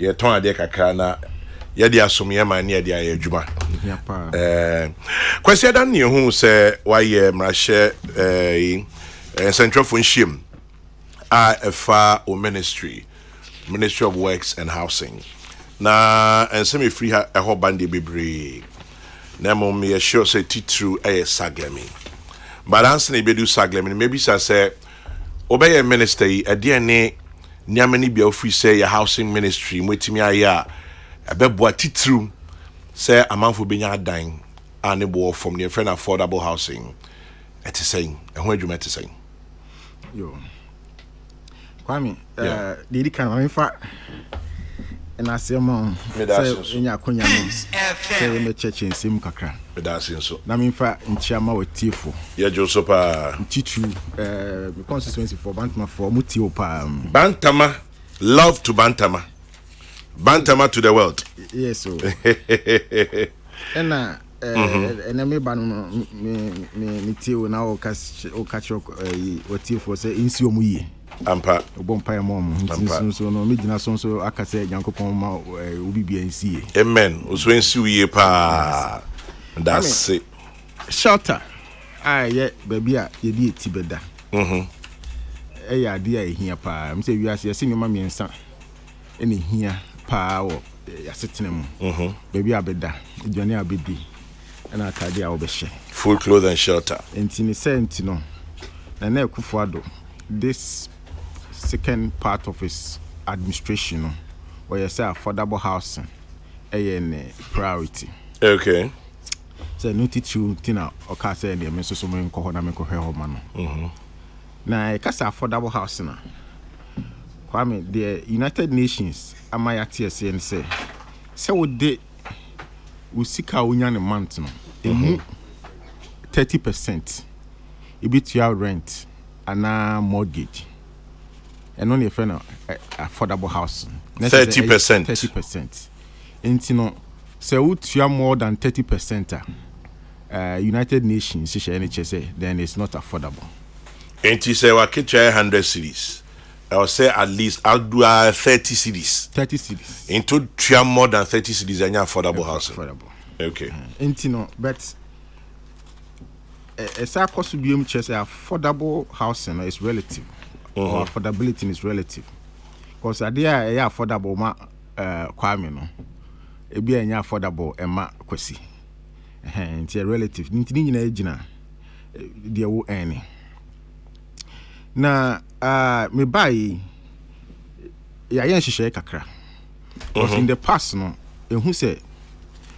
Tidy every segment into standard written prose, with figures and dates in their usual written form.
ye ton ade kakra na ye de asomye man ne de aye adwuma kwasi dan ne hu se waye mrahye central funshim fa o ministry of works and housing na ensemi free ha ho bande bebre na mo me sure say titru saglemi balance na bedu saglemi maybe say obey minister e de ne nyamani bia ofri say your housing ministry mwetimi aya abeboa titru say amanfo benya dan anebo from the friend affordable housing eti saying ehun adwuma eti saying yo kwami didi kan ma fa na asemo say enya akonya no say me church nsim kakra me da asenso na me fa nchiama watifo ye joso pa titu constituency for bantama for mutio pa bantama love to bantama to the world yes so ena ena me ba no me tio na o catch watifo say insi omuye ampa obompa ya mom so no me gina so aka say yankopon ma obi bia nsie amen oso nsi wiye pa that's it shelter ye baby a ye di etibeda ya ade a ehia pa me say wiase ye sinima miensa ene hia pa wo ya setena mu baby abeda aduane abedi na atade a obehye full clothes and shelter entini sent no na ekufo ado this second part of his administration where you say affordable housing a priority. Okay. So no teacher tina oka say na me so me nko ho na me ko hwe ho ma no. Na e kasa affordable housing na Kwame the United Nations amayate ese ne say wo de usika onya ne month no 30% e bit your rent and mortgage. And only a friend affordable housing 30%. 30%. And no, so you are more than 30%. United Nations say then it's not affordable. And you say, "Well, catch 100 cities." I will say at least I'll do 30 cities. 30 cities. Into you more than 30 cities and affordable housing. Affordable. Okay. And no, but as I cost to be affordable housing is relative. Or affordability is relative. Because idea affordable ma kwame no. E bia nya affordable e ma kwesi. It's relative. Nti nyina ejina de wo ene. Na me buy ya yen hihye kakra. Because in the past no ehun say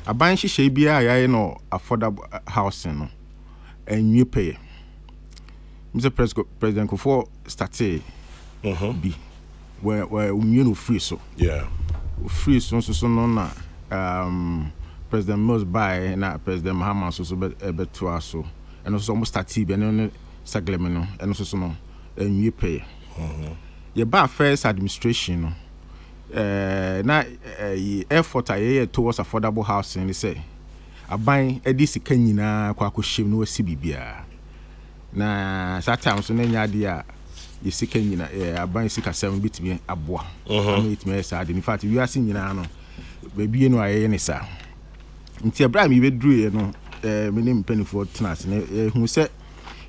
aban hihye bia ya no affordable housing no enwe pay. Mr. President Kofo started be where you know free so free so no na President Mills by na President Mahama so beto so and also almost started be no sagleme no and also no and you pay your ba first administration no na effort aye towards affordable housing they say aban edi sika nyina kwa akohiem no wasi bibia na sometimes so nya de a yesika nyina aban sika 7 bitimi aboa bitimi esa de in fact we are seeing nyina no baby no aye ne sa nti abra mi beduru ye no me ne mpanifo tenas ne hu se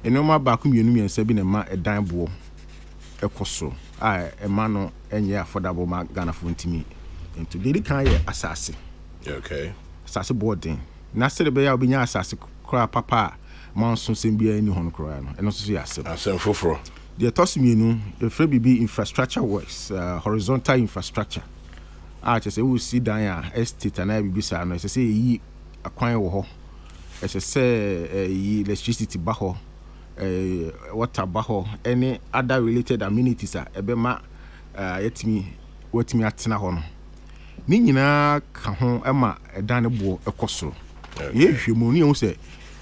enoma ba ku mienu miensa bi ne ma edan bo ekoso ema no enye affordable ma Ghana fo ntimi nti de kan ye asase okay asase boarding na se be ya obinya asase kra papa manso sembia ni hon kra no eno so ya asem foforo the tosimienu the free bibi infrastructure works horizontal infrastructure just say we see dan estate and bibi sa no say yi akwan wo ho say yi electricity ba ho water ba ho any other related amenities ebema yetimi wetimi atena ho no ni nyina ka ho ema edan ne bo ekoso ye hwemu ni o say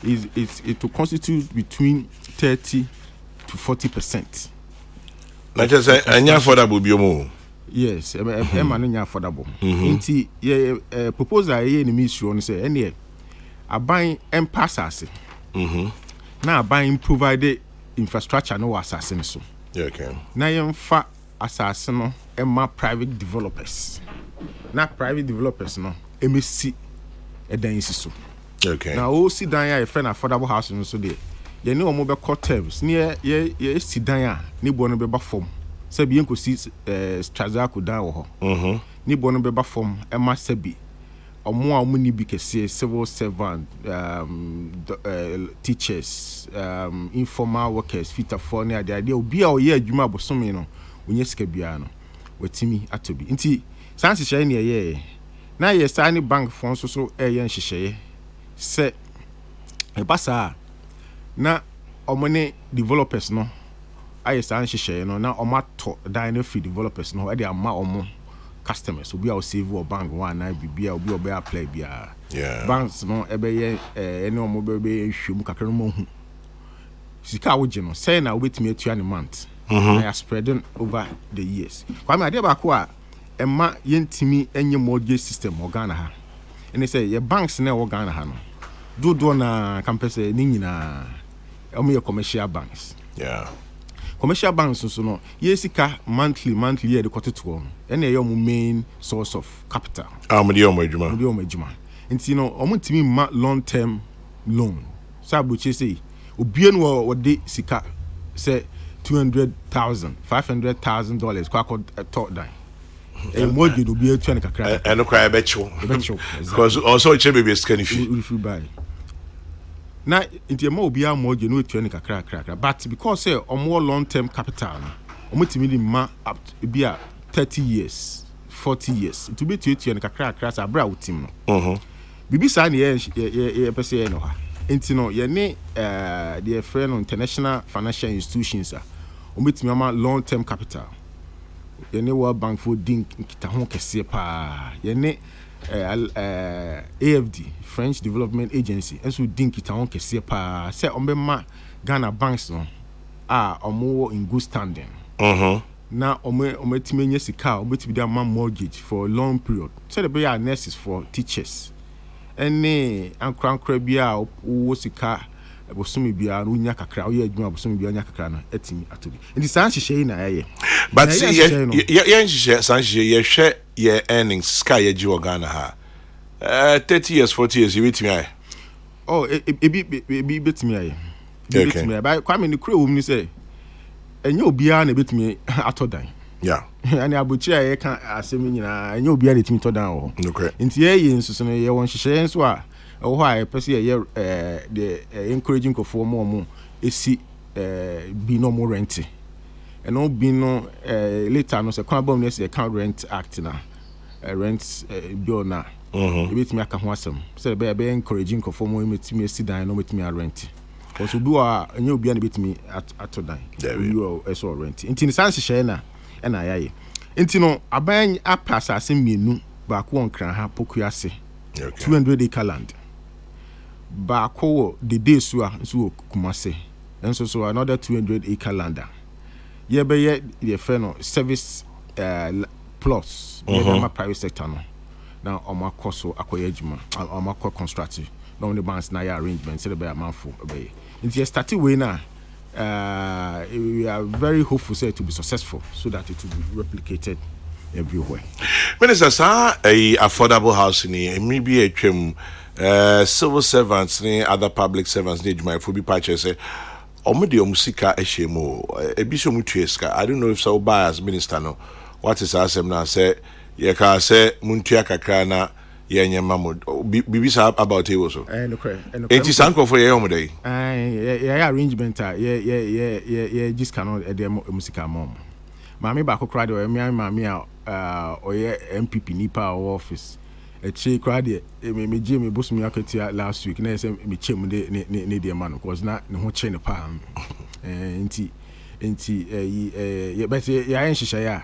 it will constitute between 30 to 40%. Like I say, anya affordable biomo. Yes, man anya affordable. Inti proposal ye ni ministry on say any aban empasase. Na aban provide infrastructure no asase so. Okay. Na yemfa asase no emma private developers. na private developers no emesi edan isi so. Okay. Now all si dan ya friend affordable house no so de ye ne omo be cut terms ne ye si dan ya ne bo no be ba form se bi enkosi strazaku dan wo ho ne bo no be ba form e ma se bi omo a omo ni bi kese civil servant teachers informal workers fita for ne ade obi a oye adwuma bosomi no onye sika bia no watimi atobi nti sansi hye ne ye na ye sani bank fon so ye nhyehyeye se e basa na omone developers no aye san nhyehyeye no na omato dan free developers no e dey ama omo customers obi a save or bank one na bibia obi obi apply bia banks no e be ye ene omo be hwemu kakra no hu sika woje no say na obetimi atua ne month na ya spreading over the years kwame ade ba ko a emma yentimi enye mortgage system organa ha ene say ye banks na organa ha no do na campus ni nyina omo ye commercial banks commercial banks so no yesika monthly ye de koteto no ene ye omo main source of capital amudi omo adwuma nti no omo ntimi ma long term loan so abuche say obie no wo de sika say $200,000 $500,000 kwa top down mortgage no be atu ne kakra and no cry becho because also chebe be scan if you buy na inti ma obi a mortgage no atu ne kakra but because say omo long term capital no omo timi di ma up be a 30 years 40 years it be atu ne kakra sa bra utim no bibi sa ne ye pese ye no ha inti no ye ne the friend international financial institutions a omo timi ma long term capital yene World Bank for dink kita ho kese pa yene AFD French Development Agency enso dink kita ho kese pa say ombema Ghana banks no omo in good standing na omo timenye sika omo tibi da man mortgage for a long period say the be nurses for teachers ene ankra bia wo sika bosumi bia no nya kakra o ye adwuma bosumi bia nya kakra na atimi atobi ndi san hyehyeye na ye but ye hyehyeye san hyehyeye ye hwe ye earnings sky ye ji Ghana ha 30 years 40 years you betimi aye ebi betimi aye betimi aye ba kwa me ni kure wo mu say enye obia na betimi atodan ani abuchi aye kan asemi nyina enye obia na timi todan wo nti ye nsusu no ye won hyehyeye nso a oh I person the encouraging for more esi be no more rent and no be no later no say can bomb say account rent act na rent bill na bit me aka ho asem say be encouraging for more metimi esi dan no metimi rent because obi wa enye obi na betimi ato dan you also rent nti ni sanse share na na ayaye nti no aban apasa asem mienu ba ko onkran ha pokuase 200 acre land ba ko the day so kumase enso so another 200 acre land ye be ye no service plus ye private sector no na omakoso akoye adwuma omakọ construction no the banks na ya arrangement say be amanfo be it started way na we are very hopeful say to be successful so that it will be replicated everywhere. Minister sir a affordable housing maybe a twem civil servants ni other public servants need my for be purchase omudi omusika ehemu ebiso mutueska I don't know if so buy as minister no what is asem na say ye ka say muntua kakra na ye nyema mo bibisa about it also enti sanko for ye omudai ye arrangement ye just cannot e dem musika mom mami ba ko kra de mami a oye MPP nipa office echi kra de me Jimmy bosumi akatia last week na say me chem ne de man cause na ne ho che ne pa enti ye bet ya enhyehyɛ ya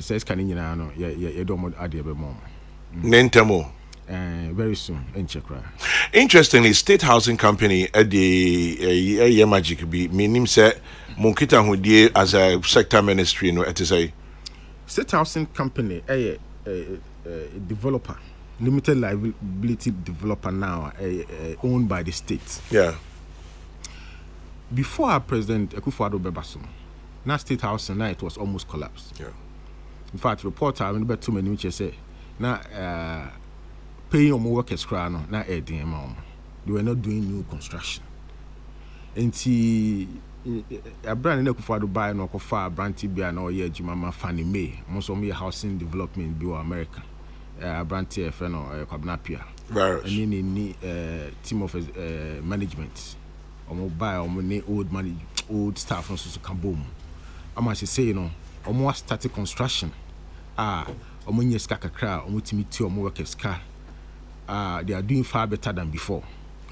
says kan nyina no ye do mo ade be mom nentamo very soon in Chekra. Interestingly, State Housing Company at the magic be meaning say Monkita Hudie as a sector ministry no it is a State Housing Company a developer, limited liability developer now owned by the state. Yeah. Before our President Akufo-Addo Bebaso, now State Housing now it was almost collapsed. Yeah. In fact, report I remember too many which say now paying on workers cry no na adding amount. They were not doing new construction. And a brand new for to buy no for brandy be an year Jimama Fannie Mae, most of me housing development be America. Brandy friend or Cabnapia. And in team of management. Or buy or money old staff from so can boom. I must say, almost started construction. Omunye skaka kra, omutimiti omu workers car. They are doing far better than before.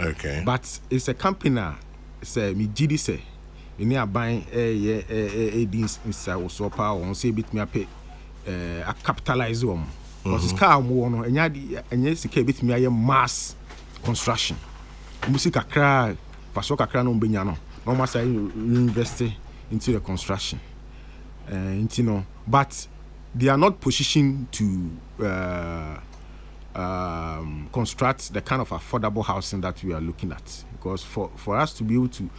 Okay. But it's a company say me GD say you need buying things inside also power on say bit me pay a capitalize them. Because it's car more no enya sika bit me aye mass construction. Musika kra paso kakra no benya no. No mass invest into the construction. But they are not positioned to construct the kind of affordable housing that we are looking at. Because for us to be able to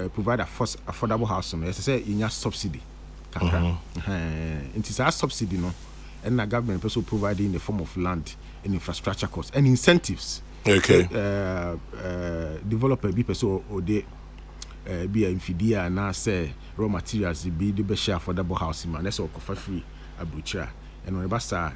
provide affordable housing, as I say, in your subsidy, it is our subsidy, and the government also providing in the form of land and infrastructure costs and incentives. Okay. Developer be person or they be a infidia and now say raw materials be the best affordable housing man. That's all for free a butcher. And when basa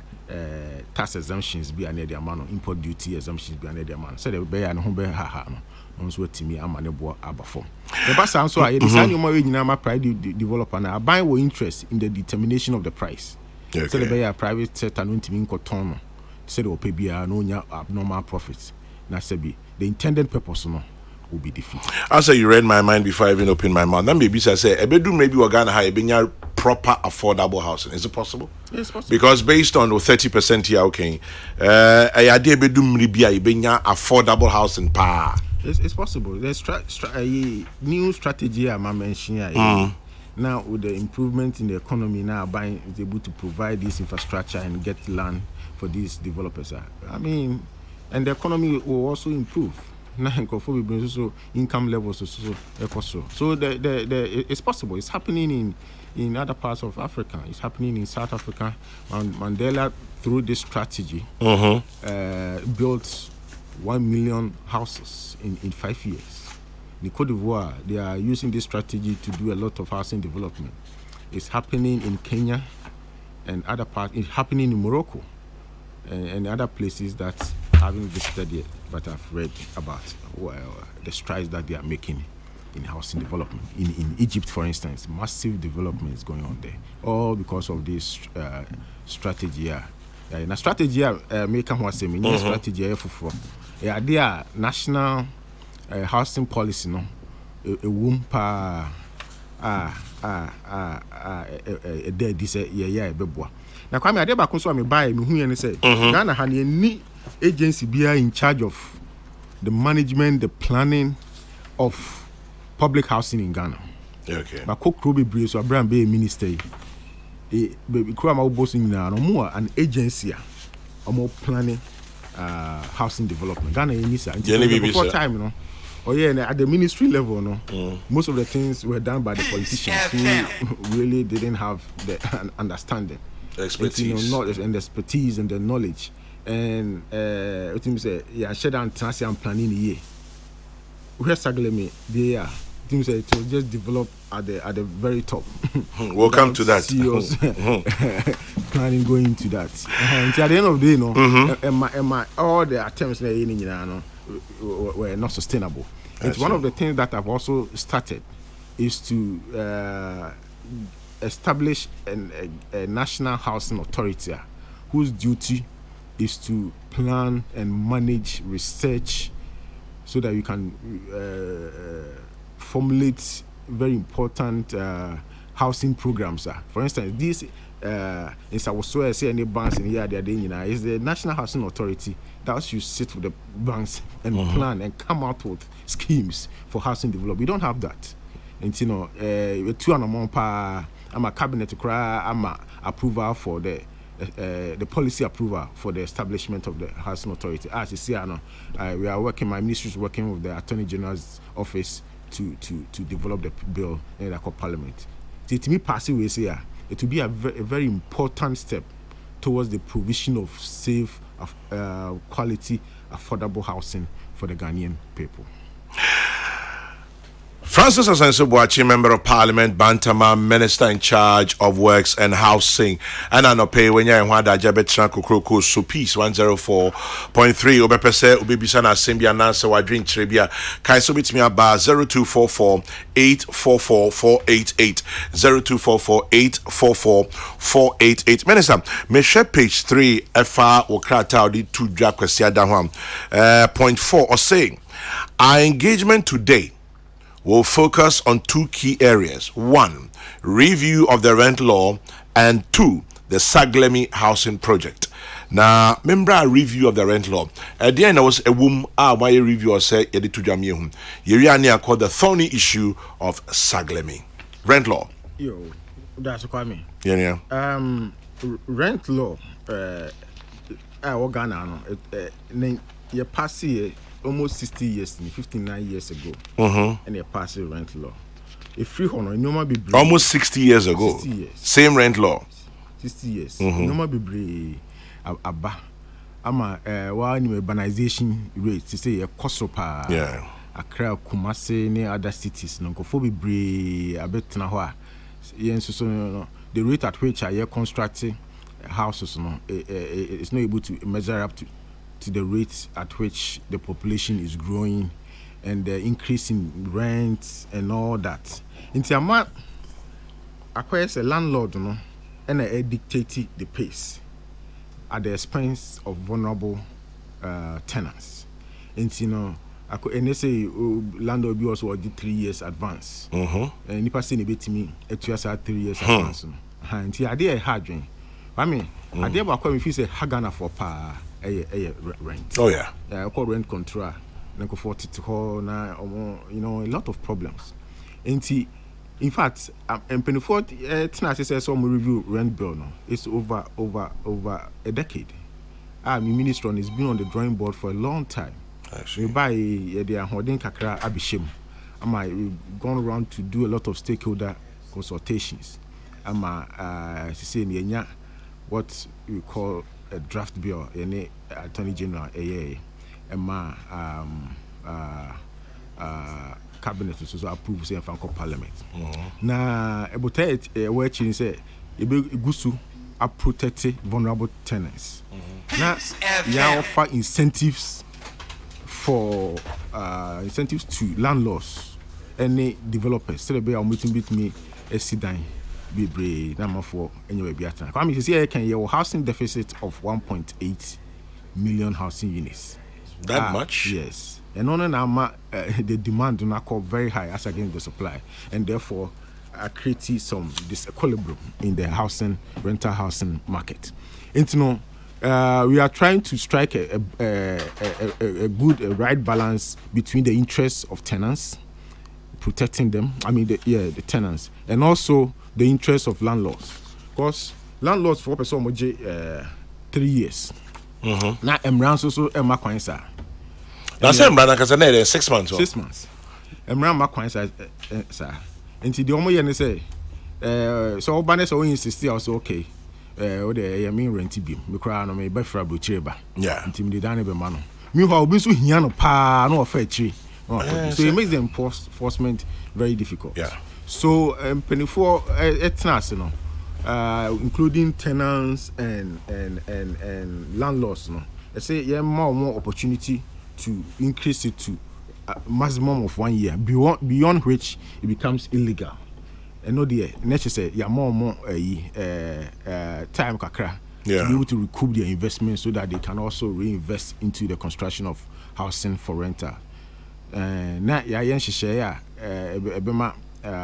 tax exemptions be an area man, import duty exemptions be an area man. So they be an home no so to me amane bo abafo. The basa so I design your way in pride developer na buy with interest in the determination of the price. Okay. So they be a private sector no ntimi nkoton. So they will pay be no nya abnormal profits. Na say be the intended purpose no will be defeated. As you read my mind before I even open my mouth. Then maybe I say, maybe we're gonna have a proper affordable housing. Is it possible? Yes, it's possible. Because based on the 30% here, okay, I idea maybe a affordable housing pa. It's possible. There's a new strategy I'm mentioning. Now with the improvement in the economy, now buying is able to provide this infrastructure and get land for these developers. I mean, and the economy will also improve. Now, also income levels also. So it's possible. It's happening in other parts of Africa. It's happening in South Africa. Mandela, through this strategy, built 1 million houses in 5 years. In Cote d'Ivoire, they are using this strategy to do a lot of housing development. It's happening in Kenya and other parts. It's happening in Morocco and other places that I haven't visited yet, but I've read about the strides that they are making in housing development. In Egypt, for instance, massive development is going on there, all because of this strategy. In a strategy, make a strategy for they are national housing policy, no, a womb this beboa. Now, come here, I so me buy me who and say Ghana had any agency be in charge of the management, the planning of public housing in Ghana. Okay. But Cook Ruby Breeze or Brand Bay Minister, baby Krama bossing now, no more an agency or more planning housing development. Ghana needs before time, you know. Oh yeah, and at the ministry level, no, most of the things were done by the politicians who really didn't have the understanding, expertise, knowledge and expertise and the knowledge. And what you say, yeah, share down transit and planning the year. Where Sagle me, they are. It was just developed at the very top. Welcome to that. CEOs planning going into that. Until at the end of the day, all the attempts were not sustainable. It's one of the things that I've also started is to establish a national housing authority whose duty is to plan and manage research so that you can formulate very important housing programs. For instance, this in Sawosoe, say any banks in here they are doing is the National Housing Authority that should sit with the banks and plan and come out with schemes for housing development. We don't have that. And two and a month I'm a cabinet cry, I'm a approval for the policy approval for the establishment of the housing authority. As you see, we are working. My ministry is working with the Attorney General's office to develop the bill in the Parliament. To me, pass away here. it will be a very important step towards the provision of safe, quality, affordable housing for the Ghanaian people. Francis Asenso Boakye, Member of Parliament, Bantama, Minister in charge of Works and Housing. And I know pay when you're in Wada Jabetran Kukroko, so peace 104.3. Obepese, Ubibisana, Simbia, Nansa, Wadrin Tribia, Kaiso bit me about 0244 844 488. 0244 844 488. Minister, me share page 3, FR Okrata, the 2 Jaquesia Daham. Point 4, or saying, our engagement today will focus on 2 key areas. 1, review of the rent law, and 2, the Saglemi housing project. Now, remember a review of the rent law. At the end, there was a woman, why a reviewer said, Editu Jamie, Yeriania called the thorny issue of Saglemi. Rent law. Yo, that's what I mean. Yeah. Rent law, Ghana, you pass here almost 60 years, 59 years ago, and you pass the rent law. A free honor, almost 60 years ago. 60 years. Same rent law. 60 years. No be aba. Ama one urbanization rate to say a kosopa. Yeah. Accra, Kumasi, ne other cities. No, go be bre a bit na hoa. The rate at which I constructing houses, no, it's not able to measure up to the rate at which the population is growing and the increase in rents and all that. In Tiamat, acquires a landlord, no, and I dictate the pace at the expense of vulnerable tenants. And and they say landlord be also did 3 years advance. And if I say to me, it was 3 years advance. And I did a hard drain. I mean, I did about if you say Hagana for a rent. Oh yeah. I call rent control. Then go for it to a lot of problems. And in fact, and Pennyford, tonight says some review rent bill. No, it's over a decade. My minister has been on the drawing board for a long time. We buy the holding kakra abishim. We've gone around to do a lot of stakeholder consultations. Say what we call a draft bill, any Attorney General, cabinet also approves in Franco Parliament. Now, about it, where she said, Gusu are protecting vulnerable tenants. Now, you offer incentives for incentives to landlords, any developers. So they are meeting with me, a sit-down. Be number 4 anyway be at. I mean, see, can your housing deficit of 1.8 million housing units. That much? Yes. And on the demand do not come very high as against the supply, and therefore creating some disequilibrium in the rental housing market. And we are trying to strike a right balance between the interests of tenants, protecting them. I mean, the tenants, and also the interests of landlords. Because landlords for person 3 years. Now, Emran so Emma Quinsa. That's Emran because 6 months. 6 months. Emran Quinsa, sir. And the only say, so Banes or insist also okay. I mean, renty beam. We cry on me by Frabo Cheba. Yeah. Intimidated by Mano. Meanwhile, we so hiano pa no fair tree. So it makes the enforcement very difficult. Yeah. So, Pennyford, including tenants and landlords, I say more opportunity to increase it to a maximum of 1 year, beyond which it becomes illegal. And no, the necessary more time kakra to be able to recoup their investment so that they can also reinvest into the construction of housing for rental. Now,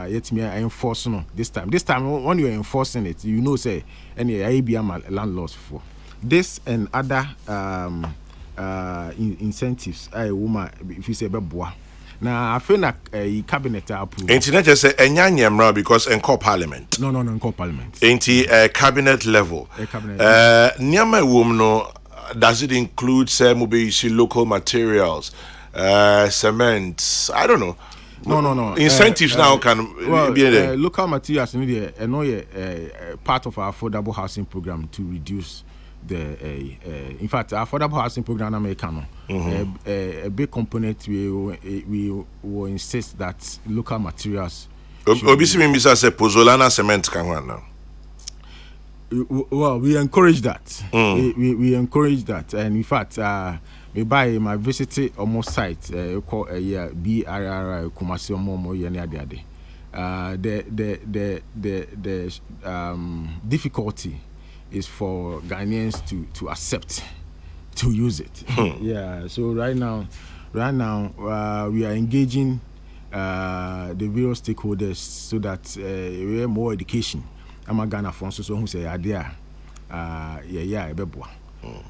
yet me I enforce no this time. This time when you are enforcing it, you know say any IBM landlords for this and other incentives. I woman if you say beboa. Now I feel like a cabinet approve. Internet just say enyanyamra because in core parliament. No, in core parliament. Cabinet level. Cabinet. Nyama no does it include say maybe local materials, cement? I don't know. No. Incentives now can be there. Local materials in there, and part of our affordable housing program to reduce the. In fact, our affordable housing program American, a big component we will insist that local materials. Obviously, Mr. say Pozolana cement can run now. Well, we encourage that. We encourage that, and in fact, by my visited almost site, called a year BRR Kumasi Momo Yaniade. The difficulty is for Ghanaians to accept to use it. Yeah. So right now, we are engaging the various stakeholders so that we have more education. I'm a Ghana for so who say idea,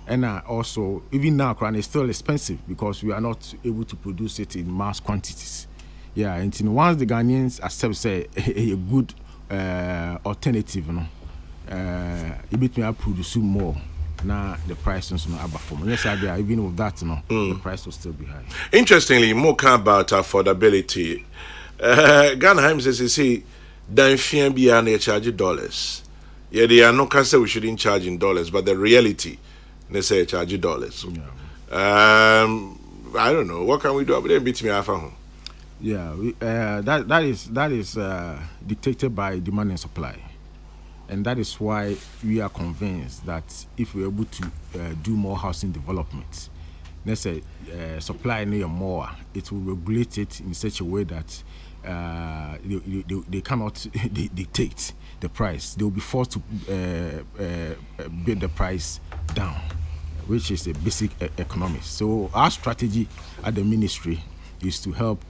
and also even now, crown is still expensive because we are not able to produce it in mass quantities. Yeah, and once the Ghanaians accept say a good alternative, it may produce more. Now the price is not about for me. Yes, idea even with that, the price will still be high. Interestingly, more about affordability. Ghana Himes says, see. Then fear they charge dollars. Yeah, they are not say we shouldn't charge in dollars, but the reality, they say charge dollars. Yeah. I don't know. What can we do? But they beat me half a home. Yeah, that is dictated by demand and supply, and that is why we are convinced that if we're able to do more housing development, let's say supply near more, it will regulate it in such a way that. They cannot dictate the price. They will be forced to bid the price down, which is a basic economics. So our strategy at the ministry is to help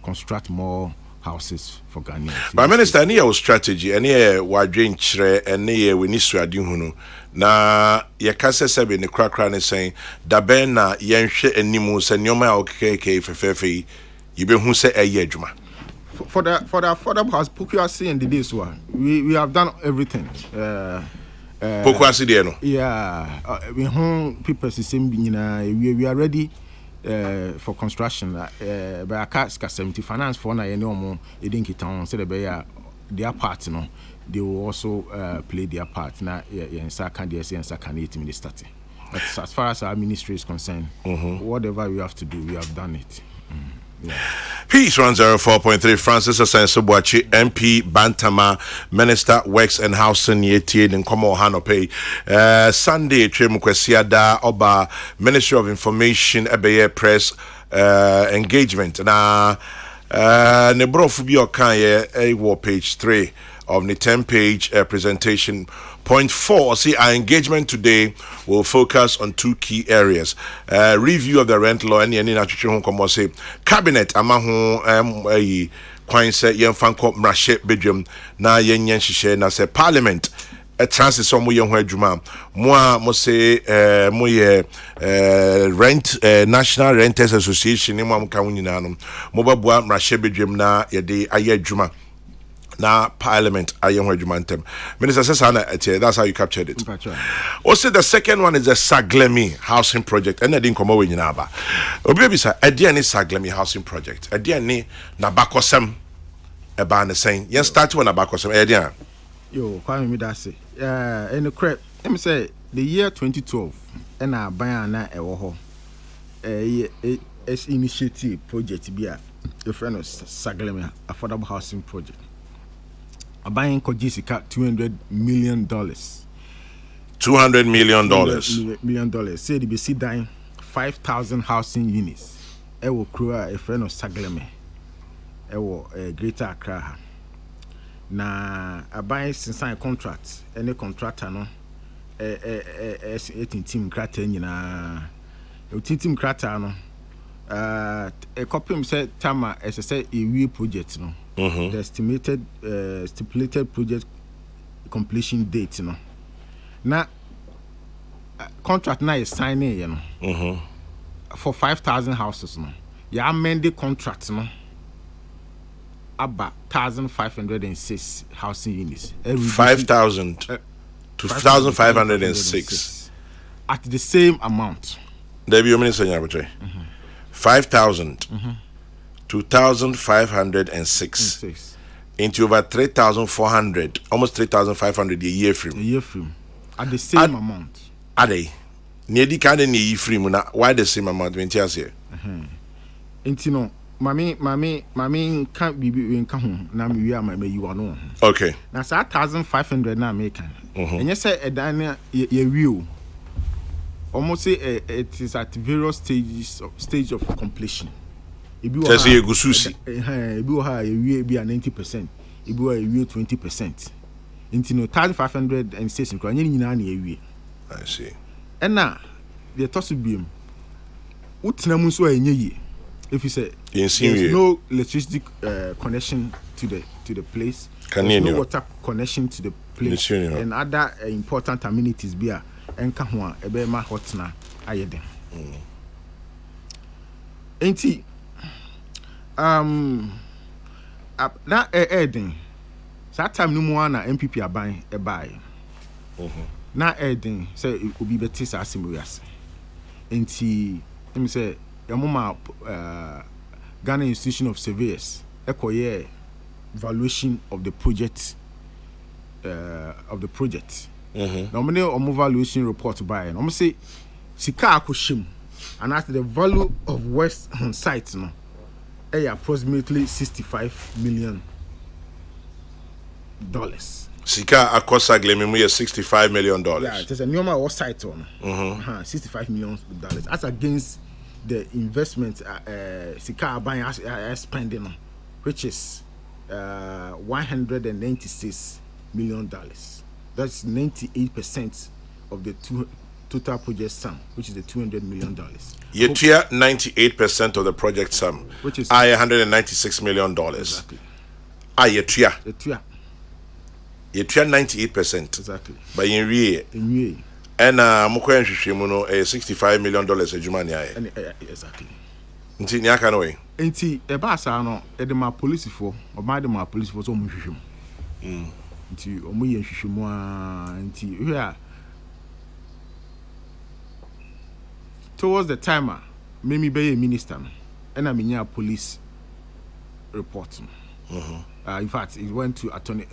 construct more houses for Ghanaians. But Minister, any our strategy, any wadrin chre, any we need to adi hunu. Na yakase sebe ne krakra ne saying dabe na yenhwe animu se nyoma okeke fefefe. You be who say a year, Juma. For the affordable house, Pokuasi in the days one, we have done everything. Pokuasi there no. Yeah, we home people same we are ready for construction. But I can't 70 finance for na more. It didn't town so their part, they will also play their part. Now, in second and second 8 minutes starting. But as far as our ministry is concerned, whatever we have to do, we have done it. Yeah. Peace 104.3 Francis Asenso Boakye MP Bantama Minister Works and Housing Yetie in Komo Hanope Sunday Trim Kwesiada Oba Ministry of Information Ebeye Press engagement na nebrofu bi okan page 3 of the 10-page presentation. Point 4, see, our engagement today will focus on 2 key areas. Review of the rent law and any cabinet amaho kwan se yemfanko mrashe bedwam na yenyen hihye na se parliament transit so mo ye ho adwuma mo say mo ye rent National Renters Association ni mo am kan nyina no mo babua mrashe bedwam na ye de aye adwuma na parliament ayen adwumantem. Minister Sesana, that's how you captured it. Also the second one is the Saglemi housing project and I didn't come away in Aba. Obi sir ediani Saglemi housing project ediani na bakosem eba na saying yen start when bakosem edian yo kwame me that say and the crap let me say the year 2012 and na ban na ewo ho initiative project bia the friend of Saglemi affordable housing project. Buying Kojisika $200 million. $200 million. $200 million. Say the BC dying 5,000 housing units. I will create a friend of Sagleme. I will Greater Accra. Na a buying since I contract any contractor no. Team Kraten na. Team Kraten no. A copy said Tama as I said a real project no. The stipulated project completion date, Now, contract now is signing, for 5,000 houses, You amend the contract, about 1,506 housing units. 5,000 to 2,506 at the same amount. There be a minister 5,000 2,506 into over 3,400, almost 3,500 a year frame. A year frame at the same amount. Are they? Near the kind of year frame. Why the same amount? When you say, no, Mammy can't be in Kahun. Now we are my you are no. Okay. Now, 1,500 now making. And you say a diner ye view. Almost say it is at various stage of completion. Just a gususi. If you have a 90%, if you are a 20%. Into no 1,506 in Cranny. I see. And now the toss beam. What's Namuswa in ye? If you say there's no electricity connection to the place, there's no water connection to the place, and other important amenities be a enkahwa ebe ma hotna ayeden. Enti na eden that time no more na MPP aban e buy. Na eden say obi beti sa asemias. Enti me say Yamuma Ghana Institution of Surveyors ekoye valuation of the project Now many valuation report by and say sika akoshim and as the value of West on site no approximately $65 million. Sika akosa glemimu $65 million. Yeah, it is a normal West site on $65 million as against the investment Sika buying spending which is $196 million. That's 98% of the total project sum, which is the $200 million. You tier 98% of the project sum, which is $196 million. Exactly. You tier. You tier 98%. Exactly. But in real. And mukwe nshishimono $65 million exactly. Nti nyaka no we. Nti eba sa no e de ma police for o ma de ma police for so mo hwehwem. Nti o mo ye hwehwemu a nti hwe towards the timer me be a minister no and I mean police report. In fact it went to attorney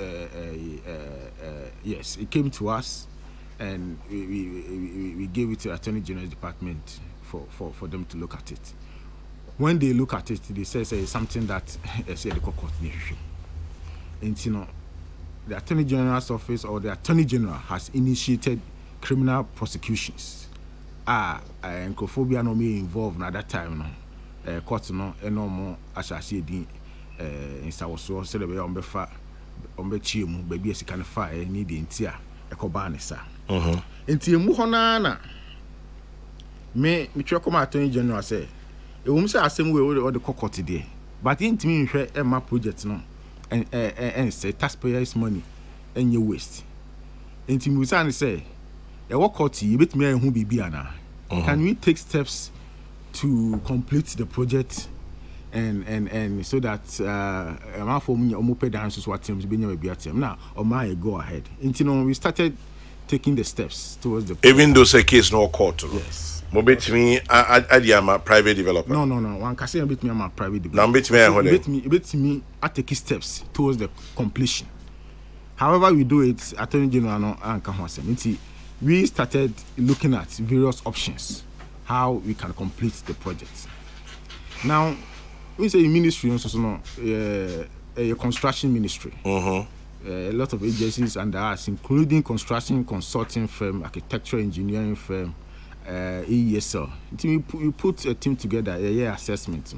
yes, it came to us and we gave it to the Attorney General's department for them to look at it. When they look at it, they say it's something that say the court issue. And the Attorney General's office or the Attorney General has initiated criminal prosecutions. And Kophobia no me involved at that time no. Court no no more associated in Sawoso said be on befa on be chiemu baby as can fire need the intia ekobanisa. Enti emu hona na me twa come Attorney General say e wum say asem we all the court there but intimi nhwe e ma project no and say taxpayers money and your waste intimi say say e work court you betimi ehun bibi ana can we take steps to complete the project and so that ma for mu omo pay down so what teams be nya bibi atem na o ma go ahead intino we started taking the steps towards the even though say case no court. Yes. Mobetimi am a private developer. No. One can say a bit me am a private developer. Now bet me I take steps towards the completion. However we do it, Attorney General no anka ho asem. We started looking at various options how we can complete the project. Now, we say ministry also no a construction ministry. A lot of agencies under us, including construction consulting firm, architectural engineering firm, ESL. We put a team together, a year assessment.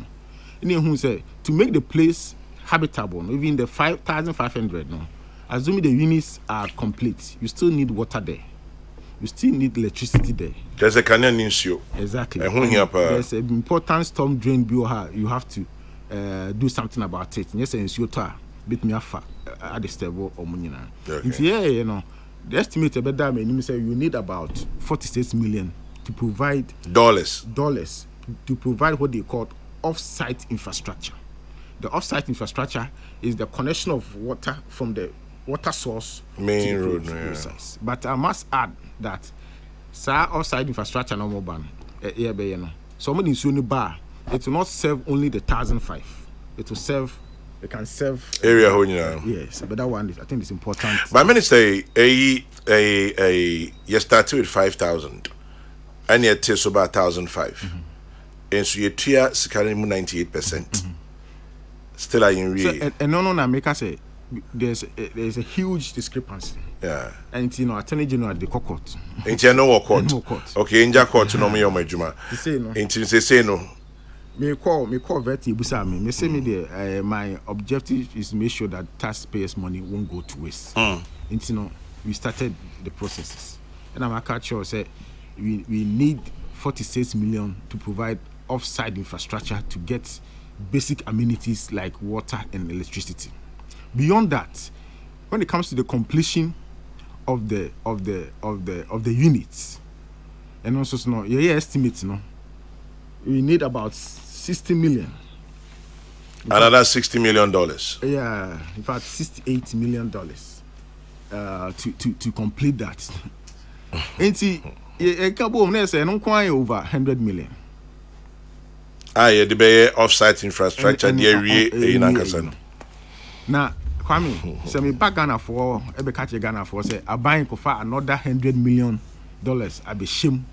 And who say to make the place habitable, even the 5,500 no, assuming the units are complete, you still need water there. You still need electricity there. There's a canyon issue. Exactly. There's an important storm drain bill. You have to do something about it. Yes, and you bit me afa at the stable or munina. Yeah, the estimate about that mean say you need about 46 million to provide dollars to provide what they call off-site infrastructure. The off-site infrastructure is the connection of water from the water source main road. But I must add that off-site infrastructure no more ban so many bar it will not serve only the 1,005. it will serve. It can serve area whole, you know. Yes, but that one is, I think it's important. My minister, you started with 5,000, and you take about 1,005, and so you tear security 98%. Still, I in real. So, and no, make us say there's a huge discrepancy. Yeah. And Attorney General at the court. Ain't you no court? No court. Okay, in your court, no me on my juma. Say no. Ain't you say no? Me call Verti Busami. Me say me there. My objective is to make sure that taxpayers' money won't go to waste. And we started the processes, and I'm sure say we need 46 million to provide off-site infrastructure to get basic amenities like water and electricity. Beyond that, when it comes to the completion of the units, and also estimates, we need about 60 million. Another $60 million. Yeah, in fact, $68 million to complete that. And see, a couple of years, and over 100 million. Yeah, the off-site infrastructure, the area. Now, Kwame, so me back Ghana for, ebe catch Ghana for say, I buying for another $100 million. I be shame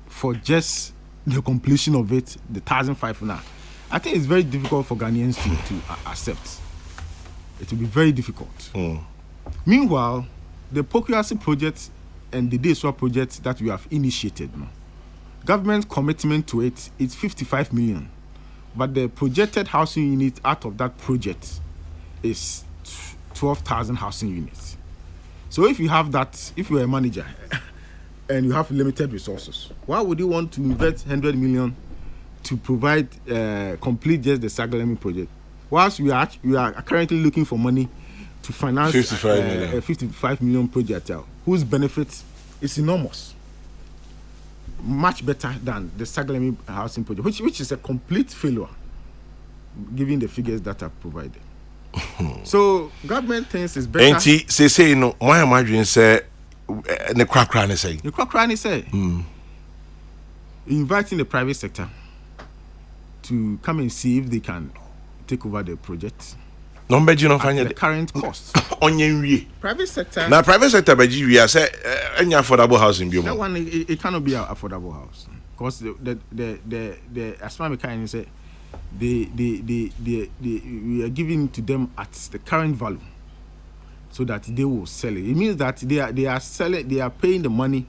for just the completion of it, the 1,005 now. I think it's very difficult for Ghanaians to accept. It will be very difficult. Meanwhile, the Pokuasi project and the Deswa project that we have initiated now, government commitment to it is 55 million, but the projected housing unit out of that project is 12,000 housing units. So if you have that, if you're a manager and you have limited resources, why would you want to invest 100 million to provide complete just the Sagalemi project? Whilst we are currently looking for money to finance a 55 million project whose benefit is enormous, much better than the Sagalemi housing project, which is a complete failure, given the figures that are provided. So government thinks it's better. Ain't he say no? Why am I doing say the crack cranny say? The crack cranny say. Inviting the private sector to come and see if they can take over the project. No, but you know, find the current cost. Private sector. Now, private sector, but we are say any affordable housing. That one it cannot be an affordable house because the as far as I say. We are giving to them at the current value, so that they will sell it. It means that they are selling, they are paying the money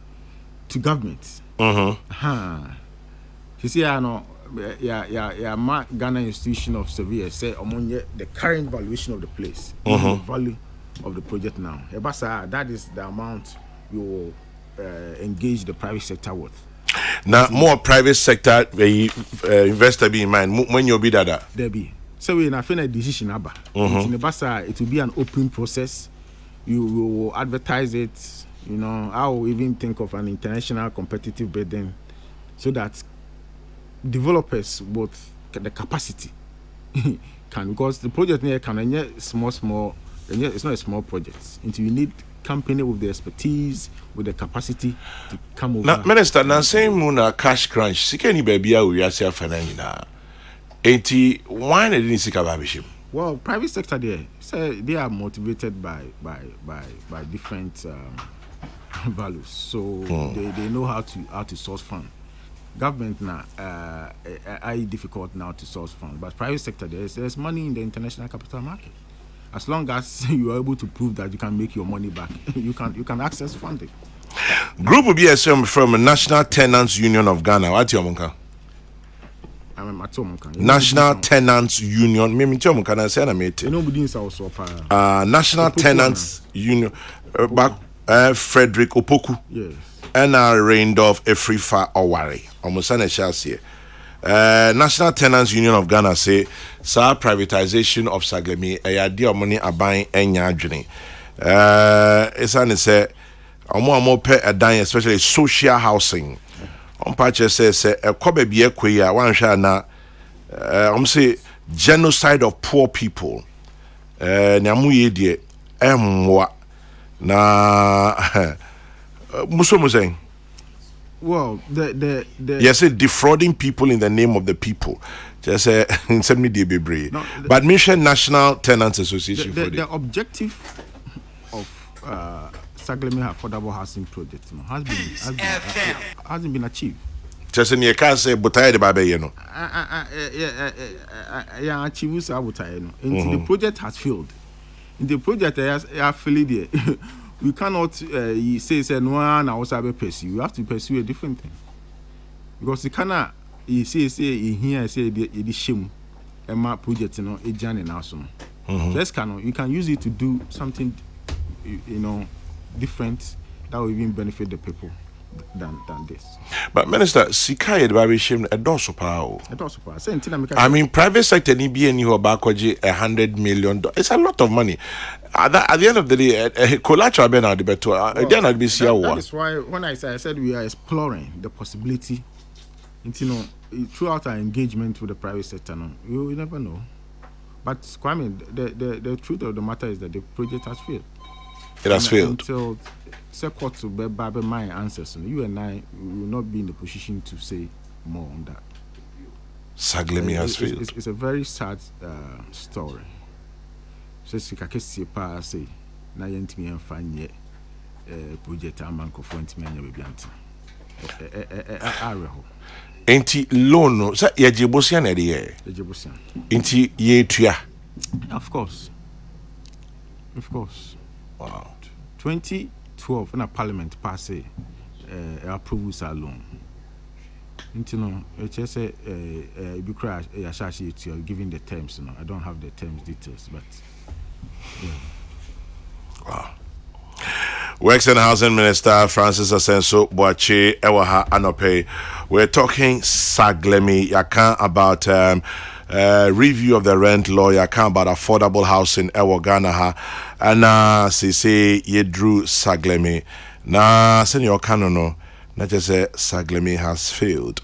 to government. You see, I know, Ghana Institution of Surveyors say among the current valuation of the place, the value of the project now. That is the amount you will engage the private sector with. Now, more private sector investor be in mind when you'll be that. There be. So we have a decision about. In the Basa, it will be an open process. You will advertise it. You know, I will even think of an international competitive bidding, so that developers with the capacity can, because the project here can small. It's not a small project. Until you need company with the expertise, with the capacity to come over. Now, Minister, now saying Muna cash crunch, see any baby we are saying phenomena. 80 why didn't see Kababishim? Well, private sector there, so they are motivated by different values. So they know how to source funds. Government now are difficult now to source funds, but private sector there's money in the international capital market. As long as you are able to prove that you can make your money back, you can access funding. Group will be assumed from National Tenants Union of Ghana. What's your monka? I'm at Tomonka. National Tenants Union. Me Tomonka na say na mate. Nobody is also National Tenants Union. Frederick Opoku. Yes. And Reindorf Efrifa Owari. Almost an here. National Tenants Union of Ghana say sa privatization of Saglemi a dear money abuying enya adwene. Esane say omo pay a dan, especially social housing. On patch say a kobe bi ekwe a wan hwa na say genocide of poor people. Nyamu ye die emwa na muso saying Well, the Yes, defrauding people in the name of the people. Just send me the baby. No, But Mission National Tenants Association for the objective of Saglemi affordable housing project hasn't been achieved. just in your car say Butaya de Babe, you know. Yeah, achieve Sabutay. The project has failed. The project has failed there. We cannot say no one also pursue. You have to pursue a different thing. Because you cannot say in here the shame Emma project a journey now so. Just cannot. You can use it to do something different that will even benefit the people than this. But Minister, Sikai de Babe shame a dorsal power. I mean, private sector ni be any bakoji $100 million. It's a lot of money. At the end of the day, collateral ben at the better. That is why when I said we are exploring the possibility, throughout our engagement with the private sector. No, you never know. But Kwame, the truth of the matter is that the project has failed. It has failed. Until court to be my answers, you and I will not be in the position to say more on that. Saglemi has failed. It's a very sad story. So si pa say na yentimi enfa nye project amanko for ntimi anya bebi ante. Areho. Enti loan no say ye jebosia na de ye. Jebosia. Enti ye tua. Of course. Wow. 2012 when a parliament pass approves our loan. It just say be crash you are giving the terms. I don't have the terms details, but yeah. Wow. Works and Housing Minister Francis Asenso Boakye Ewaha Anope. We're talking Saglemi Yakan about review of the rent law Yakan about affordable housing Ewa Ghana and say Yedru Saglemi na senior kanono na just say Saglemi has failed.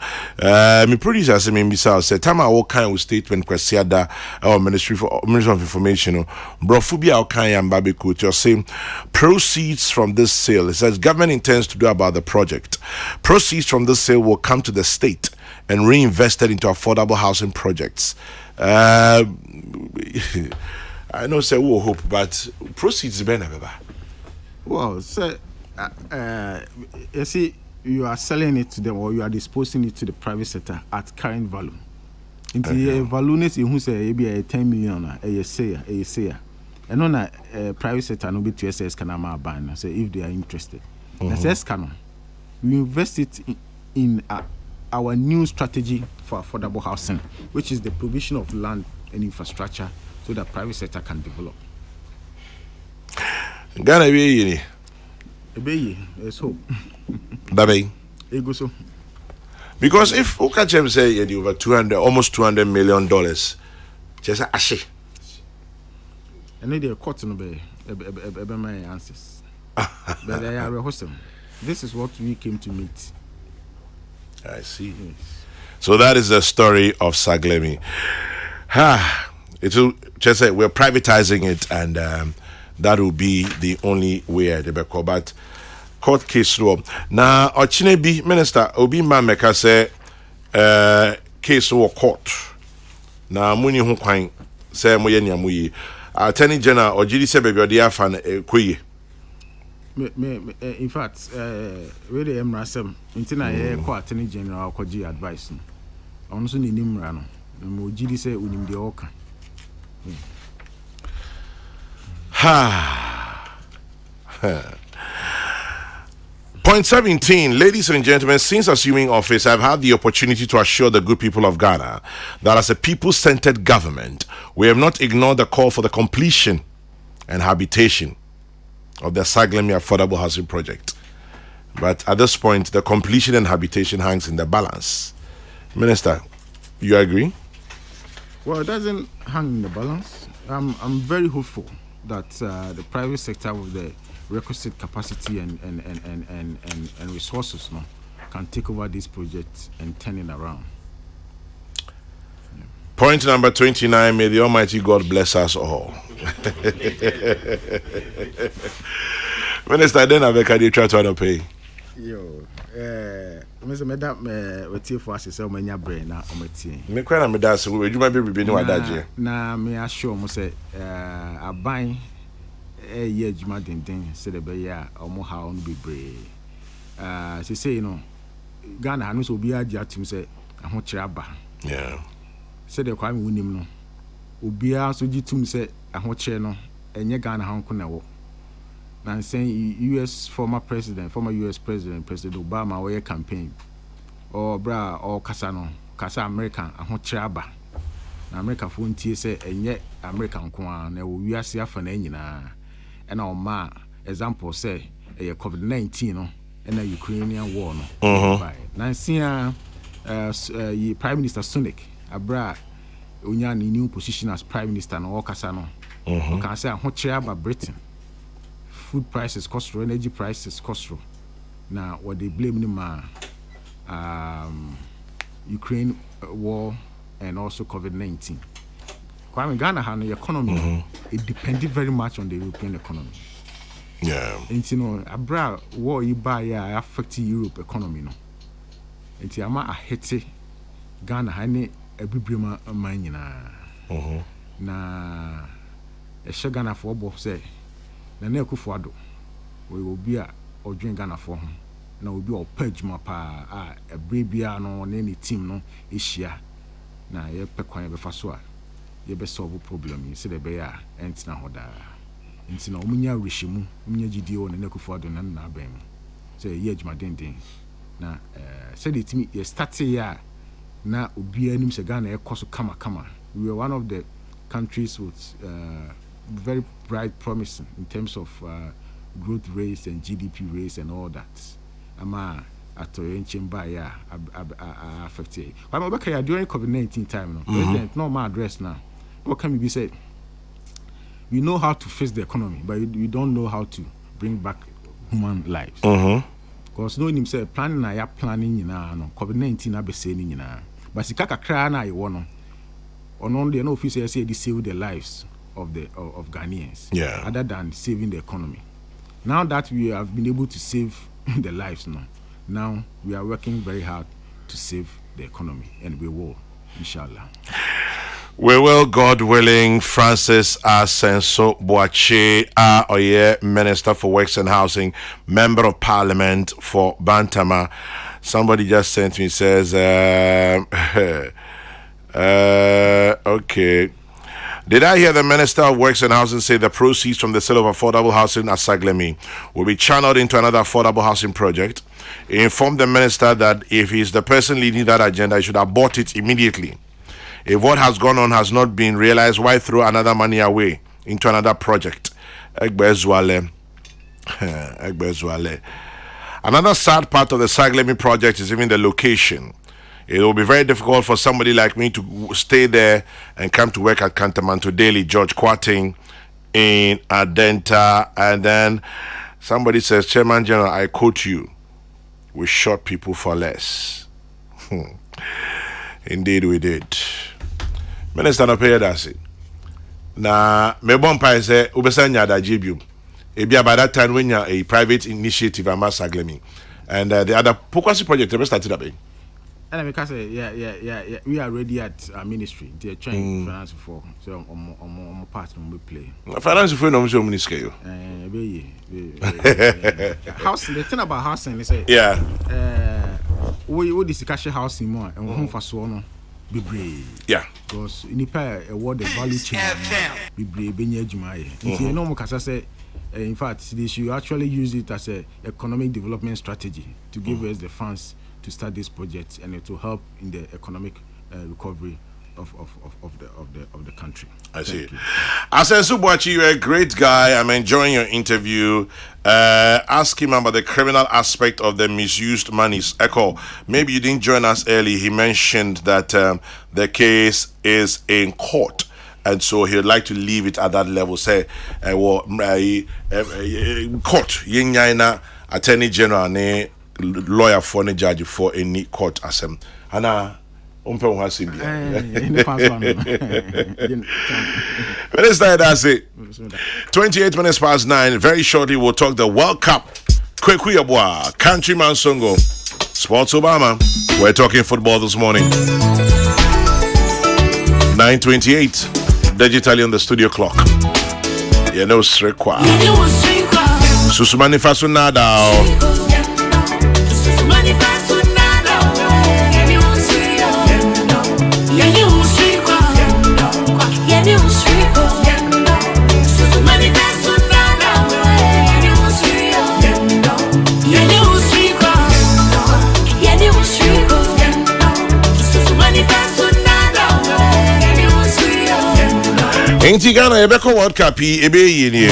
Me producer say me bisa say time I walk kind with statement kwesiada our Ministry of Information brofu bia kan ya mbabe coach you're saying proceeds from this sale, it says government intends to do about the project. Proceeds from this sale will come to the state and reinvested into affordable housing projects. I know say we hope, but proceeds be never. Well, sir, you see, you are selling it to them or you are disposing it to the private sector at current value. Into the value is who say maybe 10 million a year. And on a private sector no be to SS can buy say if they are interested. The SS can we invest it in our new strategy for affordable housing, which is the provision of land and infrastructure so that private sector can develop. Ghana be let's hope. Babe. So. Because if Okachem say you over almost $200 million, just ashe. And they are caught no be my answers. But they are rehearsing. This is what we came to meet. I see. Yes. So that is the story of Saglemi. It will just say we're privatizing it, and that will be the only way they be called. But court case law. Now, Ochinebi Minister Obi Mameka say case law court. Now, muni hu kwan say mo ye nya mo yi. Attorney General Ojiri say baby odi afa na koyi. In fact, really Emrasem intina ye ko Attorney General koji advice no. Ono so ni nimra no. Mo Ojiri say unim de oka. Point 17, ladies and gentlemen, since assuming office, I've had the opportunity to assure the good people of Ghana that as a people-centered government, we have not ignored the call for the completion and habitation of the Saglemi Affordable Housing Project. But at this point, the completion and habitation hangs in the balance. Minister, you agree? Well, it doesn't hang in the balance. I'm very hopeful that the private sector with the requisite capacity and resources can take over this project and turn it around. Yeah. Point number 29, may the Almighty God bless us all. Minister, then I try to pay. Yo, Mr. Madam, what you for us is so many brain now on my team. Me quite a medal, so you might be no adaje. Na me assure mo say a buying a year juma den say the be ya omo ha on be brave. She say Ghana no so be agya tim say aho kire aba. Yeah. Say the kwame wunim no. Obia so gitum say aho kire no enye Ghana ha nko na wo. And saying former US President Obama or campaign or bra or Kasa American and Chaba. America for say and yet American Kwan, we are safe for and our ma example say a COVID-19 and a Ukrainian war. Nancy Prime Minister Sunak, a bra Unyani new position as Prime Minister no Kasano. Can say Chaba Britain. Food prices cost, energy prices cost. Now, what they blame them Ukraine war and also COVID-19. Kwame Ghana had the economy. It depended very much on the European economy. Yeah. And abra war you buy affect Europe economy no. And ama a hete Ghana hane ebibrema manyina. Na e Ghana for bo say na Kufuado we will be a or drink Ghana for him. Na will be all page mapa a bribia no any team no issue. Na ye pekwan be faso ye be solve problem you see the bear ent na hoda. Nti na omunya reshimu omunya gidi o na Kufuado na na bem. Say ye adwuma den. Na say the team ye start ya na obi anim se Ghana e koso kama. We were one of the countries with very bright promising in terms of growth rates and GDP rates and all that. Ama atoyen chimba ya affected. But I'm during COVID-19 time no. President no my address now. What can we be said? We know how to face the economy, but we don't know how to bring back human lives. Because no himself planning na ya planning no COVID-19 na be saying but sikaka kra na you no. On the no officer say they save the lives of Ghanaians, other than saving the economy. Now that we have been able to save the lives now we are working very hard to save the economy, and we will, inshallah. We will, God willing. Francis Asenso Boakye, Minister for Works and Housing, Member of Parliament for Bantama. Somebody just sent me, says, okay. Did I hear the Minister of Works and Housing say the proceeds from the sale of affordable housing at Saglemi will be channeled into another affordable housing project? He informed the Minister that if he's the person leading that agenda, he should abort it immediately. If what has gone on has not been realized, why throw another money away into another project? Another sad part of the Saglemi project is even the location. It will be very difficult for somebody like me to stay there and come to work at Cantamanto Daily, George Quating in Adenta. And then somebody says, Chairman General, I quote you, we shot people for less. Indeed we did. Minister no pay that. Na me bompa say ubesanya da jibium. Ebia by that time when you're a private initiative am Saglemi. And the other Pokwasi project ever started up. And because we are ready at our ministry. They're trying finance for so on part we play. Finance for no so many scale. House the thing about housing is we discuss housing more and home for so no be brave. Yeah. Because nipa award the value chain be brave benye adwuma ye. You know mo kasa say in fact they should actually use it as a economic development strategy to give us the funds to start this project and it will help in the economic recovery of the country. I see. Asenso Boakye, you're a great guy. I'm enjoying your interview. Ask him about the criminal aspect of the misused monies. Echo, maybe you didn't join us early. He mentioned that the case is in court. And so he would like to leave it at that level. Say, court, Yinyaina, Attorney General, ne lawyer for ne judge for any court assem. Hana, umpe unhasibi. Minister, that's it. 28 minutes past 9. Very shortly, we'll talk the World Cup Kweku Yabwa, Countryman Songo, Sports Obama. We're talking football this morning. 9:28, digitally on the studio clock. You know, Srekwa. Susumani Fasunada. Ain't Ghana Ebeko World Cup ebe yini.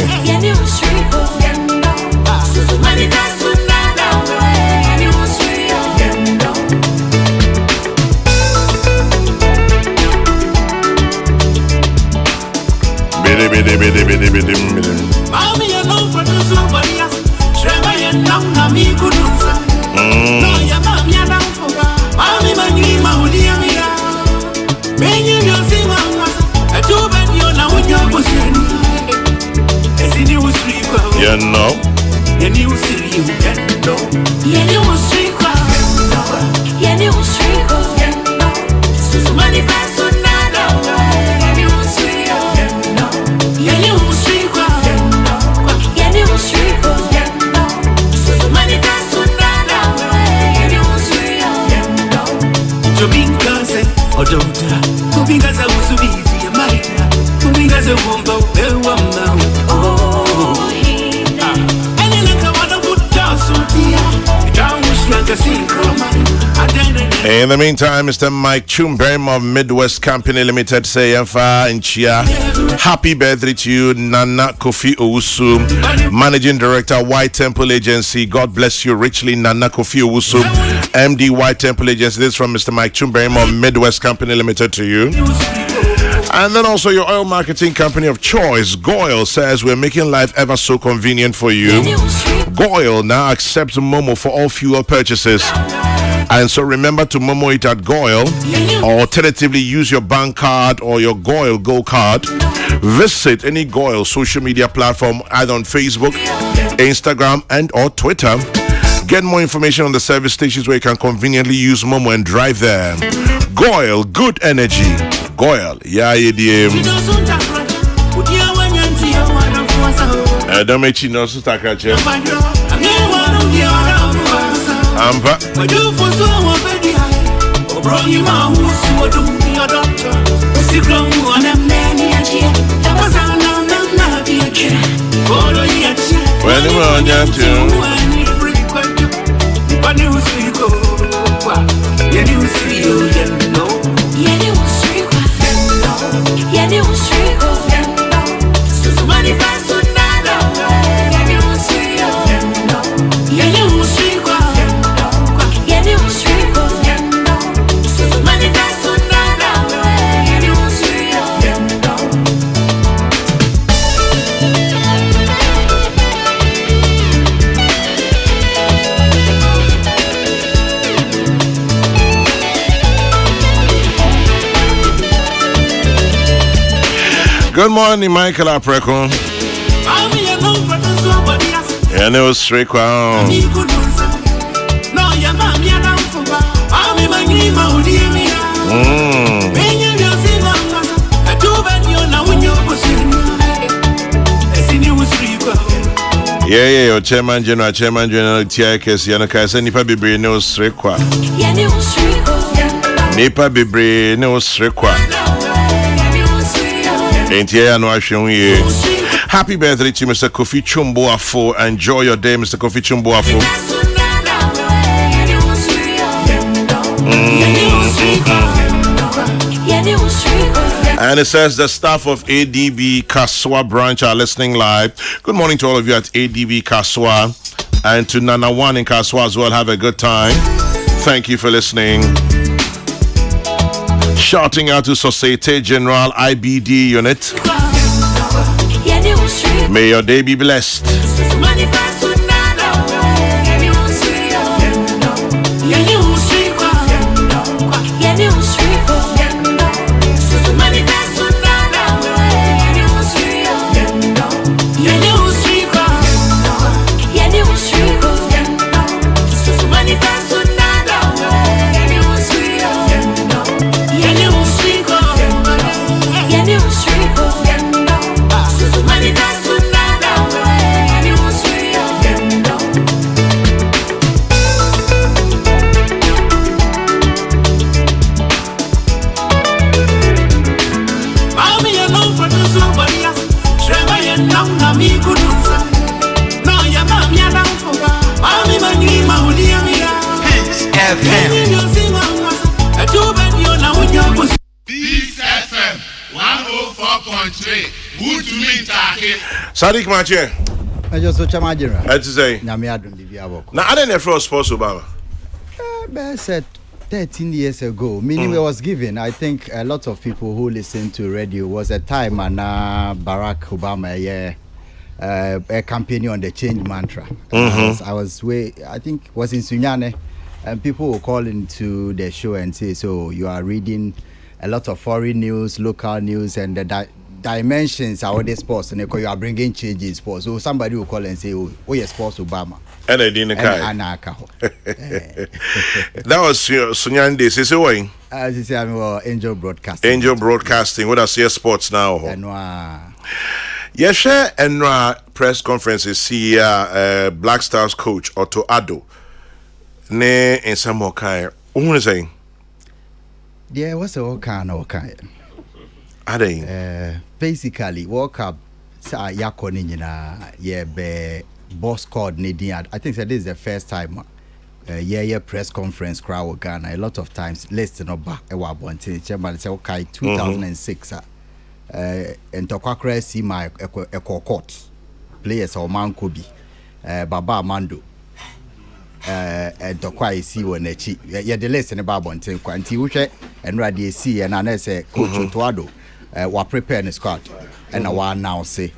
You know. In the meantime, Mr. Mike Chumberm of Midwest Company Limited say in Chia. Happy birthday to you, Nana Kofi Owusu, Managing Director, White Temple Agency. God bless you richly, Nana Kofi Owusu, MD White Temple Agency. This is from Mr. Mike Chumberm of Midwest Company Limited to you. And then also your oil marketing company of choice, Goyle, says we're making life ever so convenient for you. Goyle now accepts Momo for all fuel purchases. And so remember to Momo it at Goyle, or alternatively use your bank card or your Goyle Go card. Visit any Goyle social media platform either on Facebook, Instagram, and or Twitter. Get more information on the service stations where you can conveniently use Momo and drive there. Goyle, good energy. Goyle, yeah, don't make you know, Ampa. Good morning, Michael Apreko. And it was straight crown. Yeah, your Chairman General, TIKS, Yanaka, said Nipa Bibre no straight crown. Nipa Bibre no straight crown. Happy birthday to Mr. Kofi Chumboafo. Enjoy your day, Mr. Kofi Chumboafo. And it says the staff of ADB Kaswa branch are listening live. Good morning to all of you at ADB Kaswa and to Nana One in Kaswa as well. Have a good time. Thank you for listening. Shouting out to Societe Generale IBD unit. May your day be blessed. Peace FM 104.3. Good to meet you. Sadiq Mache. I just so chamajira. I to say. Nyame adom bibia boko. Now I didn't for sports Obama. Said 13 years ago, meaning it was given. I think a lot of people who listen to radio was a time and Barack Obama a campaign on the change mantra. I think was in Sunyane, and people were calling to the show and say, so you are reading a lot of foreign news, local news, and the dimensions are all the sports, and you are bringing change in sports. So somebody will call and say, oh yes, sports Obama. And I didn't That was Sunyan Day. Say what? As you say, I'm Angel Broadcasting. Angel Broadcasting. What I see sports now. Yes, share and press conferences. See Black Stars coach Otto Addo. Ne in some more kind. What is saying? Yeah, what's all kind of kind? Are they? Basically, World Cup. Sa yakoni nyina be boss called Nadine. I think that this is the first time press conference crowd Ghana. A lot of times list no back e wa bonte chairman say okay 2006 and Tokakra see my court players or man could be Baba Mando and Tokwa see when echi the list in about bonte kwanti wo hwe and radio see and I say coach Otuado wa prepare the squad and I now say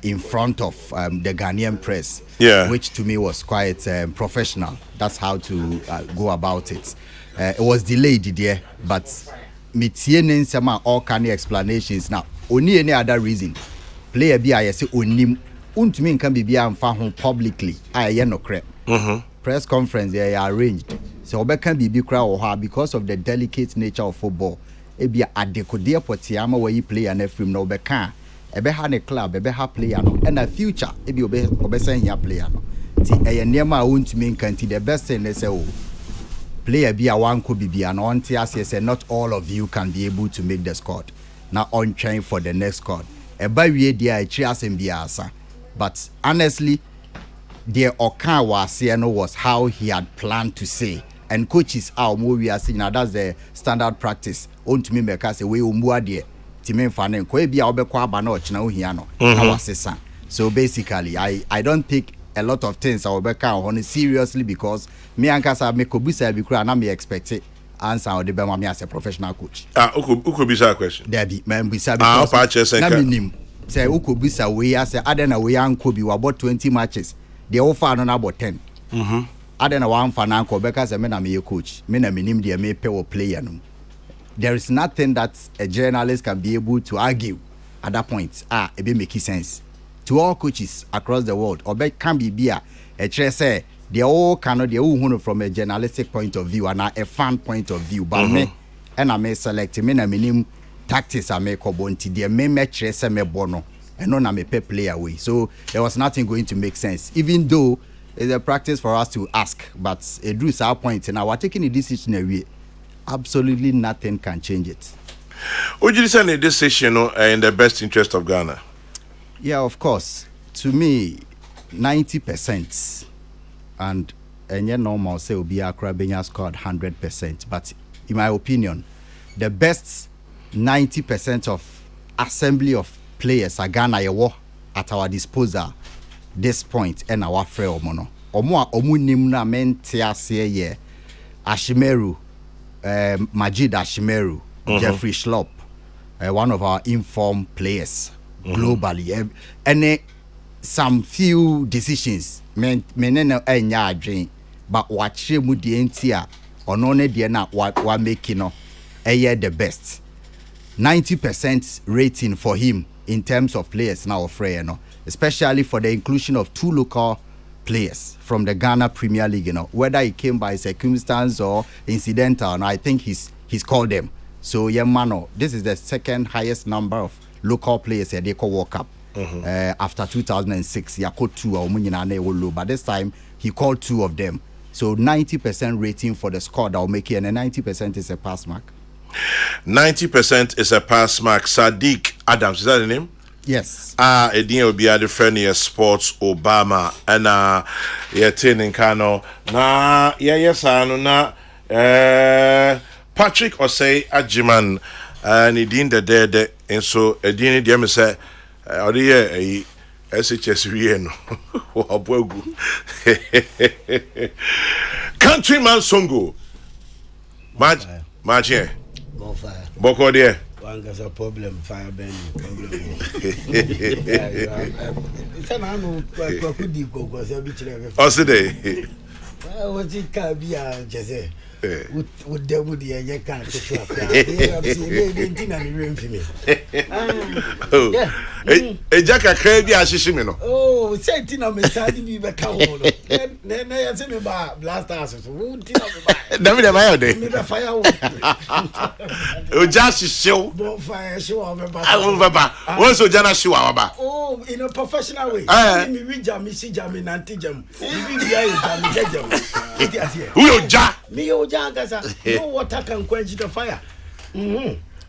in front of the Ghanaian press, which to me was quite professional. That's how to go about it. It was delayed there, but me some all kind of explanations. Now, only any other reason, player be I say onim untumi can be amfa ho publicly. I no crap. Press conference they arranged. So obe can be crowd or because of the delicate nature of football. E be adekode potiama where you play an film no be can. Ebe ha ne club ebe ha player no and a future ebi obe say here player no ti eye niema wontumi nkanti the best thing is say oh player bi a wan ko bibia no onti ase say not all of you can be able to make the squad now on train for the next squad eba wie dia e chi asem bia asa but honestly the okan was no was how he had planned to say and coaches are more we are saying now that's the standard practice ontumi make us say we umbu ade so basically I don't take a lot of things I will be on seriously because me and Kasa make obusa be cry and me expect it answer or the be me as a professional coach. Ukobisa question. There be man bisa because na minim say ukobisa we as adena we anko bi about 20 matches they offer no about 10. Adena one fan anko because me na me coach me na minim dey me pay player no. There is nothing that a journalist can be able to argue at that point. It be making sense to all coaches across the world. Or can be a say they all cannot they all from a journalistic point of view and a fan point of view. But me and I may select me na minimum tactics I may cobonti. They may match me bono and no na me pay play away. So there was nothing going to make sense. Even though it's a practice for us to ask, but it drew our point and now we're taking a decision away. Absolutely nothing can change it. Would you say a decision in the best interest of Ghana? Yeah, of course. To me, 90%. And normal say will be Accra Benya scored 100%. But in my opinion, the best 90% of assembly of players are Ghana at our disposal this point and our free omono. Omu nimna mentia ye Ashimeru. Majid Ashimeru, Jeffrey Schlopp, one of our informed players globally. And some few decisions, menena enya adwen, but watch mu di entia, onone di na wa making no, the best. 90% rating for him in terms of players now free, especially for the inclusion of 2 local players from the Ghana Premier League, whether it came by circumstance or incidental, and I think he's called them. So yeah, mano, this is the second highest number of local players they call World Cup. After 2006, he called 2, but this time he called 2 of them. So 90% rating for the squad that will make it, and 90% is a pass mark. 90% is a pass mark. Sadiq Adams, is that the name? Yes. Edin will be at the friendly sports Obama and yeah, Tin Kano. Na yes, I know na Patrick Osei Ajiman and Idin the dead, and so a din dear say, or the SHS Rieno or Bogu. Countryman Songo. March here. Boko there. One has a problem, fire burning problem. It's an animal, could you go? Because I'll be chilling. Also, day. What's it can be a jazz? Would there would be a can't swap? A jack a crazy as Shimino. Oh, say Tina may side me back. Then I sent me about blast answers. Won't David, am I day? never fire? Oh, just show. Bonfire show. I will remember. Once Jana show our back. Oh, in a professional way. Me read Jammy, see Jammy, and Tijam. Who you jack? Me, oh, Jagasa. No water can quench the fire.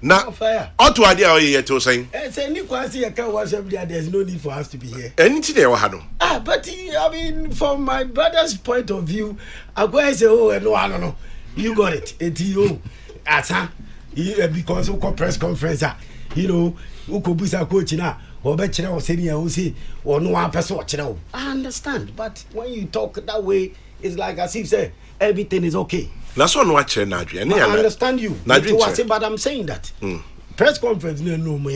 Now, Fire. ought to idea here to saying. It's any quasi a car was every day. There's no need for us to be here. Anything they were had. But I mean, from my brother's point of view, I go and say, oh, no, I don't know. You got it. It's you. Because we call press conference, you know, who could be a coach now, or better, or senior, who say, or no one person watch it. I understand. But when you talk that way, it's like as if say everything is okay. That's one watcher, Nadri. I understand you. But I'm saying that press conference no more.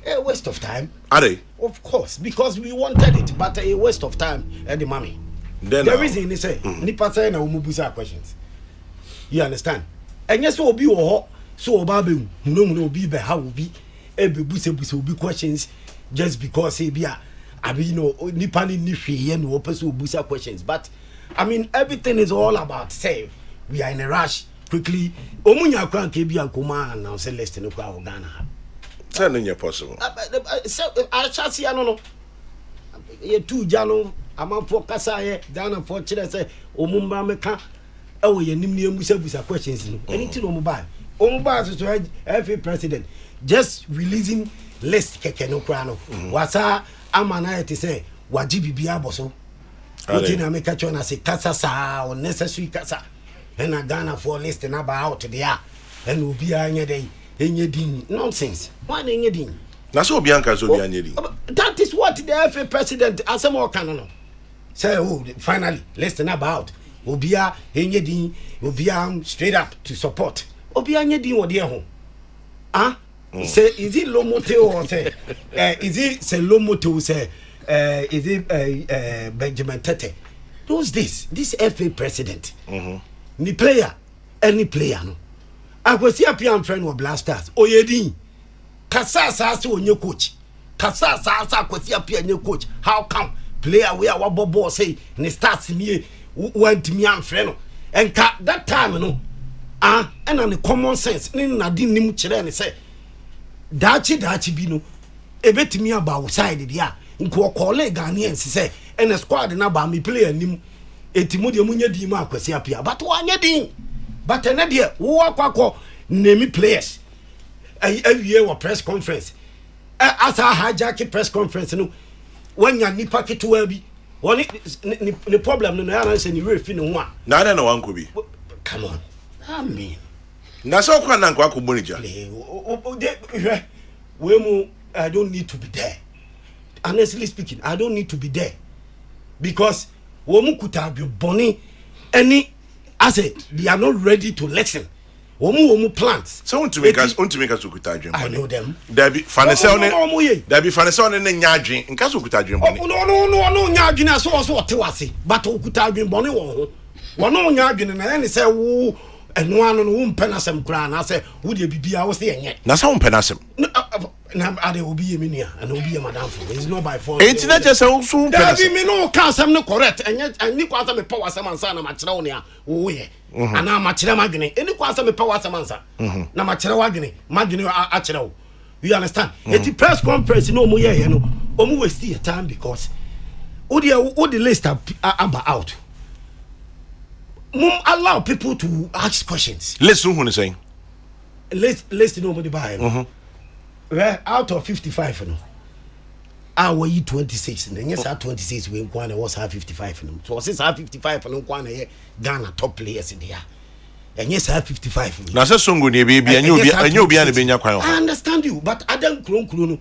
A waste of time. Are they? Of course, because we wanted it, but a waste of time and the money. Then the reason they say, Nipa say na umubusa questions. You understand? And yes, will be so baby, no be be how will be every busa will be questions just because he be I mean, Nipa ni free and open busa questions. But I mean, everything is all about say. We are in a rush quickly. Omunya kwan kebi ankoma na say list no kwa Ghana. Turning your possible. I shall see no. Ye two jano amanfo kasa ye Ghana for chile say omumba meka e wo ye nimni emusa questions no. Anything omuba so every president just releasing list keke no kwa no. Wasa amana te say waji bibia boso. Wetin na make chona say kasa sa unnecessary kasa. And a Ghana for listing about there, and will be any day, any din nonsense. Why any din? That's all Bianca so that is what the FA president as a more canon say. Oh, finally, listing about will be a any din will be straight up to support. Will be any din or dear home. Say, is it low motel or say, is it say low motel say, is it Benjamin Tete? Who's this FA president? Ni player, any player no. I was here pian friend of Blasters. Oyedin. Kasa sa on your coach. Kasa sa kwesi apia your coach. How come player we are what bobo say and starts me went me and friend. And that time no. And on the common sense, na din nim kire and say dachi bi no. Ebet me about side dia. Nko colleague Ghanaians say and a squad na ba me player nim. Etimo de munye di ma akwasi apia but wanye din but na de wo akwakọ name players awie wo press conference asa hijack press conference no wanya nipa ketewa bi woni ne problem no na say ni refi no ho a na na wanko bi come on I mean na so kwa na nkwa ko bonija we mu I don't need to be there. Honestly speaking, I don't need to be there because womu kuta boni any I say they are not ready to listen. Womu plans. So want to make us kuta boni. I know them. There be fanese on ne nyadwen nka so kuta boni. No nyadwen so otewase but kuta boni wo ho. Wono nyadwen na any say wo eno anu no wo mpenasem kra na say wo de bibia wo say enye. Na say wo mpenasem. Na ade obi yeminia and obi madam for it's not by force. Internet just so there be me no can some no correct and any kwasa me power some ansa na ma kire wo ne a wo ye ana ma kire madwene any kwasa me power some ansa na ma kire wadwene madwene a kire wo you understand it press conference no mo ye no omo waste your time because wo the list out allow people to ask questions. Listen who is saying list nobody buy well, out of 55 no. Our 26 and yes 26 we kwana was 55 no. So since 55 no kwana Ghana top players in there. enye sa 55 na se songo ne be bia enye obi an be nya kwan I understand you but adam kuro no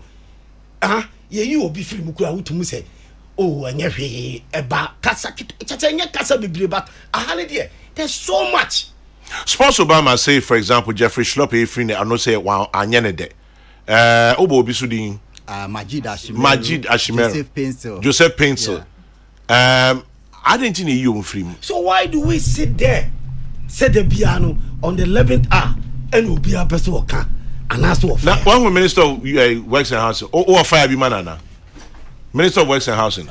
ye yi obi firi mu kura wotumu say oh enye hwe eba kasa chacha enye kasa bebre but ahane de there's so much. Sports Obama say for example Jeffrey Schlupp free I know say wa anya ne de obo obi so din Majid Ashimero Joseph Pencil I didn't think you free. So why do we sit there say the piano on the 11th hour and will be a person who can and ask for now one minister of works and housing or fire be manana minister of works and housing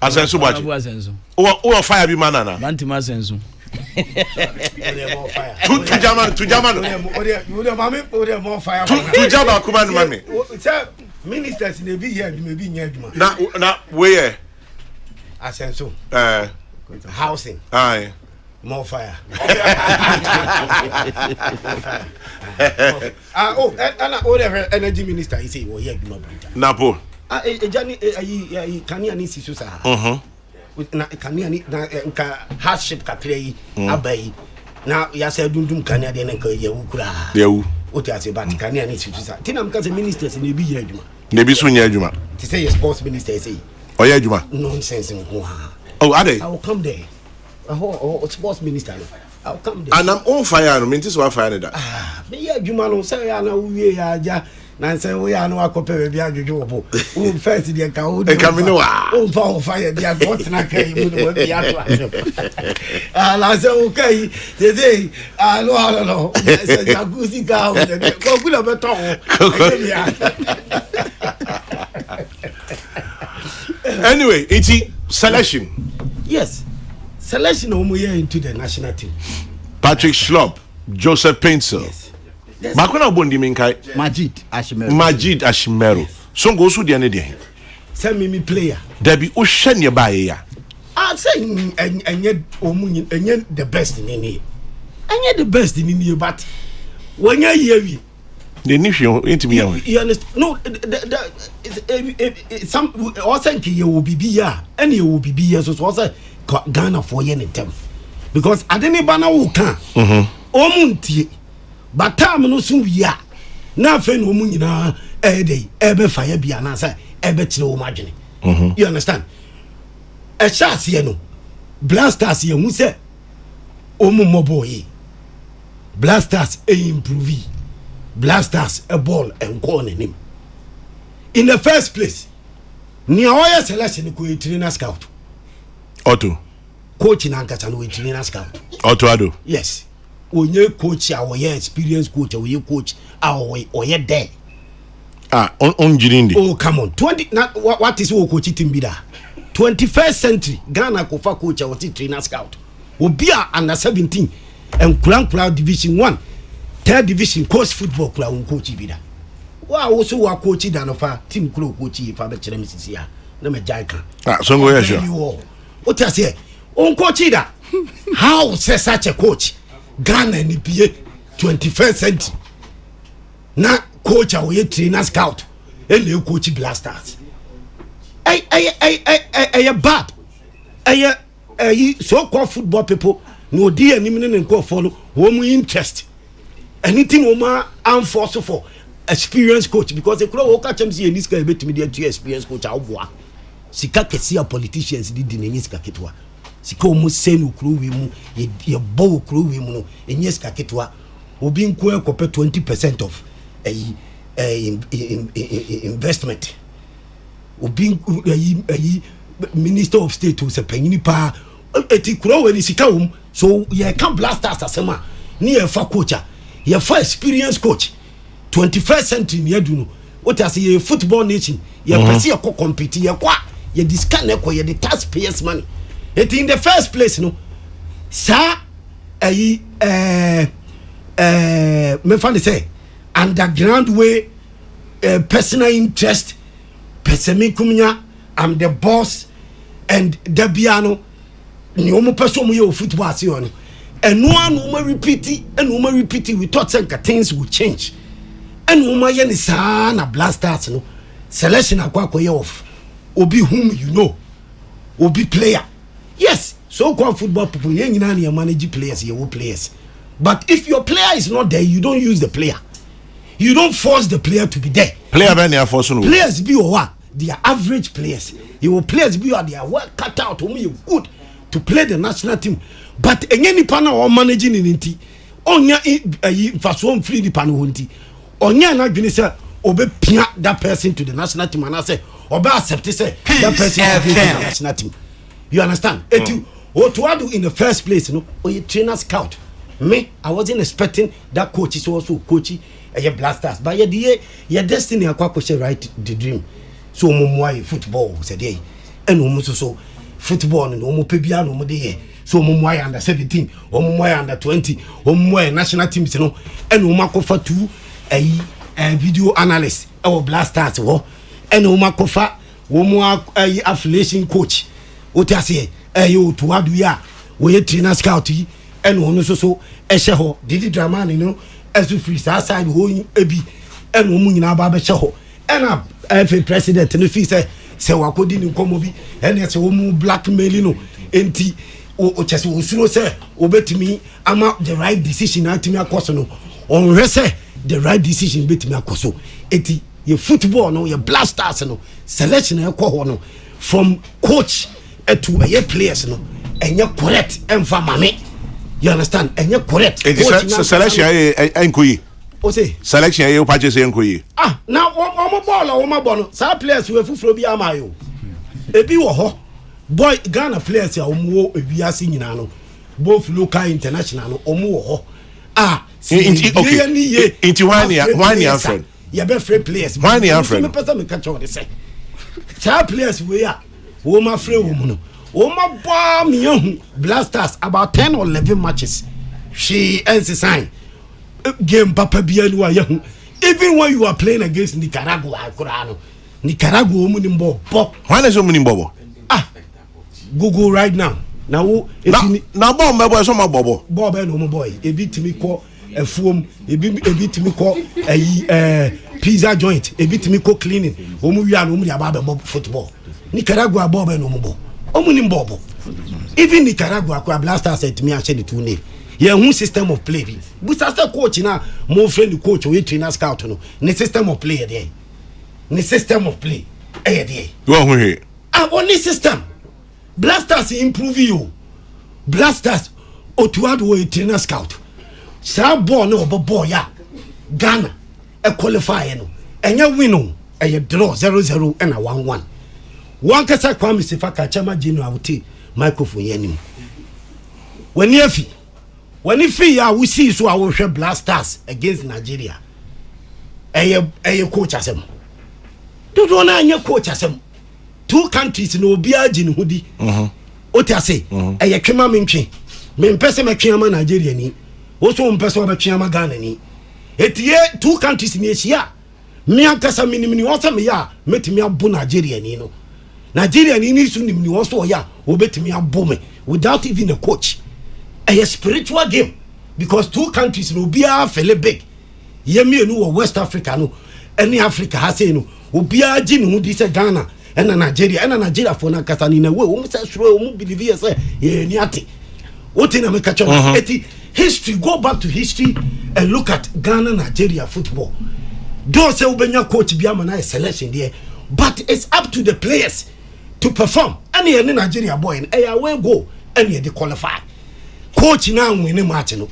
Asenso Boakye or fire be manana Bantima Asenso to Jama Kuman mami ministers they be here maybe near na where Asenso housing aye more fire. Energy minister he say we here Napo Ejani kania ni sisu sa na kania ni na nka hardship kakra yi abai na ya say dundum kania de nka ye wukura yewu o ti ase bat kania ni sisu sa tina mka say ministers na bi here adwuma na bi so nya adwuma ti say sports minister say o ya adwuma nonsense nko ha oh ade I will come there sports minister I'll come there and I'm on fire no mean this one fire that me ya adwuma no say ya na uwie ya aja na say we ya no akope be bia adwodwo obo o first dey ka o come no o fa o fire dey got na kai mu no be ya to la say o kai dey no say jacuzzi ka o dey ko ku na beto anyway it's selection. Yes, selection omo here into the national team. Patrick Schlupp, Joseph Pencil. Yes. Makona bondi minkai Majid Ashimero. Yes. So go so the dey. Send me player. There be o hwe ne bae ya. I'm saying enye omu enye the best in here. Enye the best in here but when you hear we the nation intimi ya. You understand? No, some also you will be here and you will be here so also Ghana for yen in term because adeni bana wo kan omuntie but time no so ya na fe no mu nyina dey ebe fire bia na say ebe kire wo madwene you understand a chance here no blasters here hu say omu moboyi blasters improve blasters a ball and go on him in the first place ni oya selection ko trainer scout Otto coach na nkata no trainer scout Otto Ado yes onye coach a oya experienced coach oya coach a oya there on jirindi oh come on 20 what is coach team be that 21st century Ghana ko fa coach a trainer scout obia under 17 and Kran division 1 third division coach football club on coach bi da wa also wa coach da no fa team club coach fa be kire misisi ya na me jai kan so go ya sure what you say on coach da how say such a coach Ghana ni pie 21st century na coach a we trainer scout and the coach blasters bad so called football people no dey anim ne nko follow wo mu interest anything woman am force for experienced coach because the club will catch him see in this guy betimi dey to experienced coach awboa sika kesi a politicians di nenyi sika ketwa sika o mu send ukru wi mu ye bo ukru wi mu no enye sika ketwa obi nko ekope 20% of investment obi minister of state who se panyini pa eti kuro we ni sika wom so ye can blasters asema ni ye fa coach ye for experienced coach 21st century ni adu no what as ye football nation ye pese ye ko compete ye kwa ye discount ne ko ye the taxpayers money it in the first place no sa me fan say underground way personal interest pesemi kumnya I'm the boss and Debiano ni omo person mo ye football ase on and no one repeat it we thought some things would change and no man ye sa na blasters no selection akwa ye of obi whom you know obi player yes so called football people ye nyina na manage players ye wo players But if your player is not there, you don't use the player. You don't force the player to be there. Players be or what? They are average players. You will players be or they are well cut out. Only you good to play the national team. But any partner or managing in inti, onya first one free the panel hunti. Onya na gini say obe pia that person to the national team and I say obe accept say that person to the national team. You understand? What to do in the first place, you know, or you trainer scout. Me, I wasn't expecting that coach is also coachy a blasters. But your destiny akwa right the dream. So mumwai football said ye. And almost so football and omo pebia no de. So mumwai under 17, or mumwai under 20, or mumwai national teams, you know, and umakofa two a video analyst or blasters or and umakofa umwa affiliation coach. What I say, you to what we are, we trainer scout and one so esheho did drama, you know, as we free side who ebi and woman in our barber show and a president and if he say wakodi come obi and it's a woman blackmailing no enti o just so say obet me am the right decision at me akoso no on rese the right decision bet me akoso enti your football no your blasters no selection e ko no from coach to a players no and you correct and for mommy. You understand? And you're correct. Selection enkoyi. O say selection you purchase enkoyi. Now omo ball or omo ball. Some players we fufulo bi amayo. Ebi wo ho. Boy Ghana players ya omo ebiase nyina no. Both local international no omo wo ho. Okay. Into one year friend. You be free players. 1 year friend. Me person me catch what they say. Some players we are wo ma free wo no. Oma bomb young blasters about 10 or 11 matches. She ends the sign. Game Papa Bianua young. Even when you are playing against Nicaragua, Nicaragua Munimbo. Why is Munimbo? Google right now. Now bomb boy so my bobo. Bob and Omo boy. A bit to me call a foam, a bit to me call a pizza joint, a bit to me call cleaning. Omuya no Bob football. Nicaragua Bob and Omo. Bobo. Even Nicaragua blasters said to me and said the two name. Yeah, who system of play. We start coach now, more friendly coach or trainer scout no. The system of play there. The system of play. Only system. Blasters improve you. Blasters Otuado way trainer scout. Sa ball no boy ya. Ghana a qualifier no. And you win and you draw 0-0 and a 1-1. One kasa kwa misifaka chama jino awuti microphone yenim. When if ya we see so our blasters against Nigeria. Eye coach asem. Don't na anya coach asem. Two countries no bia jin hudi. Oti ase eye twema mentwe. Me mpese me twema Nigeria ni. Wo so mpese wa twema Ghana ni. Etie two countries ni ehia. Me ankasa minimini wo se me ya metimi abu Nigeria ni no. Nigeria needs to name also ya obetimi abome without even a coach. A spiritual game because two countries no be a fele big. Yemi no West Africa no any Africa has say no obi a jin hu di say Ghana and Nigeria for na kasa ni na we o say sure o believe say ye ni ate. What in America history go back to history and look at Ghana Nigeria football. Don't say obenya coach bi amana selection there but it's up to the players to perform. Any Nigeria boy and away go any they qualify. Coach now winning match no.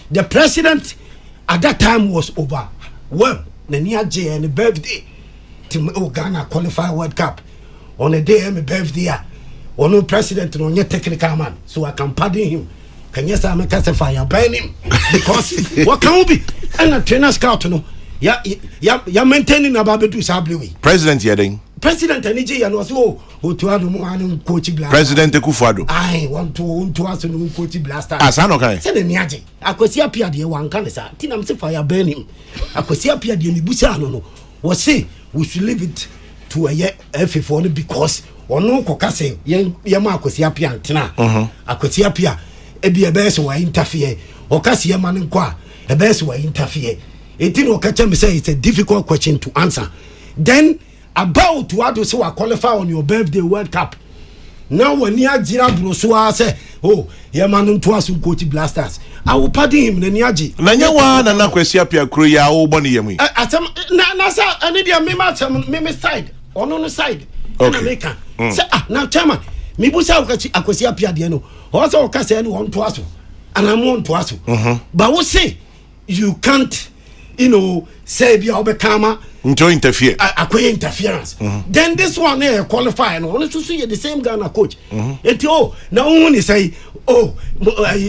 The president at that time was over. Well, the near J and the birthday to Ghana qualify World Cup on a day my birthday. Or no president no technical man, so I can pardon him. Can you say I'm a fire burn him because what can we be? And a trainer scout no. Ya maintaining about to sabli. President Yeding. President Niji and was to add coach blast. President Kufuado. I want to ask no coach blaster. Asano kai. Send the Niaji. I could see appear the one can say, Tinam say fire burn him. I could see appear the Busano no. Was say we should leave it to a year F4 because or no kokase yama could see appear tina. I could see appear a be a best who interfere or Cassia man and qua a best who interfere. It didn't catch me say it's a difficult question to answer. Then about what to say qualify on your birthday World Cup. Now when you Jira Brosua say oh yeah man to us coach Blasters I will pardon him na niaji na wa na kwesi apia kro ya wo boni yemu atam na sa ani dia me side ono side na make say now chairman me busa akwesi apia de no o say o ka say no won to aso and I'm on to aso but we say you can't say be obekama to interfere akwe interference then this one here qualify no only to see the same Ghana coach na won say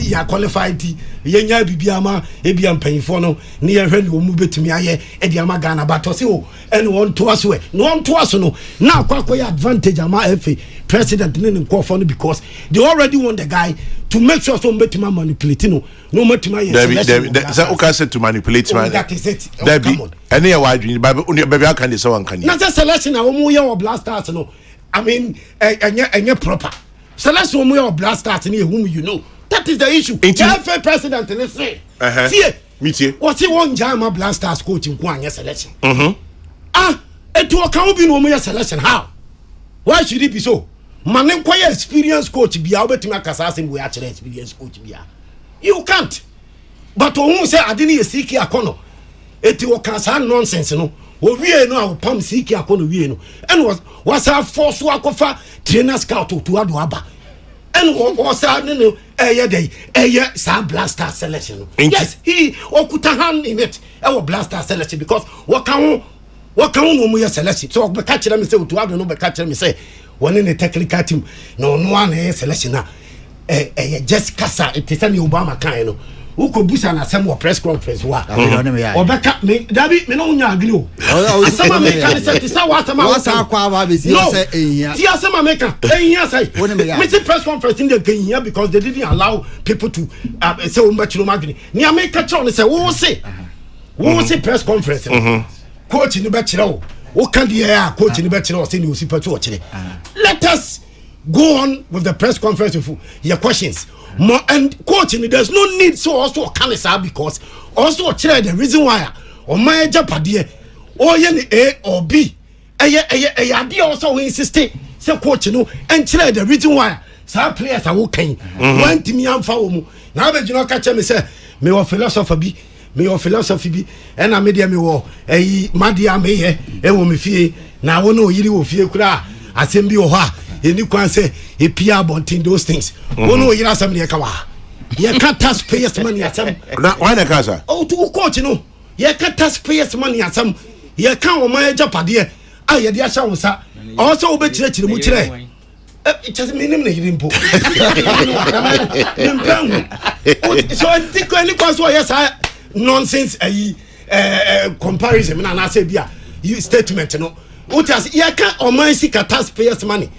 ya qualified yenya bibiama ebia mpanyifo no ne ye hwe ne wo mu betumi aye e de ama Ghana but say and won to aso no won to aso no na akwa advantage ama FA president ne nkofo no because they already want the guy to make sure so betuma manipulate no betuma ye say okay say to manipulate man that is it come on any ya wadwin baby aka dey say wan kan na say selection na omu ye Blasters no I mean enye proper selection omu ye Blasters ni whom that is the issue the FA president ni say see what he want jama Blasters coach nko anya selection etu o kan obi no omu ye selection how why should it be so man nkwaya experience coach bia obetumi akasa asem we actually experience coach bia you can't but who say adini esiki akono eti o kan sa nonsense no o wie no a pam siki akono wie no and was a force akofa trainer scout to ado aba and was a no eye sa Blaster selection no yes he okuta hand in it e Blaster selection because what can no mu ye selection so be catch them say to ado no be catch them say one in the technical team no one selection na just kasa it is an Obama kind no who could busa na some press conference wa obeka me dabi me no nya agree o asama me kan say ti sa wa kwa ba be say ehia ti asama me kan ehia say me see press conference in the ehia because they didn't allow people to say o match no magni ni America tell say wo say press conference coach ni be kire o can the coach ni be kire o say ni o si patu o kire let us go on with the press conference with your questions more and coaching there's no need so also can say because also kire the reason why o my japade o ye ni A or B ade also we insist say coach no and kire the reason why some players are working want me amfa wo mu na be jino ka che me say me o philosophy bi and I media me wo madia me ye e wo me fie na wo no yiri wo fie kura asem bi wo ha eni kwan say e pia bontin those things wo no yiri asem ne ka wa ye can't taxpayers money asem na why na kasa to coach no ye can't taxpayers money asem ye kan wo man japade ye de ahya wo sa also wo be kire mu kire just minimum na yiri mpo so I think any kwan so yes nonsense comparison na say bia you statement no what as ye can o man sika taxpayers money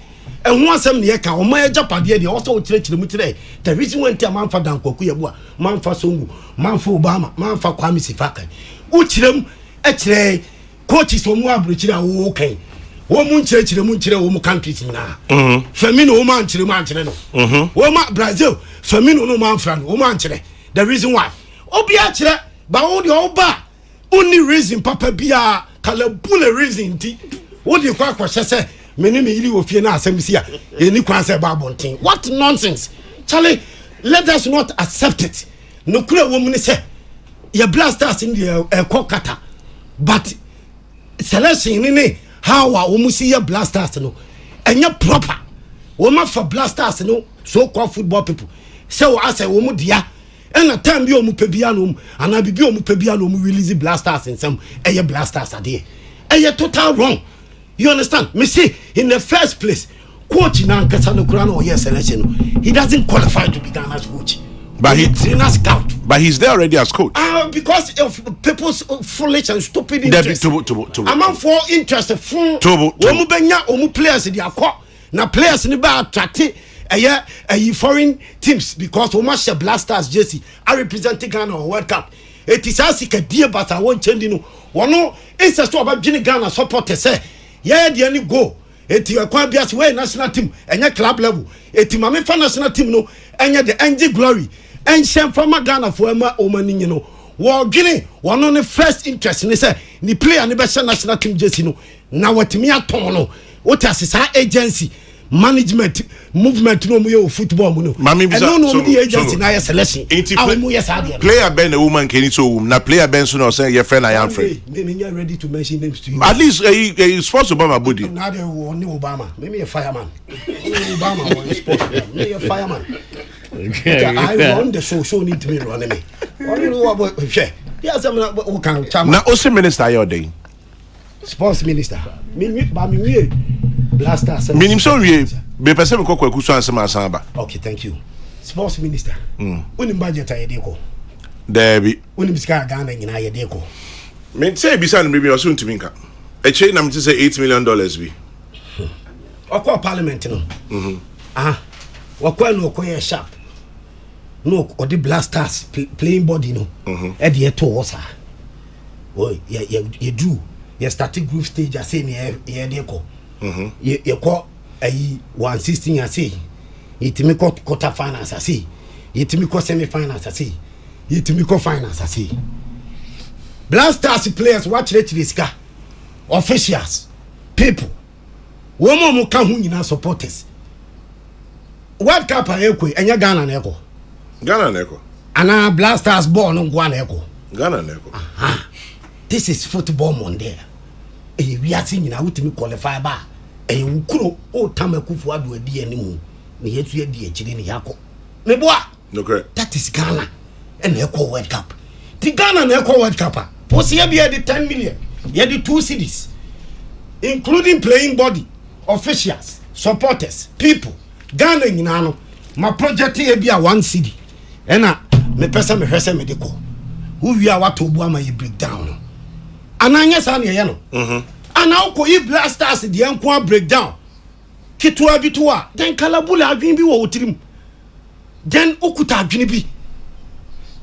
and one asem ne ka o man japade de also kire mu kire the reason when man fa dan kwaku ye bo man fa songu man fa Obama man fa Kwame Sifaka wo kirem kire coaches wo mu abro kire wo kan wo mu kire wo mu countries na famino wo man kire no wo ma Brazil famino no man fra no wo man kire the reason why obia kire ba wo de oba only reason papa bia kala bule reason ti wo de kwa hye me ni me yiri wo fie na asem si a eni kwan se ba bonten what nonsense Charlie let us not accept it no kura wo mu ni se ye Blasters in the kokata but selection ni how wo mu see ye Blasters no enye proper wo ma for Blasters no so called football people say wo ase wo mu dia and a time bi omu pebia no ana bibi omu pebia no omu release Blasters in some Blasters ade total wrong you understand me see in the first place coach na nkasa no kura no selection he doesn't qualify to be Ghana's coach but he trainer scout but he's there already as coach because of people's foolish and stupid interest among for interest from omu benya omu players they akọ na players ni ba attract foreign teams because we must Blasters jersey are representing Ghana on World Cup. It is as if a dear but I won't change no. One no it's a story about Ghana supporters say yeah the only go. It you quite be as way national team and your club level. It mame fan national team no and the NG Glory and same from Ghana for Emma Omani no. War Guinea one on the first interest and they say the player and the best national team jersey no. Now what me at no what as his agency management movement no mo football mo no no the agency na selection player ben a woman can so na player ben so no say your friend I am friend me ready to mention names to you at least he sports Obama body na the one Obama me a fireman Obama was sports me a fireman I run the show need to me run me only know about share yes I'm who can na also minister your day sports minister me Blasters. Minim so we be person ko kwaku so ansem asan ba. Okay, thank you. Sports minister. Unim budget ayede ko. There be. Unim sika Ghana nyina ayede ko. Me say bisa no maybe oso ntumi nka. E che na me say $8 million bi. Okwa parliament no. Wakwa no okoye sharp. No odi blasters playing body no. E de to osa. Oh, you do. You starting group stage I say ye de ko. You call a 116 I say, it me call quarter finance I see, it me call semi finance I see, it me call finance I see. Blasters players watch this guy, officials, people, woman who come who you supporters. What cap are you and your Ghana Neko? Ghana Neko. And Blasters born on one echo. Ghana Neko. This is football Monday. We are seeing now to me qualify bar. And you could Tamaku do a dear anymore. We had to be a chilling yako. Meboa, no correct. That is Ghana and Echo World Cup. The Ghana and Echo World Cup. Was here be the 10 million. You had the 2 cities, including playing body, officials, supporters, people. Ghana in Nano. My project here be a 1 city. And me person me hese medical. Who we are what to Buama you break down. Ananya san yano. And now ko e blasters the enko break down. Kitwa bitwa. Then kalabula adwin bi wo otirim. Then okuta adwin bi.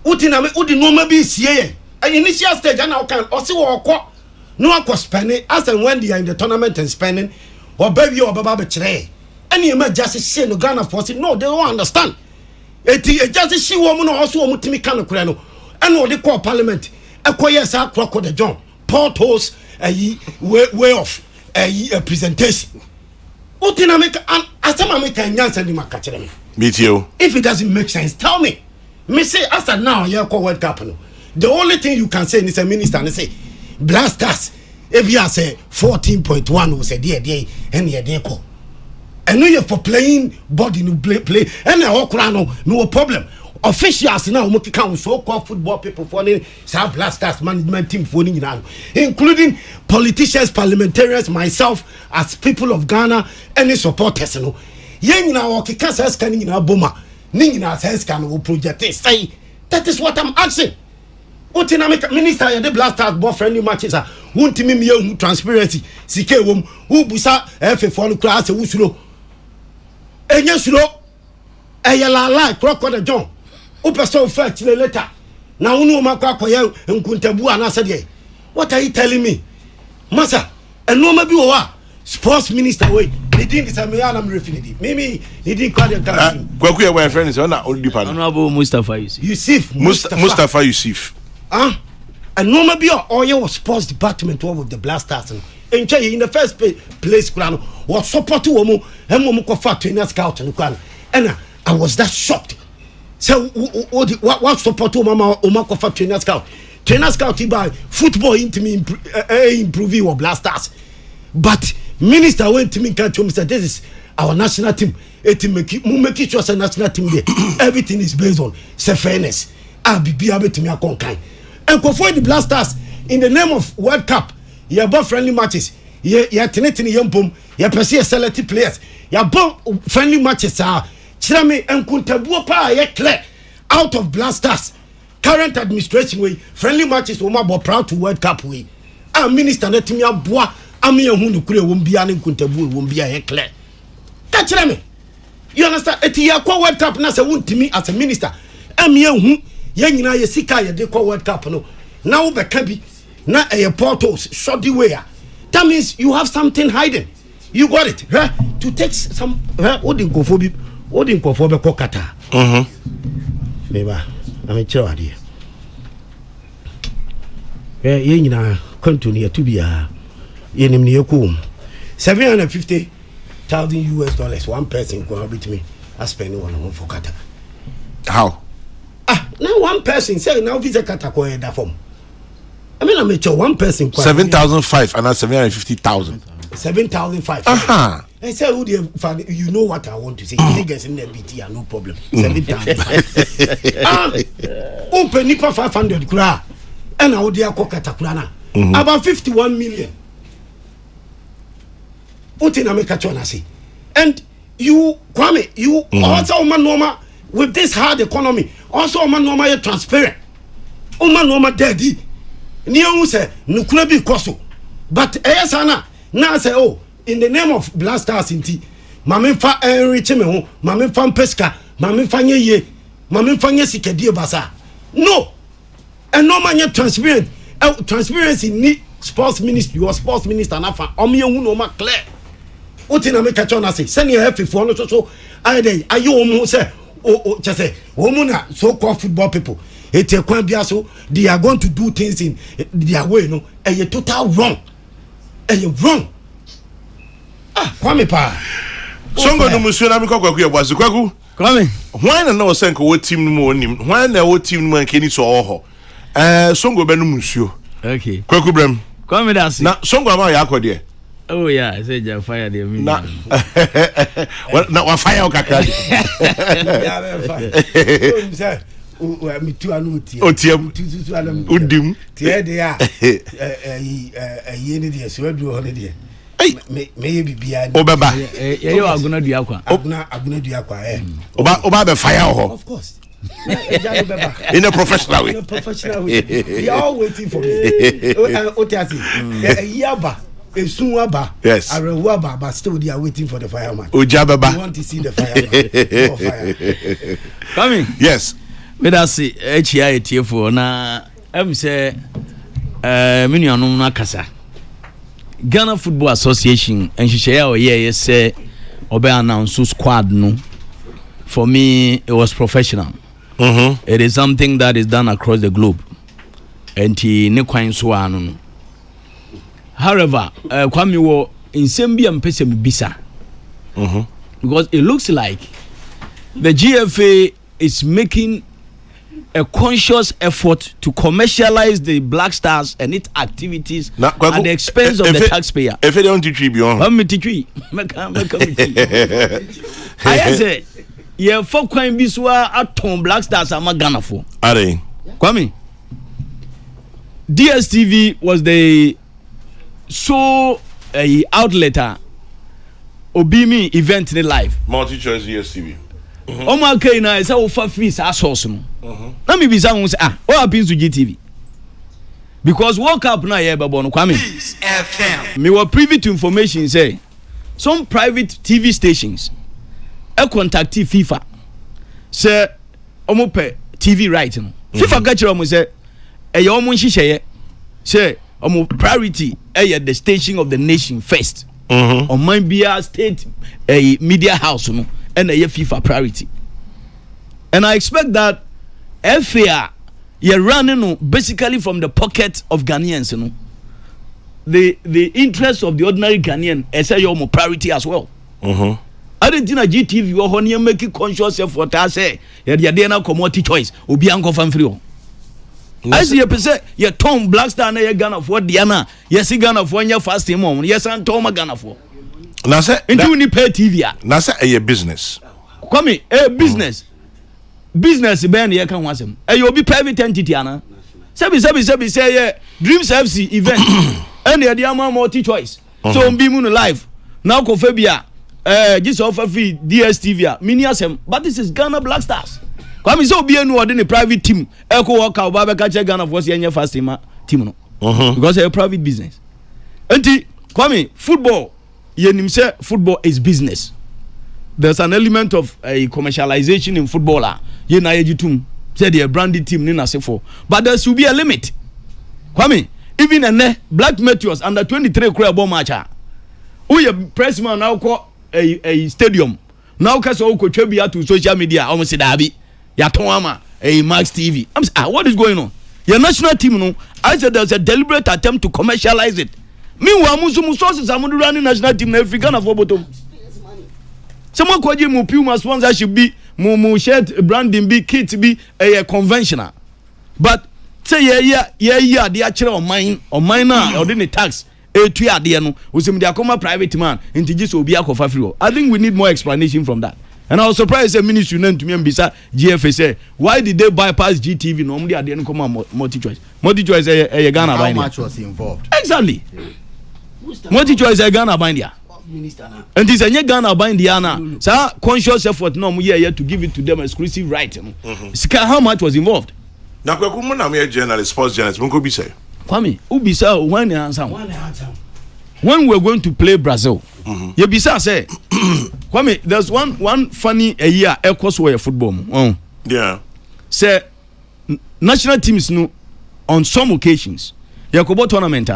Utina me udi no ma bi sie. An initial stage and now can ose wo okọ. No akọ spending as and when they are in the tournament and spending or baby or baba be kire. Any ma just say no Ghana force no they don't understand. Eti just see wo mu no also wo mutimi kan kura no. And no they call parliament. Ekoye sa kroko the John. Portos a way of a presentation. Utina make an asama make an answer ni makachere. Meet you. If it doesn't make sense, tell me. Me say after now you call World Cup no. The only thing you can say is a minister and say blasters. If you say 14.1 we say there and there call. And no you for playing body no play and no problem. Officials now mo kika so called football people for the South Blasters management team for including politicians, parliamentarians, myself as people of Ghana, any supporters no. Yen na o kika sa scan na boma. Ning na sa scan wo project say that is what I'm asking. Utina make minister ya the Blasters ball friendly matches are won't me me transparency sike wom who busa FF no class wo suro. Enya suro eyala la crocodile John. Person fact later. Now no makwa and kuntabu and said, what are you telling me? Massa, and no maybe sports minister way. They think it's a man refugee. Maybe he didn't call the country. Kwaku my friend is only Honorable Mustafa Yusuf. Mustafa Yusuf. And no maybe all sports department with the Blasters and in the first place was support woman and Momuko fat trainer scout and I was that shocked. So what support mama Omako for trainer scout by football into me improve or Blasters. But minister went to me catch him said this is our national team. It make it sure a national team there. Everything is based on fairness. I'll be able to me a conquer. And for the Blasters in the name of World Cup, you have friendly matches. You are teneting young boom, you pursue selected players. You have friendly matches Chirame and Kuntabu pa ye clear out of Blasters. Current administration way friendly matches were more proud to World Cup way. Our minister let me bois ami ehunu kure won bia ne Kuntabu won bia ye clear. Catch me. You understand? Eti ya kwa World Cup na se wontimi as a minister. Ami ehunu ye nyina ye sika ye de kwa World Cup no. Na wo beka bi na e portals shoddy way. That means you have something hiding. You got it. Huh? To take some odin kofobi odin kofobe kokata. Meba, I'm a chawadi. Ye nyina continue to be a yenim ne yakum 750 $50,000 one person go with me. I spend one for Qatar. How? Now one person say now visa Qatar go that form. I mean, I make sure one person 7,500 and not 750,000. 7,500. I say, you know what I want to say. Niggas in the BT are no problem. 7,500. Open Nipa 500 kura. And I would dear Qatar about 51 million. What in America China say? And you, Kwame, you also man normal with this hard economy. Also man normal transparent. Man normal daddy. Niyo say nukule bi koso. But sana na say in the name of Black Stars inti mame fa enrich me ho, mame fa pesca, mame fa nye mame fa nye sikadie basa. No. And no man transparent. Transparency ni sports ministry or sports minister na fa omo hu no ma clear. Oti na make chona say send your hefe for no so I dey ayo omo say just say omo na so called football people. It's a so they are going to do things in their way, no, and you're total wrong. And you're wrong. Kwame pa. Songo no musu na mikwa kwaku yebwa kwaku. Kwame. Why na no senko wo team no mo nim? Why na wo team no nkeni so oho? Songo be no musu. Okay. Kwaku brem. Kwame that's na songo ama ya akode. Oh yeah, I said you fire the me. Na wa fire o kakra. Yeah, fire. Me too anuti. Otiem. Udim. Tie de a yeni de so adu ho de. Me bibia. Obeba. Ye aguna dua kwa. Aguna dua kwa Oba be fire ho. Of course. In a professional way. In a professional way. They are all waiting for me. Otiasi. Yaba. Esunwaba. Yes. Arewaba, but still they are waiting for the fireman. Ojababa. You want to see the fireman. More fire. Coming. Yes. Me da se HIA etfo na em say me nuanom na kasa Ghana Football Association enhihye ya oye say obe announce squad no. For me it was professional. It is something that is done across the globe. And ne kwan so anu no. However, kwame wo insem bia mpese bisa. Because it looks like the GFA is making a conscious effort to commercialize the Black Stars and its activities at the expense of the taxpayer. If they don't teach you beyond, I say, yeah, for Queen Biswa at Tom Black Stars are Ghana for. Are they? Kwame, DSTV was the outlet Obimi event in live. Multi-choice DSTV. Oma kai na say wo fa fees asource no. Na me bisa won say what happens to GTV? Because World Cup na ye bebo no Kwame. FM. Me were privy to information say some private TV stations contact FIFA say omo pe TV right no. FIFA ga kire omo say e ye omo nhihye say omo priority the station of the nation first. On my bia state media house no. And a FIFA priority. And I expect that FAR you're running basically from the pocket of Ghanaians, you know. The interest of the ordinary Ghanaian is your priority as well. I didn't think GTV you are making conscious effort. I say you're now commodity choice. Obi anko fan free. As you say, you Tom Black Star na Ghana for Diana. Yes, Ghana for your fast mom. Yes, and Tom Ghana for. Na say into ni pay TV a na say a business come business ben ye kan wasem obi private entity ana sabi say Dreams FC event and the ama multi choice so be mu no live now ko fa bia just offer fee DSTV a mini asem but this is Ghana Black Stars come say obi enu ode ni private team eko work out ba be ka che Ghana for say fast team no because a private business enti come football yenim say football is business. There's an element of commercialization in footballer. Ye na yejitum say the branded team ni na say for. But there should be a limit. Kwame, even a Black Meteors under 23 crore ball match. Who ye pressman now call a stadium. Now ka so ko twebia to social media almost say dabi. Ya ton ama Max TV. I'm saying what is going on? Your national team no I said there's a deliberate attempt to commercialize it. Meanwhile, musu sources are running national team in Africa for bottom. Someone called you Puma sponsorship be mu shirt branding be kit be a conventional. But say yeah the actual on mine or the tax two idea no was him the private man into just will be a free. I think we need more explanation from that. And I was surprised the ministry named to me and Bisa GFA say, why did they bypass GTV? Normally I didn't come on multi-choice. Multi-choice a Ghana how much was involved? Exactly. Multi-choice a Ghana bindia. And this a Ghana bindia. So conscious effort no here to give it to them exclusive right. How much was involved? Now I'm a journalist, sports journalist. Mungo be say. Kwame, Ubisa one answer. When we're going to play Brazil, you bisa say, Kwame, there's one funny a year equals where football. Yeah. Say national teams no on some occasions. Yakobo tournament.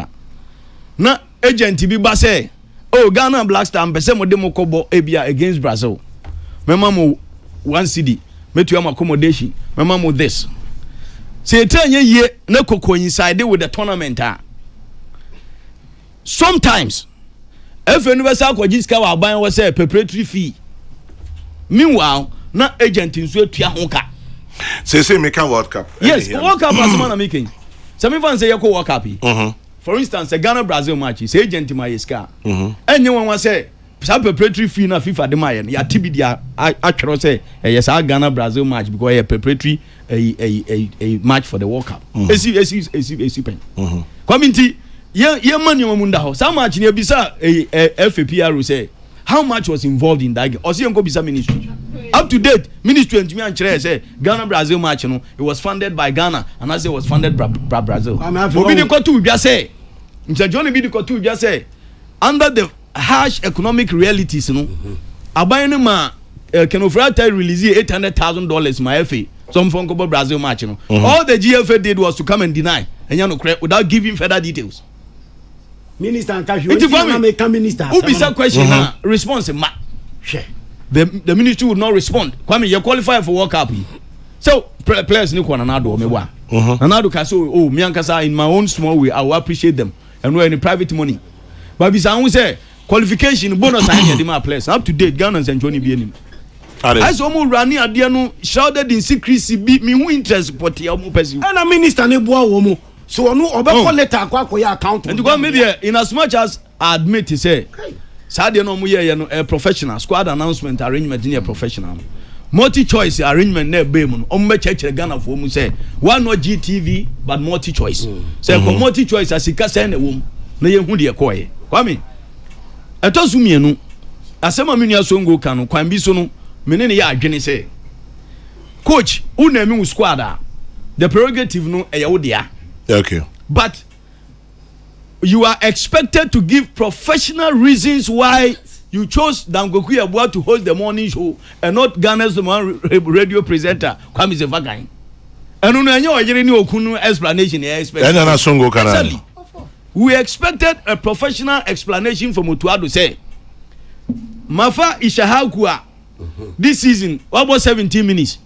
Na agent bi ba say, oh Ghana Black Star mpese mo demo kobo ebia against Brazil. Mema mo one CD, metu am accommodation, mema mo this. Say tanye ye na coincide with the tournament. Sometimes if universal kwajiska wa ban was say preparatory fee. Meanwhile, na agent nso atua honka. Say make a World Cup. Yes, World Cup as man making. Some fans say yako World Cup. For instance, the Ghana Brazil match is agent my iska. Anyone was say some preparatory fee na FIFA de mayen. Ya TB dia actually say yes Ghana Brazil match because a preparatory a match for the World Cup. AC pen. Community ye money munda ho. Some match near bisa FAPR say how much was involved in that game? Or see go bisa ministry. Up to date, ministry and me and Chere say Ghana Brazil match, it was funded by Ghana and I say it was funded by Brazil. Obi de kotu just say, Mr. Johnny bi de kotu just say, under the harsh economic realities, abayene ma can offer release $800,000 my FA. Some from Brazil match, all the GFA did was to come and deny and without giving further details. Minister and cash. Minister. Who be some question response ma. The ministry would not respond. Kwame, you qualify for World Cup. So players ni kwa nanado me wa. Nanado ka so me ankasa in my own small way I will appreciate them and we any private money. But bisa who say qualification bonus and the my players up to date Ghana and Johnny be anim. As omo rani ade no shrouded in secrecy be me who interest pot ya omo person. And a minister ne boa wo mo. So onu obekọ letter akwa ya account. And go media in as much as I admit to say Sadia no muye no a professional squad announcement arrangement in a professional. Multi-choice arrangement ne be mu no church Ghana for mu say one no GTV but multi-choice. Say for multi-choice asika say na wom na ye hu de ekoye. Kwame eto su mienu asema menu so ngo kan no kwan bi so no mene ne ya adwene say coach una mi squad a the prerogative no e wo dia. Okay. But you are expected to give professional reasons why you chose Dangoku Yabua to host the morning show and not Ghana's radio presenter Kwame Zevagai. And no explanation exactly. We expected a professional explanation from Mutuadu say Mafa Ishahakua this season about 17 minutes.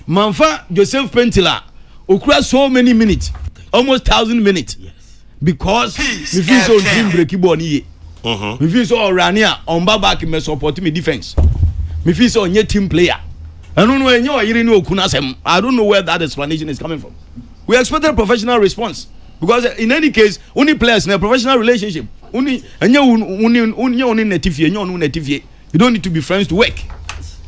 Manfa Joseph Pentila okura so many minutes, almost 1,000 minutes. Because me feel so dream breaky boni me feel so Rania on back me support me defense. Me feel so nye team player. I don't know when you are hearing Okunasem. I don't know where that explanation is coming from. We expected a professional response because in any case, only players in a professional relationship. Only native. You don't need to be friends to work.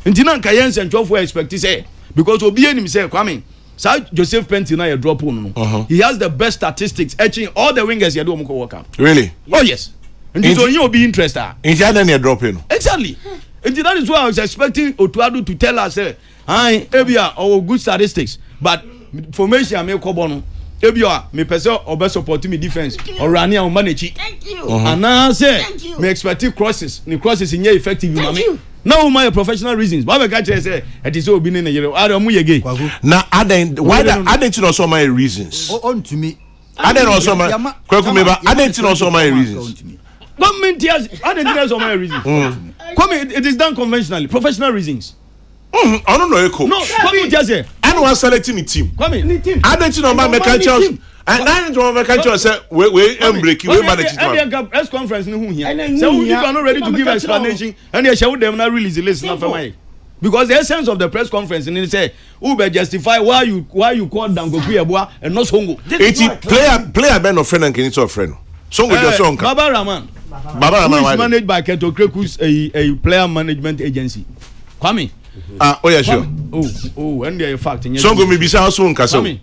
Intina Kayens and 12 expect to say because Obi him say Kwame. Sir Joseph Pentina you drop on. He has the best statistics etching all the wingers you do World Cup. Really? Oh yes. And so you will be interested. In China drop in. Exactly. And that is why I was expecting Otuadu to tell us I Ebia or good statistics. But formation I make Kobono. Ebia me person or best support me defense or Rania or Manechi. Thank you. And now I say me expecting crosses. The crosses in your effective you. Now my professional reasons. Why can't I say it is all been in a year? I don't move again. Now I didn't know so many reasons. On to me. I didn't know so many. I didn't know so many reasons. Government has I didn't know so many reasons. Come it is done conventionally. Professional reasons. I don't know. No, government has it. I no one selecting the team. Kwame, team. I don't know about mechanical. And I don't know mechanical say we break we manage it. And press conference no who here. And So if you are not ready to give explanation and they show them not release the list now for my. Because the essence of the press conference and they say who be justify why you call Dangoku Yeboah and not Songo. It's player ben of friend and can of friend. Songo just on. Baba Rahman. Who is managed by Keto Kreku's a player management agency. Kwame. Oh yeah, sure. And the fact. Songo me bisa so on kasa. And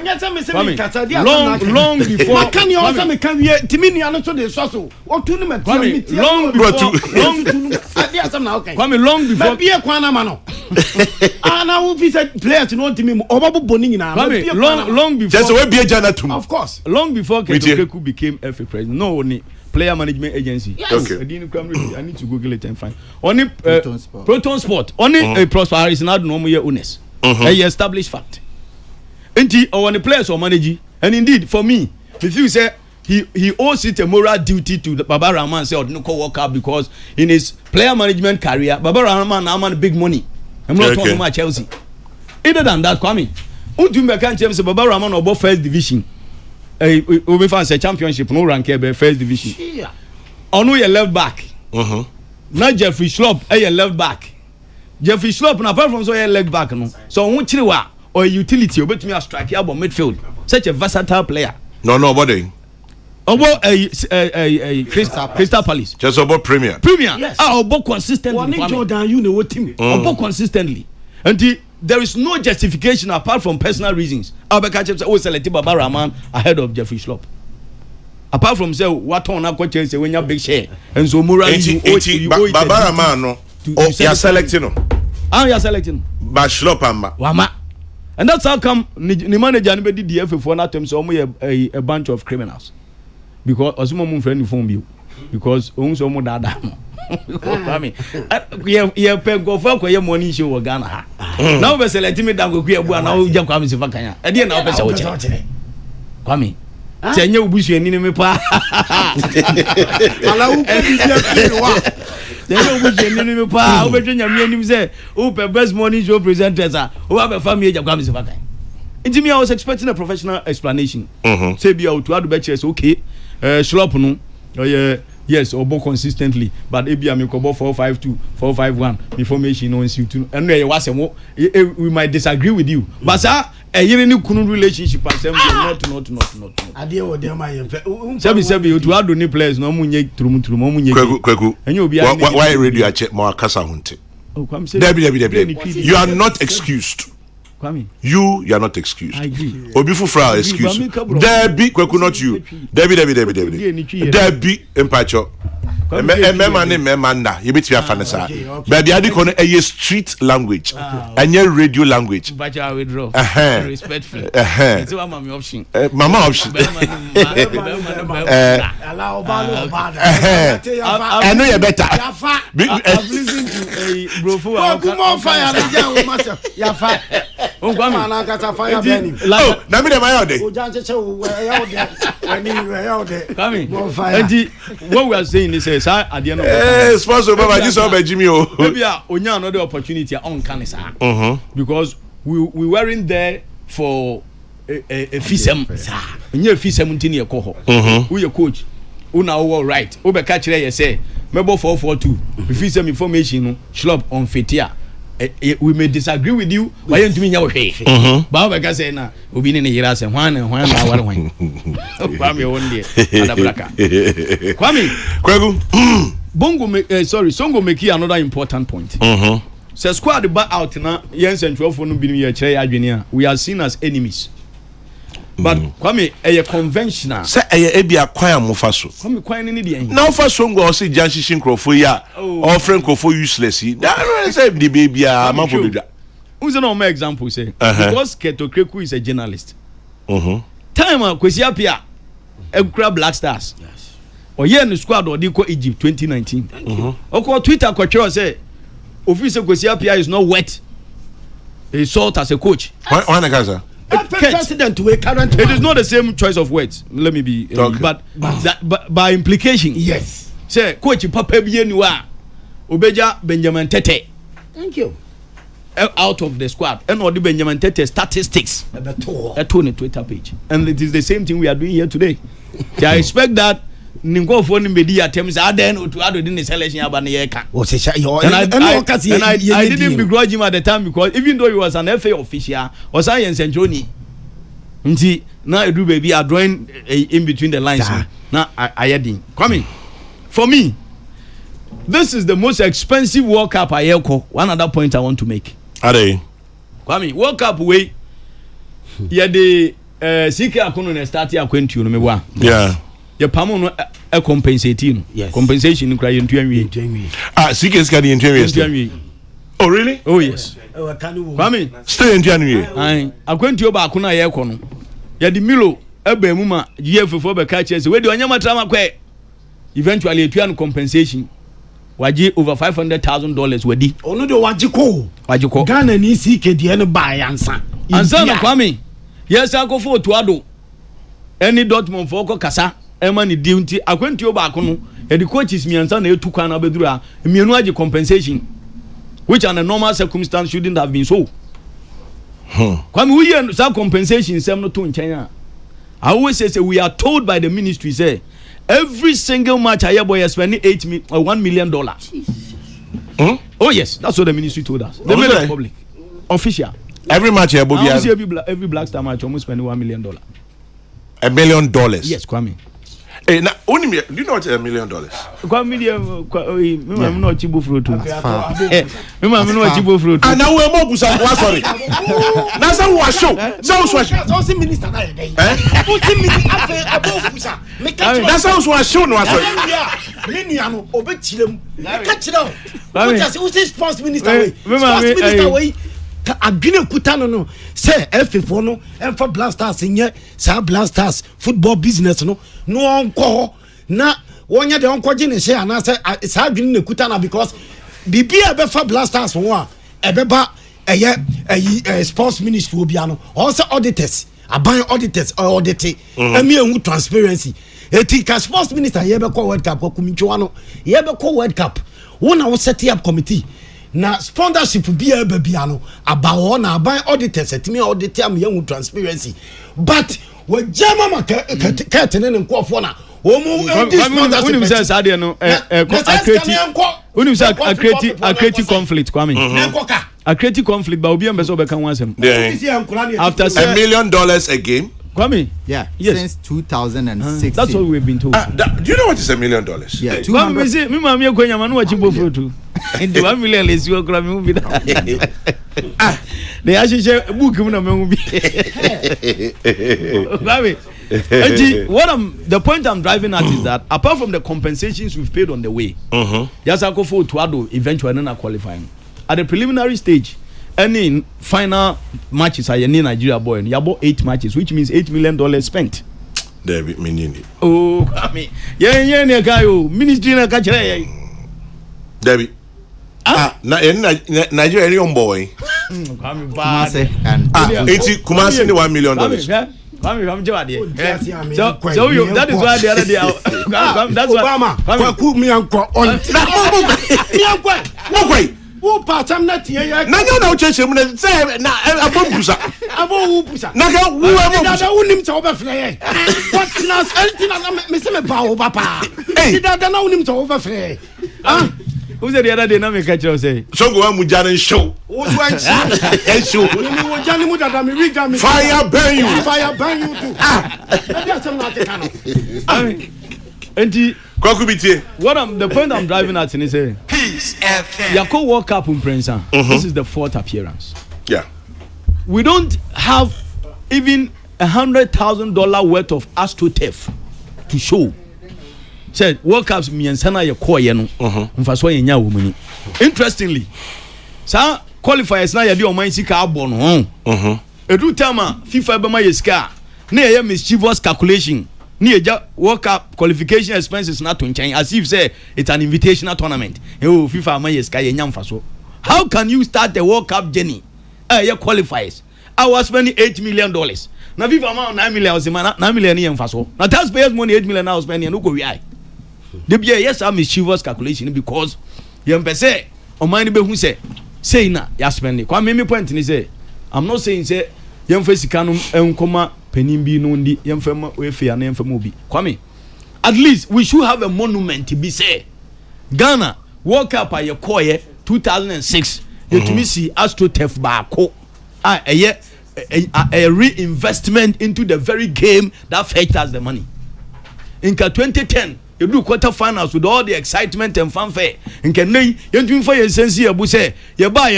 yet some say kasa dia long before. Can you also me can we timini ano so de so so. O tournament long dia some na okay. Kwame long before. Be kwa na ma no. Na who be said players no timi obobo boni nyina. Long before. Just we be jana tum. Of course. Long before Keto Kreku became FA president. No only player management agency. Yes. Okay. I need to Google it and find. Only Proton Sport. Only a Prosper is not normal year owners. A established fact. Indeed, or when the players or manage, and indeed for me, if you say he owes it a moral duty to the Baba Rahman say or no work out because in his player management career, Baba Rahman now big money. I'm not talking about Chelsea. Other than that, Kwame, Untumbe can't say Baba Rahman or first division. We fancy a championship, no rank here, first division. Yeah. Ono your left back. Not Jeffrey Schlupp, a left back. Jeffrey Schlupp, apart from so a left back, no. So on Chiriwa or a utility, or bet me a strike here about midfield. Such a versatile player. No, nobody. About a Crystal Palace. Just about Premier. Yes. About consistently. One Jordan, you know what team. About consistently. And there is no justification apart from personal reasons. Albert always selected Baba Rahman ahead of Jeffrey Schlupp. Apart from say what on up Chelsea when you big share and so moral you Baba Rahman no. Oh, you are selecting no. You are selecting. But Schlupp Wama. And that's how come the manager anybody the FA for that time so a bunch of criminals. Because Osimo friend phone you. Because so mo dada. I mean, you pay go for your money show Ghana. Now we select me down go Yeboah now jam Kwame Sifakanya. E dey na opesa wo che. Kwame. Senye obusu ani me pa. Ala wo ko bi dia wa. Senye obusu ani me pa. O betwe nyame anim say o pe best morning show presenters a o have family jam Kwame Sifakanya. Into me I was expecting a professional explanation. Say be out to adu be chess okay. Schlupp no. Yes, or more consistently, but maybe I'm about 452, 451 information on you too. And we might disagree with you, but sir, a year new relationship not. I deal with them. Kweku. And you'll be why radio check more kasa hunte. Debbie. You are not excused. You are not excused. I agree. Obifu fra excuse. Debbie, Kweku not you. Debbie. Debbie, empacho. Memanda, you bet you are fanasa. But the other corner a street language and your radio language. But I withdraw. Respectfully. It's one mama option. Mama option. I know you better. I've listened to a brofo. Oh, na me dem ayo de. What we are saying is at the end of the sponsor Baba just over Jimmy o. Maybe onya another opportunity on Canisa. Because we weren't there for a fisem. Onye fisem ntini ekoho. Who your coach? Una all right. Obe catch you say mebo 442. Fisem information no Schlupp on Fetia. We may disagree with you, but you mean your way. Baba can say na obi ni yira say hwan na wan. Kwame one day. Kwame. Kweku. Songo make another important point. So squad back out na yen central for no bi no ye kire adwene a we are seen as enemies. But Kwame a conventional. Say e bia kwan amofa so. Kwame kwan ni de yen. Now for Songo o say jan shishin krofo ya. Or friend krofo useless. That say the baby a man for bibia. Who's an example say because Keto Kreku is a journalist. Time Kwesi Apia Ekura Black Stars. Yes. Or ye no squad or ko Egypt 2019. Oko Twitter ko tell say officer Kwesi Apia is not wet. He salt as a coach. Why na kaza? President we current. It is not the same choice of words. Let me be but by implication. Yes. Say coach Papa bi enu a Obeja Benjamin Tete. Thank you. out of the squad. And all the Benjamin Tete statistics. At on the Twitter page. And it is the same thing we are doing here today. I expect that Ningo for the media terms are then to add in the selection about the Yeka. And I didn't begrudge him at the time because even though he was an FA official, or Science and Johnny, now I do baby are drawing in between the lines. Now I adding. Coming. For me, this is the most expensive World Cup I ever call. One other point I want to make. Are they? Kwame, World Cup way. Yeah, the CK Akono na start ya kwenti no mewa. Yeah. Ya pamo no e compensate no. Yes. Compensation no kra ye ntuanwie. CK ska the ntuanwie. Oh really? Oh yes. Kwame, stay ntuanwie. Ai, akwenti oba akona ye kɔ no. Ya di Milo eba mu ma GF4 be ka che se we di onyama trama kwe. Eventually etuan compensation. Waji over $500,000 wedi. Ono de wajiko. Ghana ni CK de no buy ansa. Ansa no Kwame. Yes, I go for Tuado. Any Dortmund for Kasa, Emma ni Dunti, Aquenti Obacono, and the coaches me and son, they took an abedura, Mianuaji compensation, which under normal circumstance shouldn't have been so. Kwame, we are some compensation, some to in China. I always say, we are told by the ministry, say, every single match I boy is spending $1 million. Oh, yes, that's what the ministry told us. They made it public. Official. Every match here, every Black Star match almost spending $1 million. $1 million? Yes, Kwame. Hey, now, only do you know what $1 million? Kwame, I'm not chibo fruit. I'm not chibo fruit. And now we're more sorry. That's how we show. So minister na dey. That's how we show no sorry. Menia no obechirem. Ka kirem. What is sports minister we? Sports minister we. Adwene kuta no say F4 no emfa blasters nye sa blasters football business no onko na wonya de onko gine share na say sa adwene ne kuta na because bibia be fa blasters wo a ebeba eye sports ministry obia no also auditors aban auditors audit emi enhu transparency etika sports minister ye be call world cup ko kumitwa no ye be call world cup wona wo set up committee na sponsorship bia babia no abawo na aban auditors etimi audit am ye transparency but we jama ma ka tene ne nkofo na wo mu unim say ade no create conflict Kwame create conflict ba obi am beso be kan wansem after $1 million a game Kwame, yeah, yes. Since 2016. That's what we've been told. Do you know what is $1 million? Yeah, Kwame say me mama kwenya manu wachibo fruit. Ndi $1 million lesi wo kra me hu bi da. They actually book mu na me hu bi. Kwame, the point I'm driving at is that apart from the compensations we've paid on the way, yes, I go for Tuado eventually not qualifying. At the preliminary stage, any final matches I in Nigeria boy and you bought 8 matches, which means $8 million spent. David Minini. Oh, I mean, yeah, guy, ministry na catch David. Nigeria young boy. Kumasi and Kumasi $1 million. I'm Jawadi. So you, that is why the other day that's why Who part am not here? No, church him say na abubusa. Abubusa. Na ka wo abubusa. Unim to overflay. What class anything me say me ba o papa. Hey, that na unim to overflay. Ah. Who said the other day na me catch you say? So go am jani show. Who went? Show. You wo jani mu dada me read me. Fire burn you. Fire burn you too. Ah. That's not the kind. The point I'm driving at is saying Yako World Cup in Prince. This is the 4th appearance. Yeah. We don't have even $100,000 worth of astroturf to show. Said World Cups me and Sana Yako Yeno. Interestingly, sa qualifiers na yadi oman sika abon ho. Edu tama FIFA be ma yeska. Na ye mischievous calculation. Ni World Cup qualification expenses not to change as if say it's an invitational tournament. Oh, FIFA ma yeska ye nyam faso. How can you start the World Cup journey? Ye qualifiers. I was spending $8 million. Na FIFA ma $9 million was man $9 million yen faso. Na taxpayers money $8 million now spending no go we ai. They be yes a mischievous calculation because you say o man be hu say say na ya spend it. Kwame me point ni say I'm not saying say yemfa sika no enkoma panin bi no ndi yemfa ma wefe na yemfa ma obi. Kwame, at least we should have a monument to be say Ghana World Cup a yekoye 2006 yetumi see AstroTurf baako a reinvestment into the very game that fetched us the money. In 2010 you do quarter finals with all the excitement and fanfare. In Kenya, you do for your sense here, Buse, you buy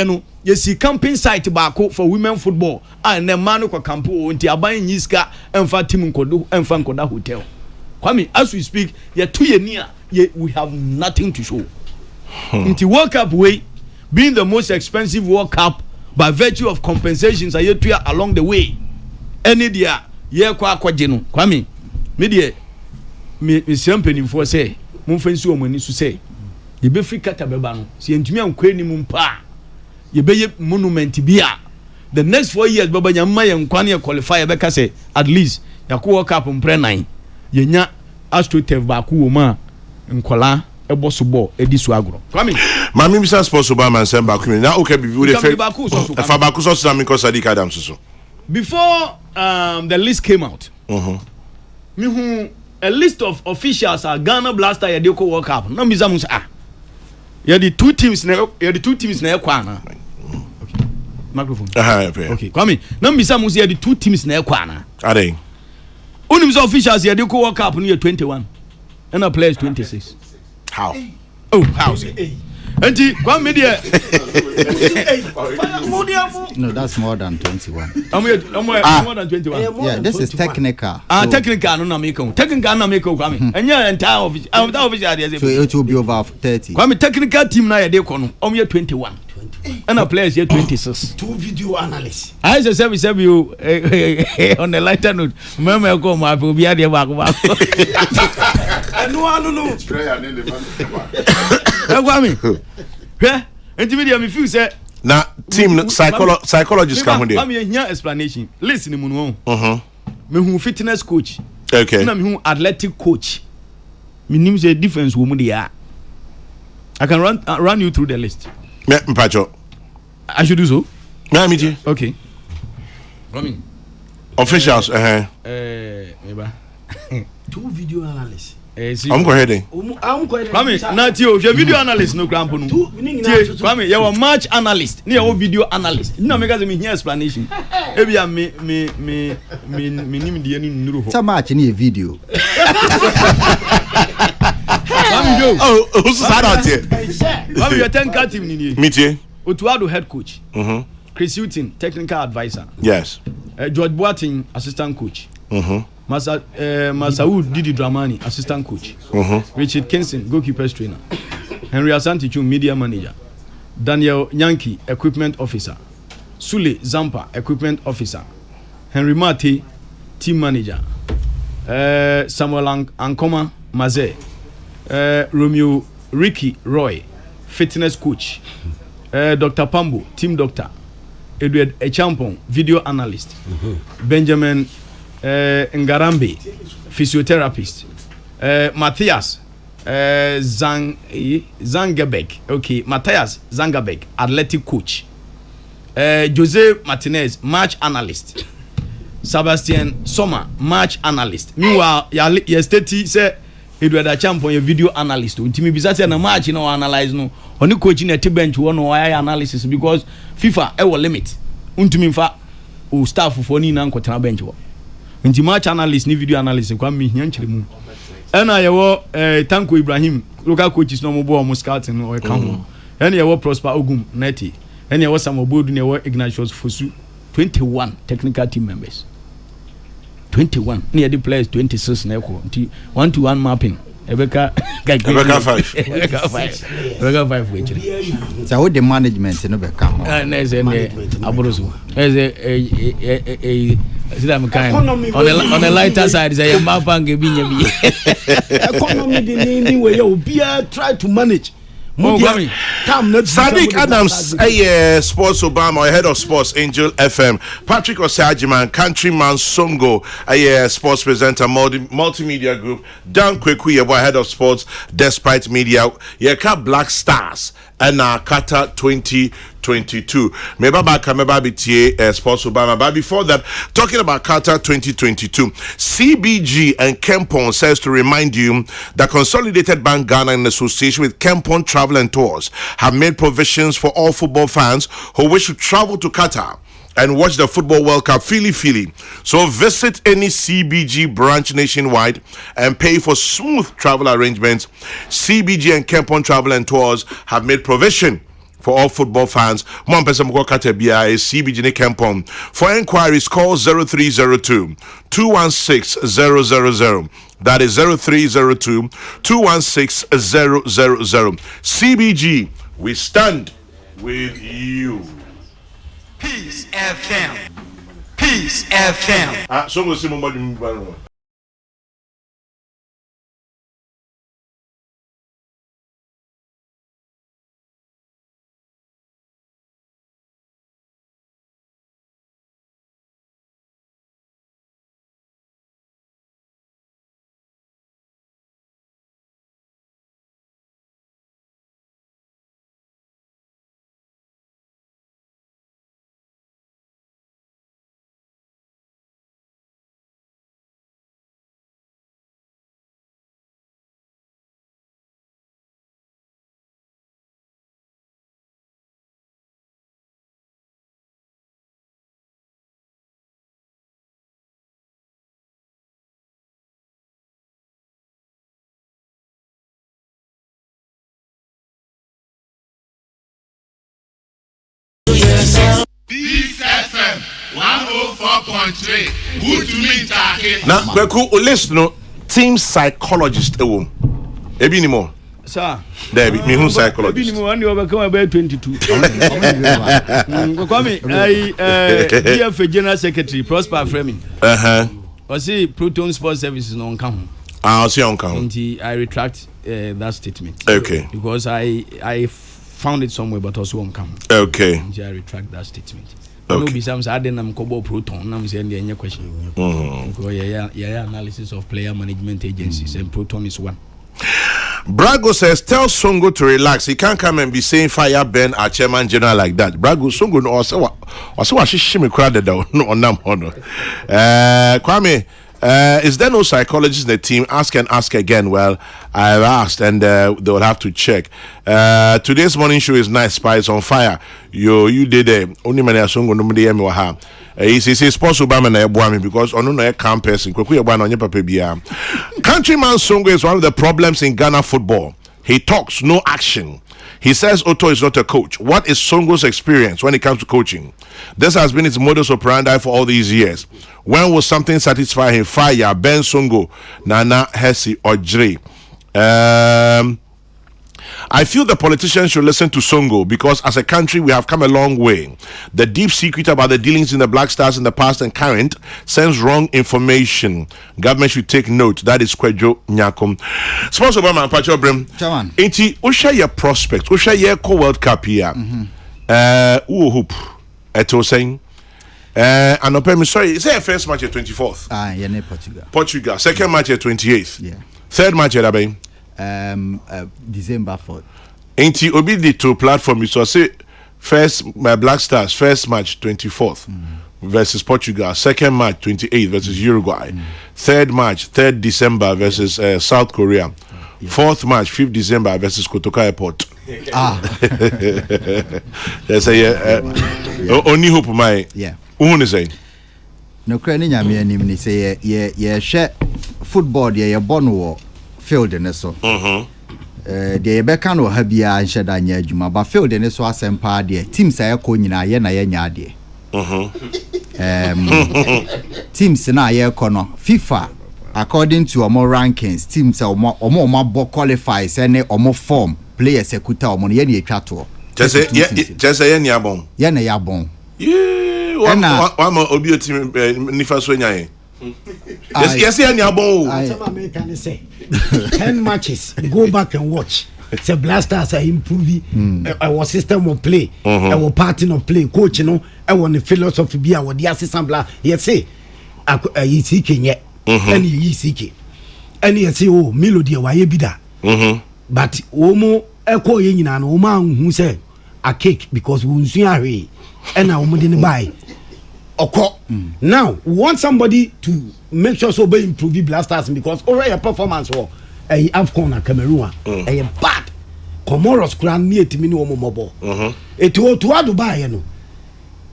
you see camping site baako for women football. And then Manu Campo, until you buying Yiska and Fatim Kodo and Fankoda Hotel. Kwame, as we speak, you're 2 years near, we have nothing to show. Into World Cup way, being the most expensive World Cup by virtue of compensations are yet along the way. Any dia, ye kwa jeno. Kwame, media. Me champagne for say mo fancy o mani so say ye be free kata beba no se entumi ankwa ni mu pa ye be ye monument bia the next 4 years baba nyamma ye nkwa na qualify be ka say at least yakwo World Cup mpre 9 ye nya AstroTurf ba ku wo ma nkola ebo so ball edi so agro Kwame mami Mr. Sports Obama nsem ba ku na okay bi we fa ba ku so so na because Sadiq Adams so before the list came out me who a list of officials are Ghana Blaster Yadeko World Cup. No mizamus you're the two teams na ekwana. Okay. Microphone. Okay. Kwame. No mizamus you're the two teams na ekwana. Are they? Only officials Yadeko World Cup near 21. And our players 26. How? Oh, how? Enti Kwame there. No, that's more than 21. More than 21. Yeah, this is technical. Technical no na make. Technical na make Kwame. Enya entire official. So it will be over 30. Kwame technical team na Yadeko no. 21. And our players here 26. 2 video analysts. I say you on the lighter note. Remember come up be there back. No. Kwame. Yeah, and me feel say na team psychologist come there. Kwame here explanation. Listen mu no. Me who fitness coach. Okay. Na me who athletic coach. Me nim say difference wo mu there. I can run you through the list. Me mpacho. I should do so. Me okay. Kwame. Officials Meba. 2 video analysts. I'm going ahead. Kwame, na ti o video analyst no crampo no. Kwame, you are match analyst. Ni o video analyst. Na make us me hear explanation. E bia me nim de ani nuru ho. Sa match ni video. Kwame yo. Oh, who's that here? Kwame, you 10 cat team ni ni. Meet Otuado head coach. Chris Hutton technical advisor. Yes. George Boateng assistant coach. Masaud Didi Dramani assistant coach. Richard Kingston goalkeepers trainer. Henry Asante Chum media manager. Daniel Yankee equipment officer. Sule Zampa equipment officer. Henry Mate team manager. Samuel Ankoma Maze. Romeo Ricky Roy fitness coach. Dr. Pambo team doctor. Edward Echampong video analyst. Benjamin Ngarambe physiotherapist. Matthias Zangebek. Okay, Matthias Zangebek athletic coach. Jose Martinez match analyst. Sebastian Sommer match analyst. Meanwhile, yesterday say Edward Echampong a video analyst. Untimi bisate na match no analyze no. Oni coach na te bench one why analysis because FIFA e will limit. Untimi fa o staff for ni na nkotena bench wo. Nti match analyst ni video analyst kwa me hia nkyere mu. Ena ye wo Tanko Ibrahim local coaches no mo bo mo scouting no e ka ho. Ena ye wo Prosper Ogum Neti. Ena ye wo Samobodu ne wo Ignatius Fosu 21 technical team members. 21 near the players 26 na ko. Nti 1-to-1 mapping. Ebeka 5 which so the management no be come na ze ne aboroso sidam kind on the lighter side say mapa nge binya bi economy the name way obi try to manage Sadiq Adams, Sports Obama, head of sports, Angel FM. Patrick Osajiman, Countryman Songo, sports presenter, multimedia group. Dan Kwekuye, head of sports, Despite Media. Yeka Black Stars, and Qatar 2022. Meba BTA Sports Obama. But before that, talking about Qatar 2022, CBG and Kempon says to remind you that Consolidated Bank Ghana in association with Kempon Travel and Tours have made provisions for all football fans who wish to travel to Qatar and watch the Football World Cup Philly. So visit any CBG branch nationwide and pay for smooth travel arrangements. CBG and Kempon Travel and Tours have made provision for all football fans. One person CBG and Kempon. For inquiries, call 0302 216 000. That is 0302 216 000. CBG, we stand with you. Peace FM. Peace FM. So we'll see more. Peace FM 104.3. Good to meet you. Now, Kweku, listen, team psychologist, Ebi ni mo. Sir. There be me who psychologist. Ebi ni mo wan you become about 22. Kwame, DFA General Secretary Prosper Fleming. I see Proton Sports Services no come. I'll see on count. I retract that statement. Okay. Because I found it somewhere but also on come. Okay. I retract that statement. Okay. No be some say dem kobo Proton na me say any question. Because yeah analysis of player management agencies and Proton is one. Brago says, tell Songo to relax. He can't come and be saying fire Ben our chairman general like that. Brago Songo no also what she me crowded down no on them honor. Kwame, is there no psychologist in the team? Ask and ask again. Well, I've asked and they will have to check. Today's morning show is nice, Spice on fire. You did only many Songo no me wa ha. He says Sports Obama na ebuami because ono no camp person kweku ye na onye papa bia. Countryman Songo is one of the problems in Ghana football. He talks, no action. He says Otto is not a coach. What is Songo's experience when it comes to coaching? This has been his modus operandi for all these years. When will something satisfy him? Fire, Ben Songo, Nana, Hesi, or Dre. I feel the politicians should listen to Songo because as a country we have come a long way. The deep secret about the dealings in the Black Stars in the past and current sends wrong information. Government should take note. That is Kwejo Nyakom. Sports Obama and Pacho Brim. Chairman. Enti, Usha your prospects. Usha your World Cup here. Hoop. Eto saying. And I'm sorry, is there a first match at 24th? Yeah, Portugal. Portugal. Second match at 28th. Yeah. Third match at Abbey. December 4th. Ain't he obi the two platform? So I say first my Black Stars first match 24th versus Portugal, second match 28th versus Uruguay, third match 3rd December versus South Korea, fourth match 5th December versus Kotoka Airport. Yes, only hope my who is saying. No credit nyame anim ni say ye share football ye born wo field ne so. The beka no ha bia nhye da nya adwuma ba field ne so asempa de teams aye ko nyina ye na ye nya de. Teams na aye ko no FIFA according to our rankings teams omo qualify say ne omo form players ekuta omo ye na etwa to. Just say ye nya bon. Ye na ya bon. One obi o team nifa so nya ye. Yes, yeah, some American say 10 matches. Go back and watch. The Blasters are improving. Our system of play, our pattern of play, coach, our philosophy be our the assistant blast. Yes, say, you seeking yet, and you seeking, and you say, oh, melody, why you be that? But Omo ɛkɔ yɛ nyinaa no wɔn ahu sɛ a cake because wɔn nsu ahwee ɛna wɔn de ne buy ɔkɔ now we want somebody to make sure so be improve Black Stars because already a performance wɔ ɛyɛ AFCON na Cameroon ɛyɛ bad Comoros kura ni etimi ni wɔn mɔbɔ eti o to Dubai yɛ no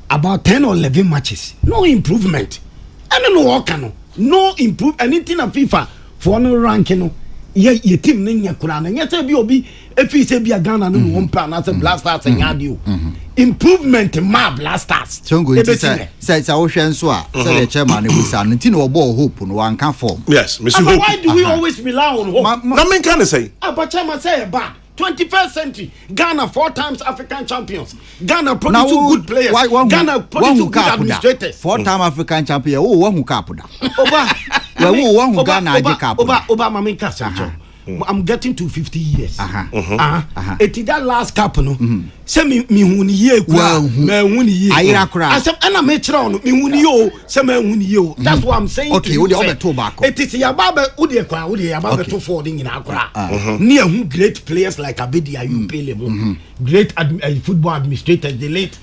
about 10 or 11 matches no improvement ɛne no wɔka no improve anything na FIFA for no ranking no ye team ne nya kura na nya sɛ bi obi efi sɛ bi Ghana no wɔn pa na sɛ Black Stars nya adi improvement ma Black Stars so go to say wo hwɛ nso a say the chairman ne busa no tin obo hope no wan ka form yes Mr. Hope why do we always rely on hope na men kan say but chairman say bad 21st century Ghana 4 times African champions Ghana produce good players Ghana produce good administrators 4-time African champion oh one who cap da oba we one Ghana age cap oba mama nka I'm getting to 50 years eti that last cap no say me hu ni ye kwa me hu ni ye ayira kura asem na me kire on me hu ni ye o say me hu ni ye o that's what I'm saying okay we dey obeto back eti se ya ba we dey kwa we dey ya ba to for the nyina kura ni hu great players like Abedi Ayu Pele great football administrators the late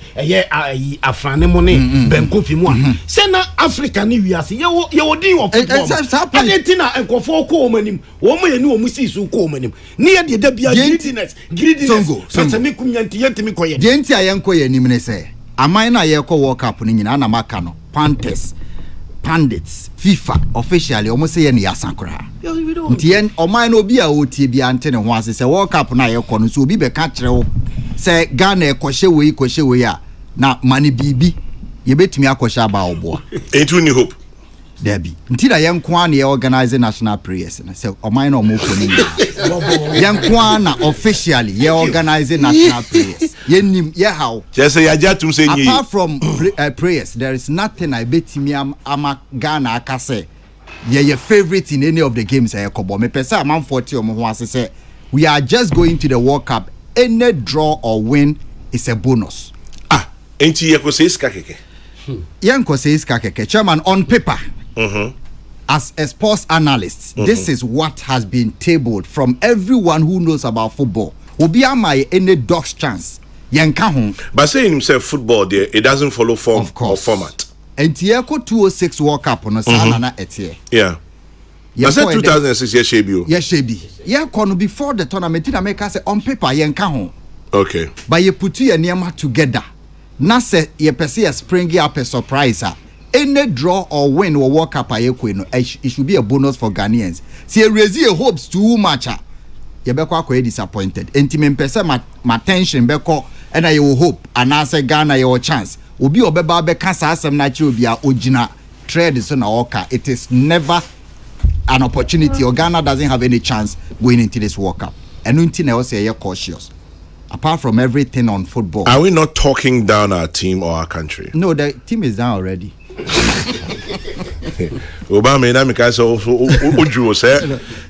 Afrane Mone Ben Kofi mu say na Africa ni wiase ye wo din of football Argentina enkofo ko omanim wo mo ye ni wo si so ko omanim ni ye de bia greediness so me kumyanti yentimi koye de nti ayenko ye nim ne se aman na ye ko World Cup ni nyina na maka no Panthers Pandits FIFA officially omo se ye ne yasankora nti yen oman na obi a otie bia ante ne ho ase se World Cup na ye ko no so obi be ka kire wo se Ghana e kohye we a na mani bibi ye betumi akɔhye aba oboa entu ni hope Debbie nti da yenko na ye organize national prayers na se oman na omo ko ni yenko na officially ye organize national prayers yenim ye how just say ya tum say nyi apart from prayers there is nothing I betimi ama Ghana aka say ye favorite in any of the games I kobo me pesa am 40 omo ho ase say we are just going to the World Cup any draw or win is a bonus enti ye ko say iska keke yenko say iska keke chairman on paper as a sports analyst this is what has been tabled from everyone who knows about football obi am any dog's chance yenka ho but saying himself football there it doesn't follow form or format enti ye ko 206 World Cup no sana na etie yeah but say 2006 ye shebi ye shebi ye ko no before the tournament na make say on paper yenka ho okay but you put your name together na say ye pese ye spring up a surprise any draw or win or World Cup no it should be a bonus for Ghanaians see you raise your hopes too much you be quite disappointed enti me pese my tension be ko and I will hope and I say Ghana your chance obi obeba be ka sa asem na chi obi a ogina trade so na oka it is never an opportunity or Ghana doesn't have any chance going into this World Cup and until now say you're cautious apart from everything on football. Are we not talking down our team or our country? No, the team is down already. Obama na me ka so oju say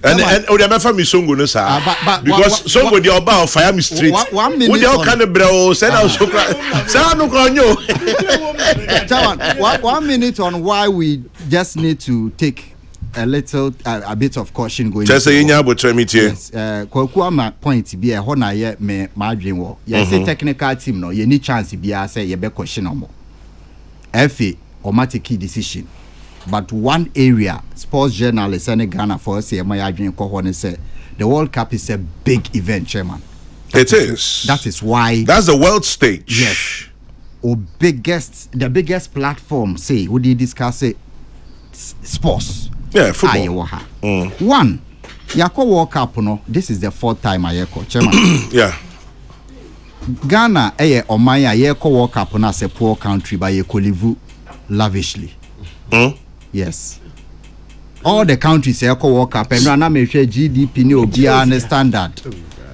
and o dey mefa me songo no sa because songo dey oba fire me street we dey all kind of bro say na so say no kronyo 1 minute on why we just need to take a little a bit of caution going just say nya abotwa me tie kwaku ama point bi e ho na ye me madwen wo ye say technical team no ye ni chance bi say ye be caution omo FA automatic decision but one area sports journalists in Ghana for say my adwen ko ho ne say the World Cup is a big event chairman that is why that's the world stage yes the biggest platform say we dey discuss it sports football one yako World Cup no this is the 4th time ayeko chairman yeah Ghana oman ayeko World Cup na as a poor country by live lavishly yes all the countries ayeko World Cup and na me hwe GDP ni obia na standard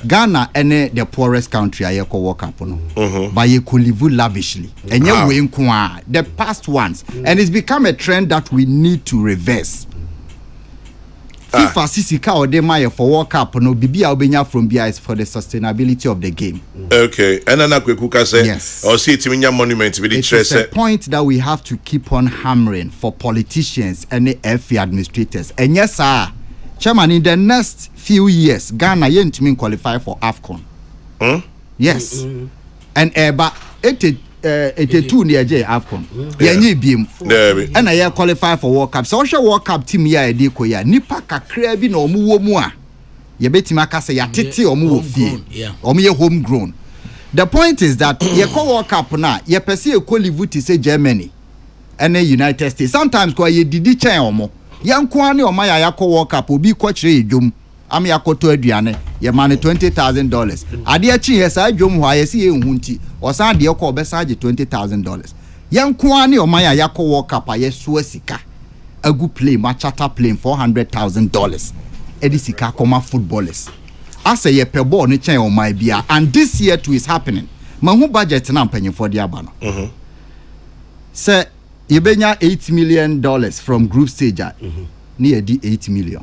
Ghana the poorest country ayeko World Cup no by live lavishly enye we nko the past ones and it's become a trend that we need to reverse. FIFA sisika or de maye for World Cup no bibia obenya from bia is for the sustainability of the game. Okay, and then Kwekuka say yes. Or see it monument with the it's a point that we have to keep on hammering for politicians and the FA administrators. And yes sir, chairman, in the next few years Ghana yentimi qualify for AFCON. Yes. And but 82 near J AFCON. Yanyi beam. And I qualify for World Cup. So I World Cup team ya ediko ya nipa kakra bi na omuwo mu a ye betima ka say ya tete omuwo fie. Omu ye homegrown. The point is that ye call World Cup na ye pese e live to say Germany and the United States. Sometimes kwa ye didi chen omo. Yanko ani o ma ya call World Cup obi kwa chire edwom. Am yakoto aduane ye man $20,000. Ade achi ye sa adwom ho ayesi ye nhunti. Osan de ko obesa age $20,000. Yanko ani o ma ya yakọ World Cup aye so sika. Agu play ma charter plane $400,000. Edi sika koma footballers. Asa ye pe ball ni chen o ma bia, and this year too is happening. Ma hu budget na mpanyefo de aba no. Say you benya $8 million from group stage. Ni edi $8 million.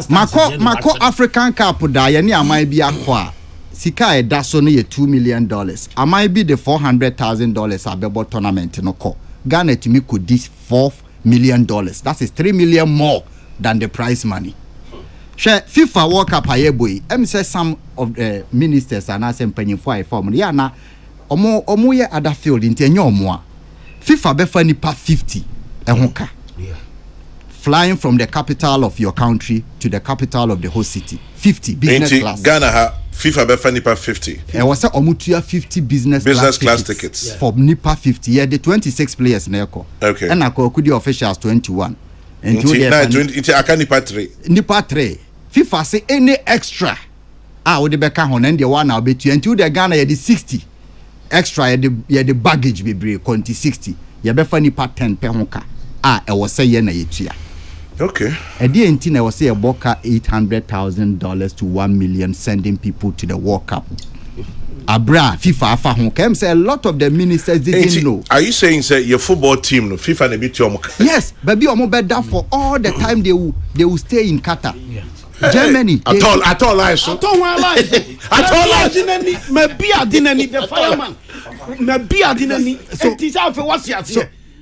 Mako African Cup da ye ni amai bi akwa sika e da so no ye $2 million. Amai bi the $400,000 abebo tournament no ko. Ghana to me could this $4 million. That is $3 million more than the prize money. Share FIFA World Cup ayeboy. Say some of the ministers are not saying for a form. Ya na omo ye other field inte enyo omo a. FIFA be fa nipa 50 ehonka. Flying from the capital of your country to the capital of the whole city. 50 business class. Ghana ha FIFA be fa nipa 50. E was say omutua 50 business class tickets. For nipa 50. Yeah, the 26 players na eko. Okay. And akokudi officials 21. Into aka nipa 3. Nipa 3. FIFA say any extra we de beka ho na the one na obetu until the Ghana ye the 60 extra ye the baggage be break konti 60 ye be fa nipa 10 pe honka e was say ye na yetua. Okay. At the end, I was say a boka $800,000 to $1 million sending people to the World Cup. Abra FIFA afa hon kem say a lot of the ministers didn't know. Are you saying say your football team no FIFA na be to Yes, baby omo better for all the time they will stay in Qatar. Germany. At all lies. At all lies. Maybe I didn't the fireman. Maybe I didn't. So this after what's here.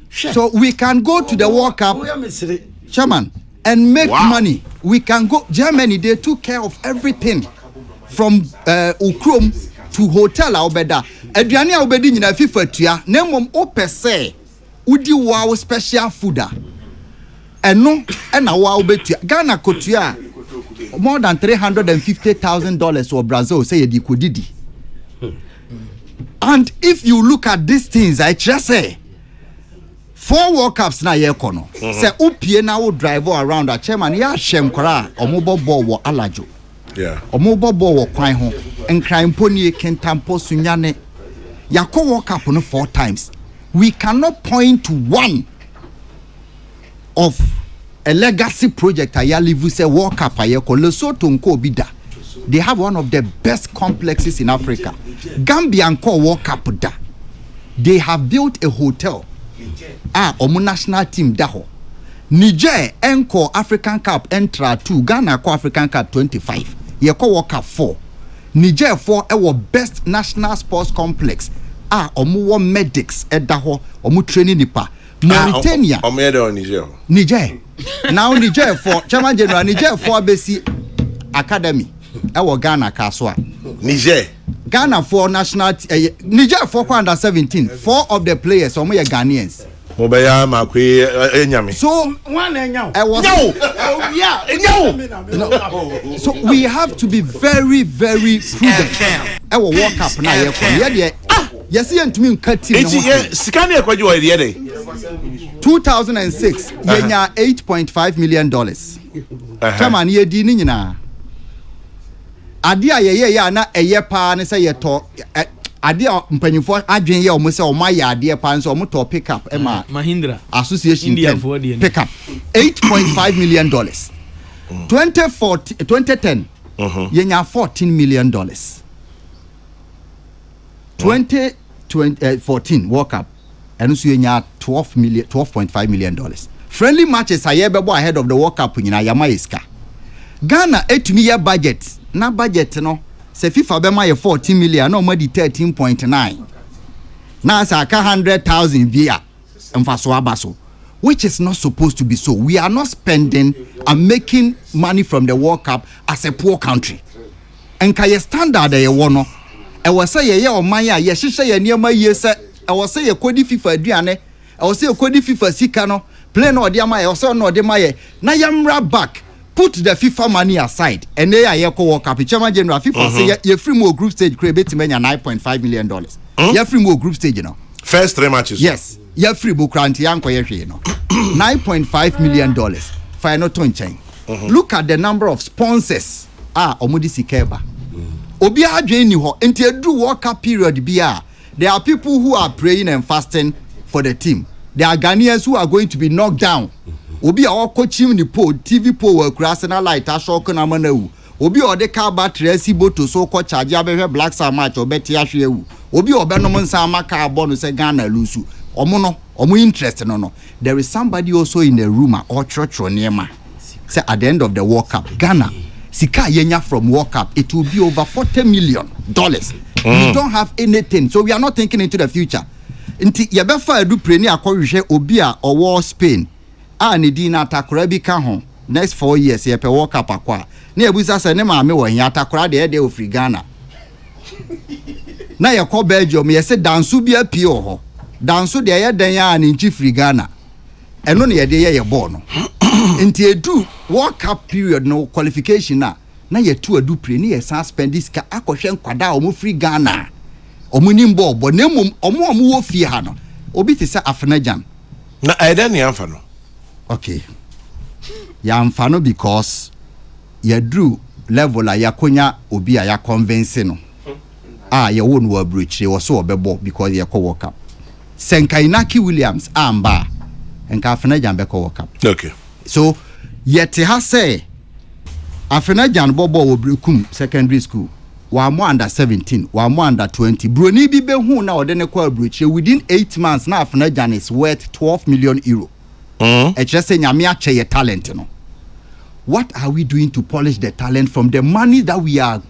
So we can go to the World Cup, Chairman, and make money. We can go. Germany, they took care of everything from Ukrum to hotel Aubeda. Adriani Aubedi in a FIFA tia. Name ope say, Udi wow special fooder. And no, and a wow betia. Ghana kotia more than $350,000 for Brazil. Say di kudidi. And if you look at these things, I just say. 4 World Cups na ye kono. Say upie na wo drive around a chairman ya shem kra omobobo wo alajo. Yeah. Omobobo wo kwan ho. Enkran poni kentampo sunyane. Yakọ World Cup no 4 times. We cannot point to one of a legacy project ayalivu say World Cup ayeko Lesotho nko bida. They have one of the best complexes in Africa. Gambia nko World Cup da. They have built a hotel. Omo national team daho. Niger enko African Cup entra 2, Ghana ko African Cup 25. Ye ko World Cup 4. Niger 4 our best national sports complex. Omo wo medics edaho, omo training nipa. Mauritania. Omo Niger. Niger. Now Niger 4, Chairman General Niger 4 basi academy. Ghana kaswa. Niger. Ghana 4 national Niger 4 under 17. 4 of the players omo ye Ghanaians. Obeya makwe enyame. So one enyam. No. So we have to be very very prudent. Our World Cup na ye kon. Ye yes yentumi nka team no. Sika na ekwaji wo ye dey. 2006 yenya $8.5 million. Chairman ye di ni nyina. Ade a ye na eye pa ne say ye to ade mpanyimfo adwen ye omo say omo ya ade pa nso omo to pick up ema Mahindra Association India for the pick up $8.5 million. 2010 yenya $14 million. 2014 World Cup and so yenya $12.5 million. Friendly matches ayebebo ahead of the World Cup nyina yama iska. Ghana etumi ye budget na budget no se FIFA be ma ye 14 million no ma di 13.9 na sa ka 100,000 bia mfaso abaso, which is not supposed to be so. We are not spending and making money from the World Cup as a poor country. enka ye standard ye wo no e wo say ye oman ya ye hihye ye niam ye se e wo say ye kodi FIFA aduane e wo say ye kodi FIFA sika no play no ode amaye wo say no ode maye na yamra back put the FIFA money aside and they are ye ko World Cup chairman general FIFA say ye free more group stage create betimenya $9.5 million ye free more group stage no first 3 matches yes ye free book grant yanko ye hwe no $9.5 million final to nchen look at the number of sponsors omudi sikeba obi adwen ni ho enti edu World Cup period bia there are people who are praying and fasting for the team there are Ghanaians who are going to be knocked down obi a coaching ni pole TV pole we Arsenal light ashok na manawu obi o de car battery si boto so ko charge abehwe Black Star match obeti ahwe ewu obi obenom nsa amaka abonu se Ghana lusu omo interest no there is somebody also in the room or church niema say at the end of the World Cup Ghana sika yenya from World Cup it will be over $40 million we don't have anything so we are not thinking into the future nti yebefa edu pre ni akohwe obi a owo Spain ne di na atakora bi ka ho next 4 years ye pe World Cup akwa na ebusa se ne maame wo nya atakora de ofri Ghana na ye ko Belgium ye se dansu bi apie ho dansu de ye dan ya ne nchi free Ghana eno ne ye de ye ball no nti edu World Cup period no qualification na ye tu edu pre ni ye san spend this ka akohwe nkwada omo free Ghana omo ni mbo bo na omo wo fie ha no obi te se Afenajan na eden ni amfa no okay ya mfano because ya drew level ya konya obi ya convince no ya won wa breach wo so obebo because ya ko World Cup Senkainaki Williams amba enka Afenajan be ko World Cup okay so yet ha say Afenajan bobo wo brekum secondary school wa mo under 17 wa mo under 20 broni bi be hu na ode ne ko breach within 8 months na Afenajan is worth €12 million just say nyame ache ye talent no what are we doing to polish the talent from the money that we are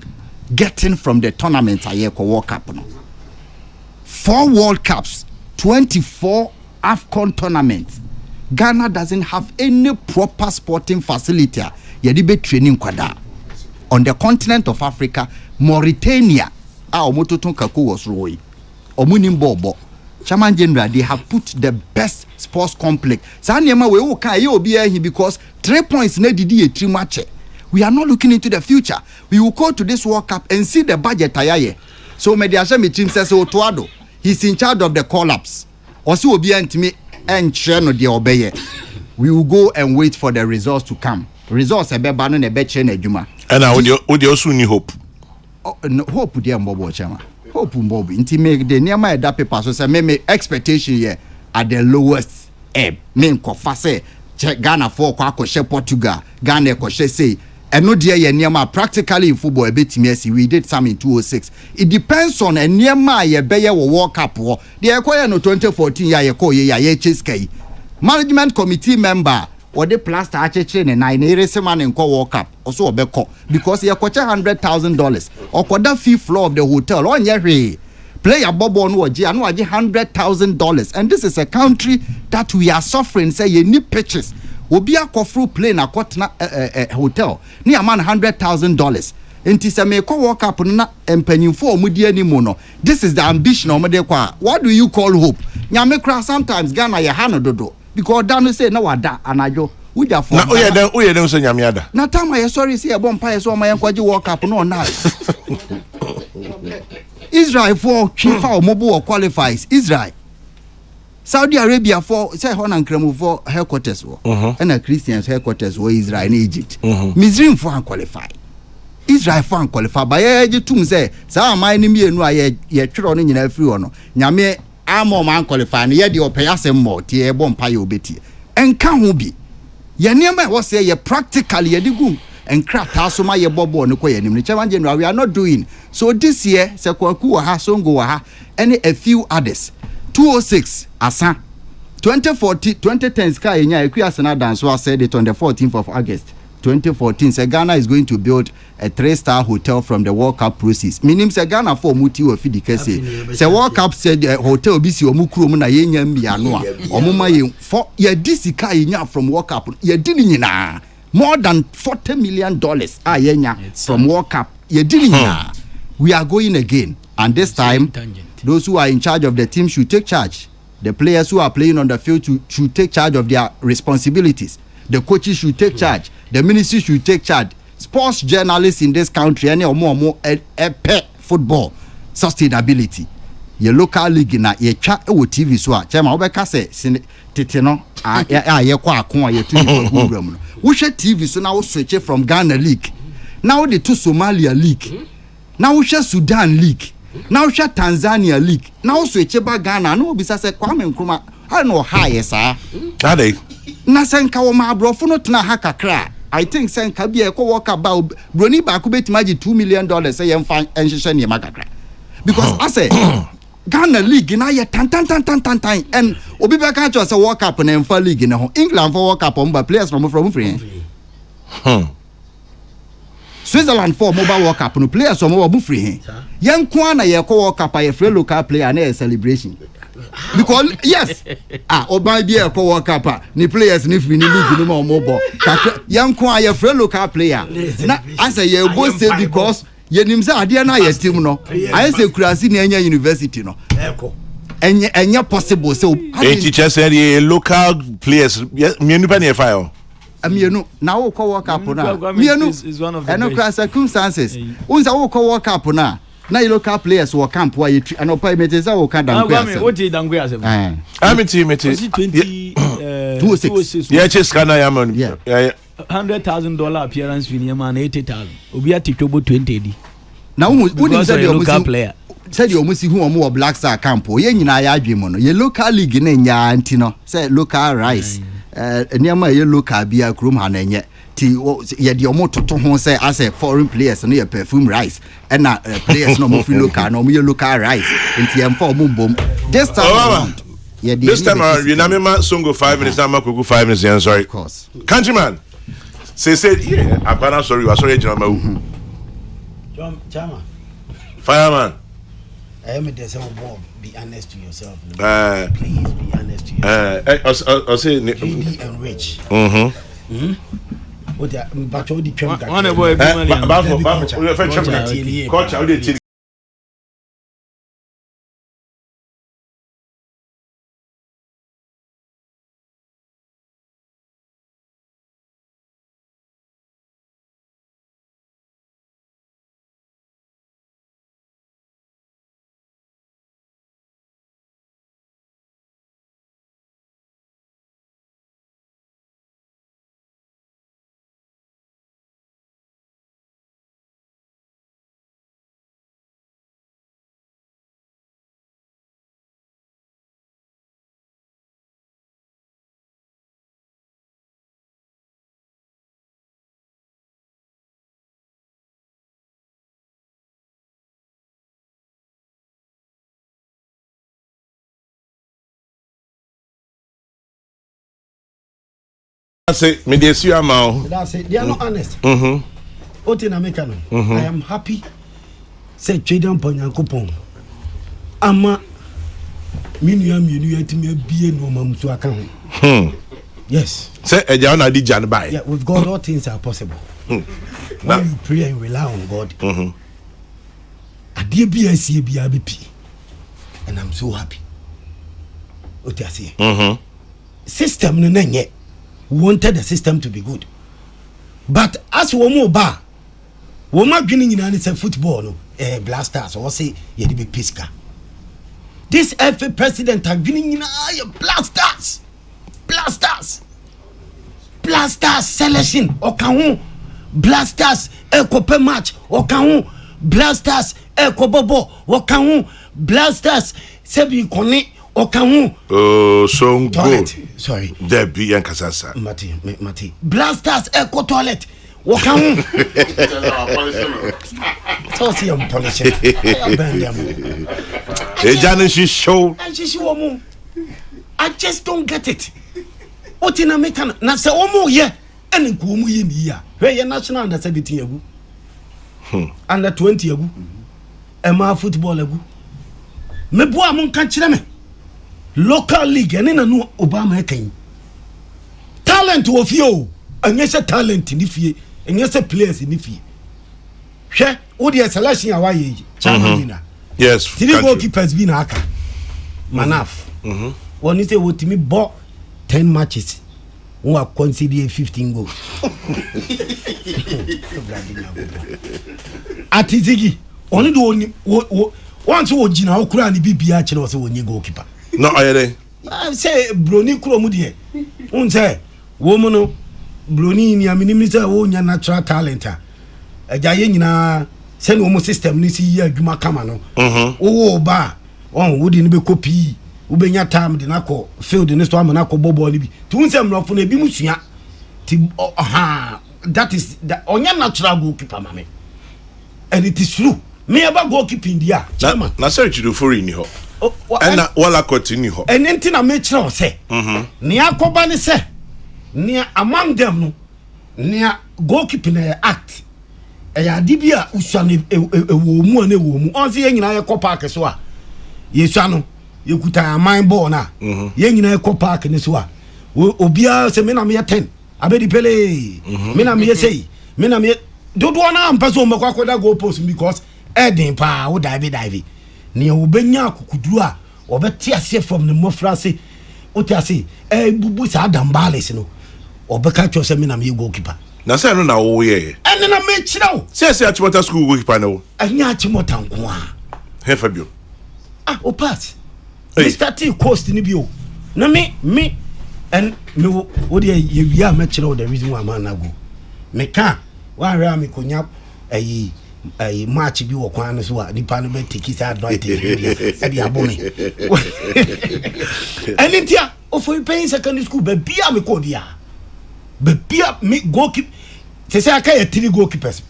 getting from the tournaments aye ko World Cup no 4 World Cups 24 AFCON tournaments Ghana doesn't have any proper sporting facility ye di be training kwada on the continent of Africa Mauritania omototun kako was roi omuni mbobo Chairman General, they have put the best sports complex. Because 3 points did a 3 match. We are not looking into the future. We will go to this World Cup and see the budget. So Mediasha team says Otuado, he's in charge of the collapse. Also be me and Cheno de obey. We will go and wait for the results to come. Results a beban and a betchen Juma. And I would also need hope. No hope dear Bobo Chama. Hope Bobo inti make the near my that paper so say me expectation here at the lowest ebb me nkofa say Ghana for kwa she Portugal Ghana ko she say eno de ye near practically in football a bit me we did some in 2006 it depends on near my ye be ye World Cup wo de ekwa no 2014 ya ye ko ye chase kai management committee member or the plaster acheche ne na irese man nko World Cup also obeko because ye kwacha $100,000 or kwada fee floor of the hotel onye hwe player bobo no oje anu aje $100,000 and this is a country that we are suffering say ye need pitches obi akofru plane akotna hotel ni aman $100,000 enti se me ko World Cup na empanyimfo omudi animu no this is the ambition omede kwa what do you call hope nyame kra sometimes Ghana ye hano dodo because Dan say no wada anajo uja for na oye dem so nyame ada na time I sorry say e bompa ye so ma yankwaji World Cup no na Israel for FIFA omobo qualifies Israel Saudi Arabia for say hon ankremu for headquarters wo and Christians headquarters wo Israel in Egypt Misrim for qualify Israel for qualify by ye tum say sa man ni mienu aye ye twero no nyina afiri ono nyame amo man qualify na ye de opeyasem mo tie bompa ye obeti enka ho bi ye niam e wo say ye practically ye digum enkra taso ma ye bobo no ko ye nim ni Chairman General we are not doing so this year se kwaku wa ha songo wa ha and a few others 206 asa 2014 2010 sky nya Equiasena dance was said it on the 14th of August 2014 say Ghana is going to build a 3-star hotel from the World Cup proceeds minim say Ghana for muti o fidikese say World Cup said hotel bi si omukuro mu na yenya mbia no a omuma ye for ye disika yenya from World Cup ye di ni nyina more than $40 million yenya from World Cup we are going again, and this time those who are in charge of the team should take charge. The players who are playing on the field should take charge of their responsibilities. The coaches should take charge. The ministry should take charge. Sports journalists in this country, any more football sustainability. Your local league na ye twa e wo TV so a chema obeka se tete no ye kwa akon ye TV program no wo hwe TV so na wo switch from Ghana league now the to Somalia league now wo hwe Sudan league now wo hwe Tanzania league now wo switch ba Ghana no obisa se Kwame Nkrumah ha no high sa ade na senka wo ma abrofo no tena ha kakra. I think senka bi e ko work about broni ba ko betima gi $2 million say yem fan enhihye ne makakra because I say Ghana league na ye tan and obi be ka cho say World Cup na emfa league na ho England for World Cup on players from free. Switzerland for mobile World Cup no players from free. Yan kwa na ye ko World Cup ye free local player na celebration. Because yes, oba bi e ko World Cup ni players ni free ni league no more mobile. Yan kwa ye free local player. Na I say ye go stay because yenimza ade na ye team no I say kurasi na enya university no enya possible so teacher said the local players mienu pa na file mienu na wo ko World Cup na mienu and no circumstances unza wo ko World Cup na local players wo camp wa ye and opa meteza wo ka dan kwa what did dan kwa asem amity 206 yeah just kana ya man yeah $100,000 appearance fee near man 80,000 obi atitobo 20 di na who said you local player said you must see who omo Black Star camp ye nyina ya adwemo no ye local league na nya anti no say local rice near ye local bia krom ha na nye ti ye de omo toto ho say as a foreign players no ye perfume rice and na players no mo free local no mo ye local rice enti em for omo bom this time around this time around you na me ma songo 5 minutes na ma kuku 5 minutes I'm sorry of course countryman say yeah I'm sorry you are sorry John Chama fireman I am the same boy be honest to yourself please be honest to yourself I say greedy and rich what but all the twem one boy coach say me dey see am now that's it they are not honest Oti na meka no I am happy say Twedan Ponyankopon ama minua yatimi abie no mamsu aka ho yes say eja na di jan bai yeah with God all things are possible when you pray and rely on God ade bia sie bia bepi and I'm so happy Oti ase system no nanye wanted the system to be good but as womo ba woma dwene nyina ne say football no blasters or say ye dey be piska this FA president adwene nyina ye blasters selection o kan ho blasters ekope match o kan ho blasters ekobobo o kan ho blasters sebi kone o kan ho so good sorry there be en kasasa mati blasters eco toilet o kan ho so see am polish she show and she woman I just don't get it what in American na say omo ye ene ko omo ye ni ya we ye national under 17 agu under 20 agu ema football agu me bo am kan kire me local league ene na no Obama kan talent of you anya se talent ni fie anya se players ni fie hwe Who the selection a why China? Yes. 3 goalkeepers be na aka. Manaf. One say what me bought 10 matches. Who are considered 15 goals. Atizigi. Only do once who Jina Okura ni BBA chelo se wonye goalkeeper. No, I say Brony Kromu die. Un say woman Brony ni aminimisa wo nya natural talent. Ajaye nyina se no mo system ni si yi adwuma kama no. Wo ba on wo di ni be copy. Ubenya time de nako field ni so am nako bobo ni bi. Tu un say mrofo na bi musua. Ti that is the onya natural goalkeeper mame. And it is true. Me aba goalkeeping dia. Chairman. Na say you do for in ho. And wala continue ho. And anything I make sure say. Ni akoba ni say. Ni among them no. Ni goalkeeping act. Ya dibia usua ne wo mu na wo mu. On say yen nyina ye ko park so a. Yesua no. Yekuta amang ball na. Yen nyina ye ko park ni so a. Obia se me na me 10. Abedi pele. Me na me say. Me na me do na ampa so mbakwa koda goal post because Eden pa wo dive ne obenya akukuduru a obeti ase from the mofrase oti ase bubu sa Adam Bales no obeka chose me na me goalkeeper na say no na wo ye ene na me chirawo say Achimota school goalkeeper no anya Achimota nko a he Fabio o pass Mr. T coast ni bio na me and me wo de ye wi me chirawo the reason why man na go me kan wa re am konya ayi match bi wo kwan so a nipa no be tiki sa advantage e bi abome enintia o for paying secondary school be bia me ko dia be bia me goalkeeper se say aka 3 goalkeepers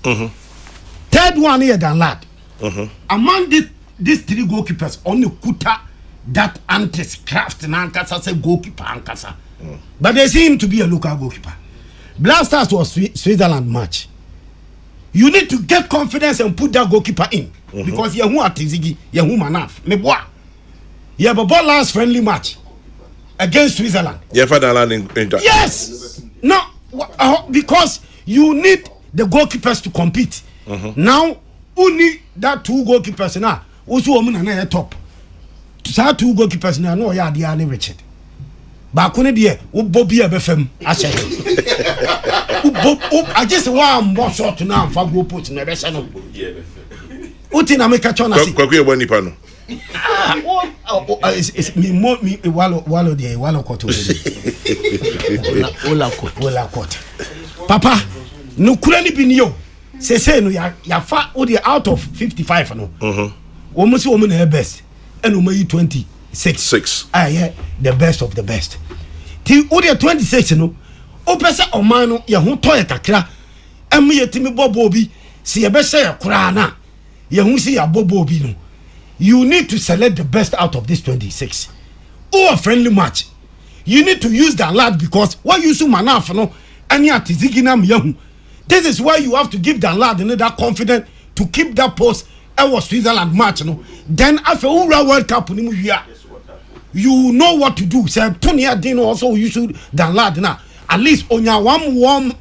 third one here than lad among these 3 goalkeepers on the kuta that antis craft na ankasa say goalkeeper ankasa but they seem to be a local goalkeeper. Blasters was Switzerland match. You need to get confidence and put that goalkeeper in because you who atizigi, you who manaf. Me boy, you have a ball last friendly match against Switzerland. Yeah, for the land in yes. No, because you need the goalkeepers to compete. Now, who need that 2 goalkeepers now? Also, woman and top. So 2 goalkeepers now. No, yeah, they are Richard. But couldn't dear, Bobby Abefem. I said, I just want more short now for go put in the rest of them. What in America? Kwakwe wani pano. It's me wallow the wallow coat. Ola coat. Papa, no couldn't be new. Say no, ya fat or the out of 55 no. Almost woman her best, and only 26. Ah, yeah, the best of the best. Till Udia 26 no. Opesa omano ya hu toye kakra em yetimi bobobi si ye be share kura na ye hu si ya bobobi no. You need to select the best out of this 26 or a friendly match. You need to use that lad because what you so manaf no any atiziginam yahu. This is why you have to give that lad that confidence to keep that post. I was Switzerland match no. Then after World Cup ni mu hia, you know what to do. Say Tony Adino also you should that lad na. At least on your warm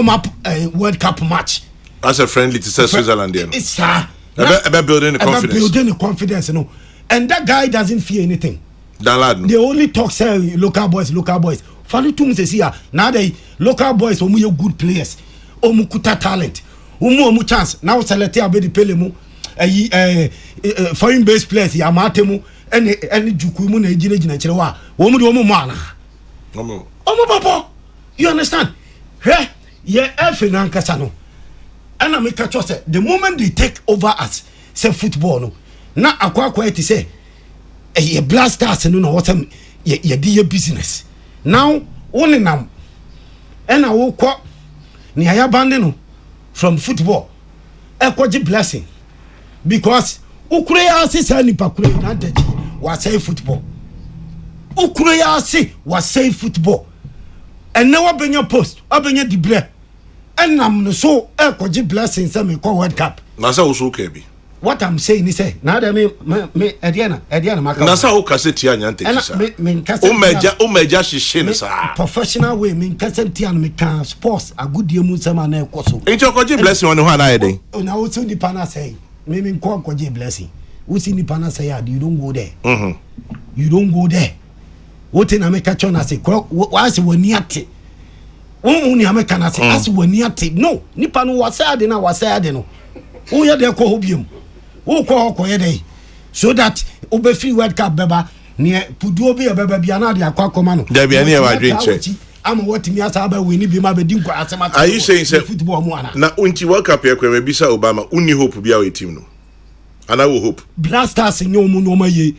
up World Cup match. That's a friendly to say Switzerland. It's about building the confidence. Building the confidence, you know. And that guy doesn't fear anything. That lad. They only talk say local boys. Funny things is here. Now they local boys omu good players. Omu kuta talent. Omu chance. Now select abedi pele mu. Foreign based players yamatemu. Any jukumu na ejina chirewa womu de womu mana omu papa you understand he ye efe na nkasa no ana me catch us the moment they take over us say football no na akwa it say ye blasters no what ye di business now only nam ena wo kwa ni aya bande no from football ekwaji blessing because ukure ya sisa ni pakure na daji was say football. Ukure say was say football. And now abenya post, abenya dibre. And I'm so ekoji blessing say me call World Cup. Na say also kebi. what I'm saying is say now that me Ediana maka na sa o kase tia nyante kisa o meja hihye sa professional way me kase tia no me can sports a good year mu sama na ekoso enti okoje blessing on ho ana yeden na wo so di pana say me nko okoje blessing wo si ni pana say you don't go there you don't go there what in America chona say wa se wani ate won ni America na say as wani ate no nipa no wasade na wasade no wo ye de ko hobium wo ko ye dey so that obe free world cup beba ne puduo bi e beba bia na de akwa no da bia ne wa dream check am what me asa ba we ni bi ma be di nkwa asema are you saying say football mu ana na unti world cup ye kwa bisa Obama unni hope bia we team no ana wo hope blasters nyomu no ma ye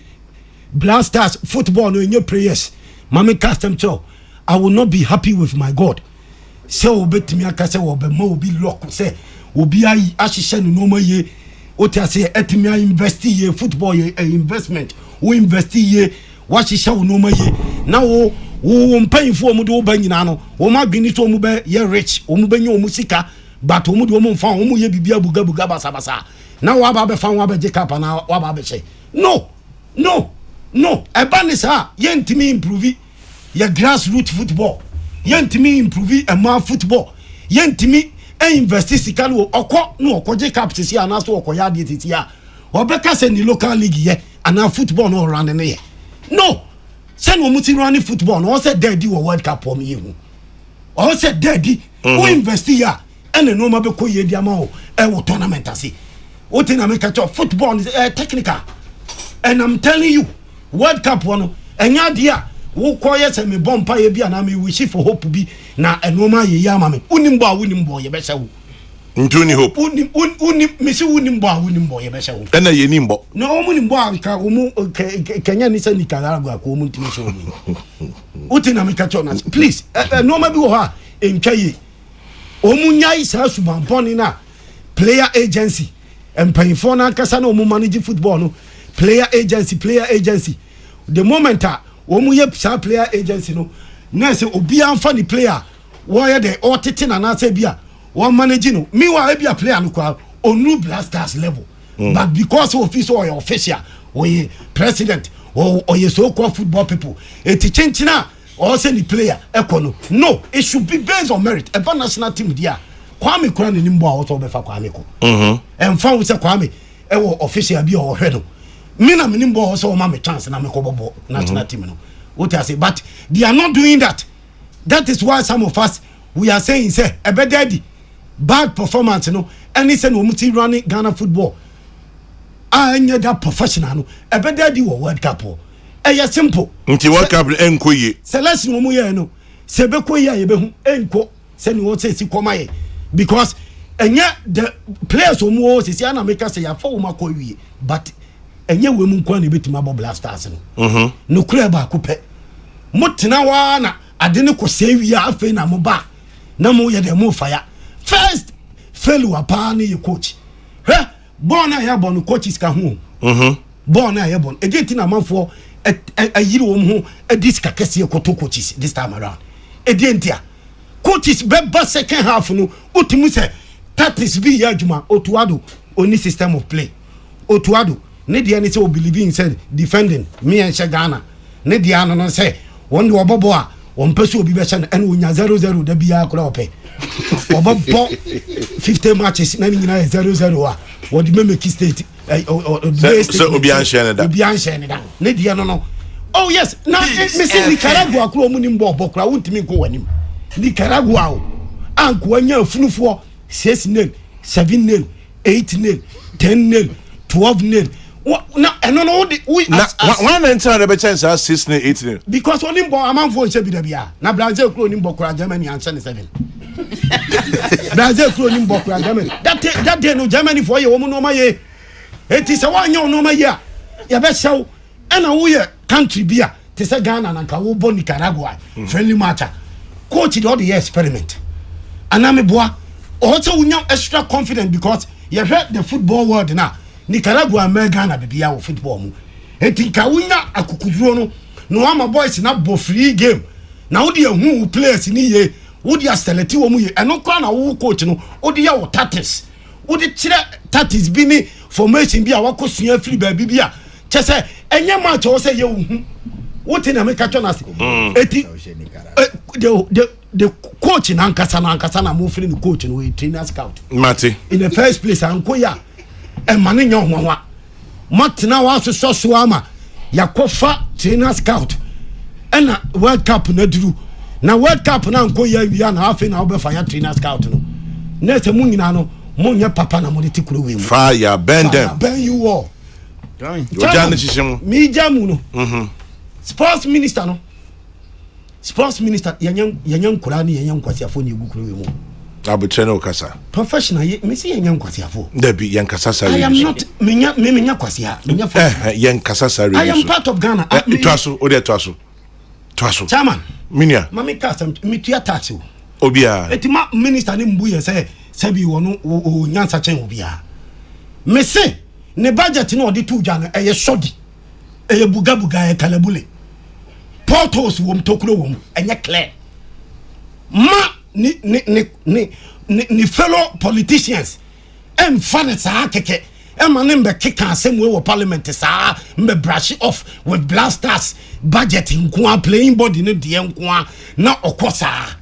blasters football no nye prayers mama custom cho I will not be happy with my God say obetimi aka say obe ma obi lock say obi ayi ahihye no ma ye o ti ase etimi invest ye football ye investment we invest ye wa hihye no ma ye na wo mpanyfo omu de wo ba nyina no wo ma gbini so omu be ye rich omu be nya omu sika but omu de omu mfa omu ye bibia buga basa na wa ba be fa wa be jekapa na wa ba be che no ebanisa ye ntimi improve ye grassroots football ye ntimi improve ema football ye ntimi invest sika no okọ no okoje cap tisi ana so okoya de titi a obeka se ni local league ye ana football no run ne ye no se no muti run football no say daddy wo world cup o me hu o say daddy who invest ya ene no ma be ko ye di ama o e wo tournament ase o tin na make football is technical and I'm telling you world cup one enya dia wo koye se me bompa ye bia na me wish for hope bi na enoma ye ya ma me unimbo ye be sewu ntuni hope unim me se unimbo ye be sewu ena ye nimbo no omunimbo aka omu kenya ni se ni Nicaragua ko omu ntimi show me utina me catch on please no ma bi wo ha entwaye omunya isa subamponi na player agency empayfo na kasa na omu manage football no player agency the moment omu ye player agency no na say obi anfa ni player wo ye the otete na na say bia wo manage no me wa e bia player no kwa onu blasters level but because official or official or president or ye so called football people it chenchina or say the player ekono no it should be based on merit e national team dia Kwame kura ni nimbo a wo be fa Kwame ko emfa wo say Kwame e wo official bi o hwe no me na me nimbo so ma me chance na me ko bobo national team no what I say but they are not doing that is why some of us we are saying say e be daddy bad performance no any say no muti running Ghana football anya that professional no e be daddy wo world cup e simple nti world cup enkoye selection wo mu ye no se be koye ye be hu enko se ni wo say si komaye because enya the players wo mu se si ana make say ya fa wo makọ wie but enye we mu nkwa na betima bo blasters no no kura ba ko pe mutena wa na ade ne ko se wi afa na mo ba na mo ye de mo fire first failure pa na ye coach born na ya born coaches ka hu born na ya born e get na manfo ayiri wo mu diska kese ekoto coaches this time around e dey ntia coaches beba second half no otimu se tactics bi ya adwuma otuado oni system of play otuado ne dia ne say o believe in said defending me and Ghana ne dia no say won de obobo a won pese obi be che no onya 0-0 da bia akora ope obobo 50 matches na nyina 0-0 a wodi memeki state so obi an share da ne dia no oh yes na me say Nicaragua akora mu ni mbo obokra wontimi nko wanim Nicaragua o anko anya afunufo 6-0 7-0 8-0 10-0 12-0 na eno no we one enter the chance 6-0 8-0 because only mbo amanfo nche bi da bia na Brazil kro ni mbo kra Germany answer 7 Brazil kro ni mbo kra Germany that day no Germany for ye wo no ma ye eti se wanya no ma ye ya be sew ena wo ye country bia te se Ghana na ka wo bo Nicaragua friendly match coach the other experiment aname boa also unya extra confident because you heard the football world now Nicaragua me Ghana bibia wo football mu enti ka unya akukuduro no ama boys na bo free game na wo de hu players ni ye wo de select wo mu ye eno kwa na wo coach no wo de ya wo tactics wo de kire tactics bi ni formation bi a wakosua free baby bi a chese enye match o say ye hu what na make catch us eti the coach na nkasa na mo free the coach no trainer scout Mate in the first place anko ya e mane nya hohwa matena wa so ama yakofa trainer scout ena world cup na duru na world cup na anko ya wi na afi na obefa ya trainer scout no na se mu nyina no mo nya papa na mo de tikuro we mu fire bend them ben you all Ojane chishemu mi jamu no sports minister yanyan kurani yanyan kwasiafo ni egukuro we mu abutre no kasa professional me see yanyan kwasiafo debi yankasa sa I am not menya kwasia menya for yankasa sa I am part of Ghana twaso ode twaso chairman minia mami custom me tua tax obia etima minister ni mbu ye say bi wono o nyansa chen obia me say ne budget no odi tu dwa no eye sodi eye buga e kalabule portos wom tokuro wom enye clear ma ni fellow politicians em fan sa keke em anem be keka asem we parliament sa mbe brush off with blasters budget nko playing body no de nko na okosa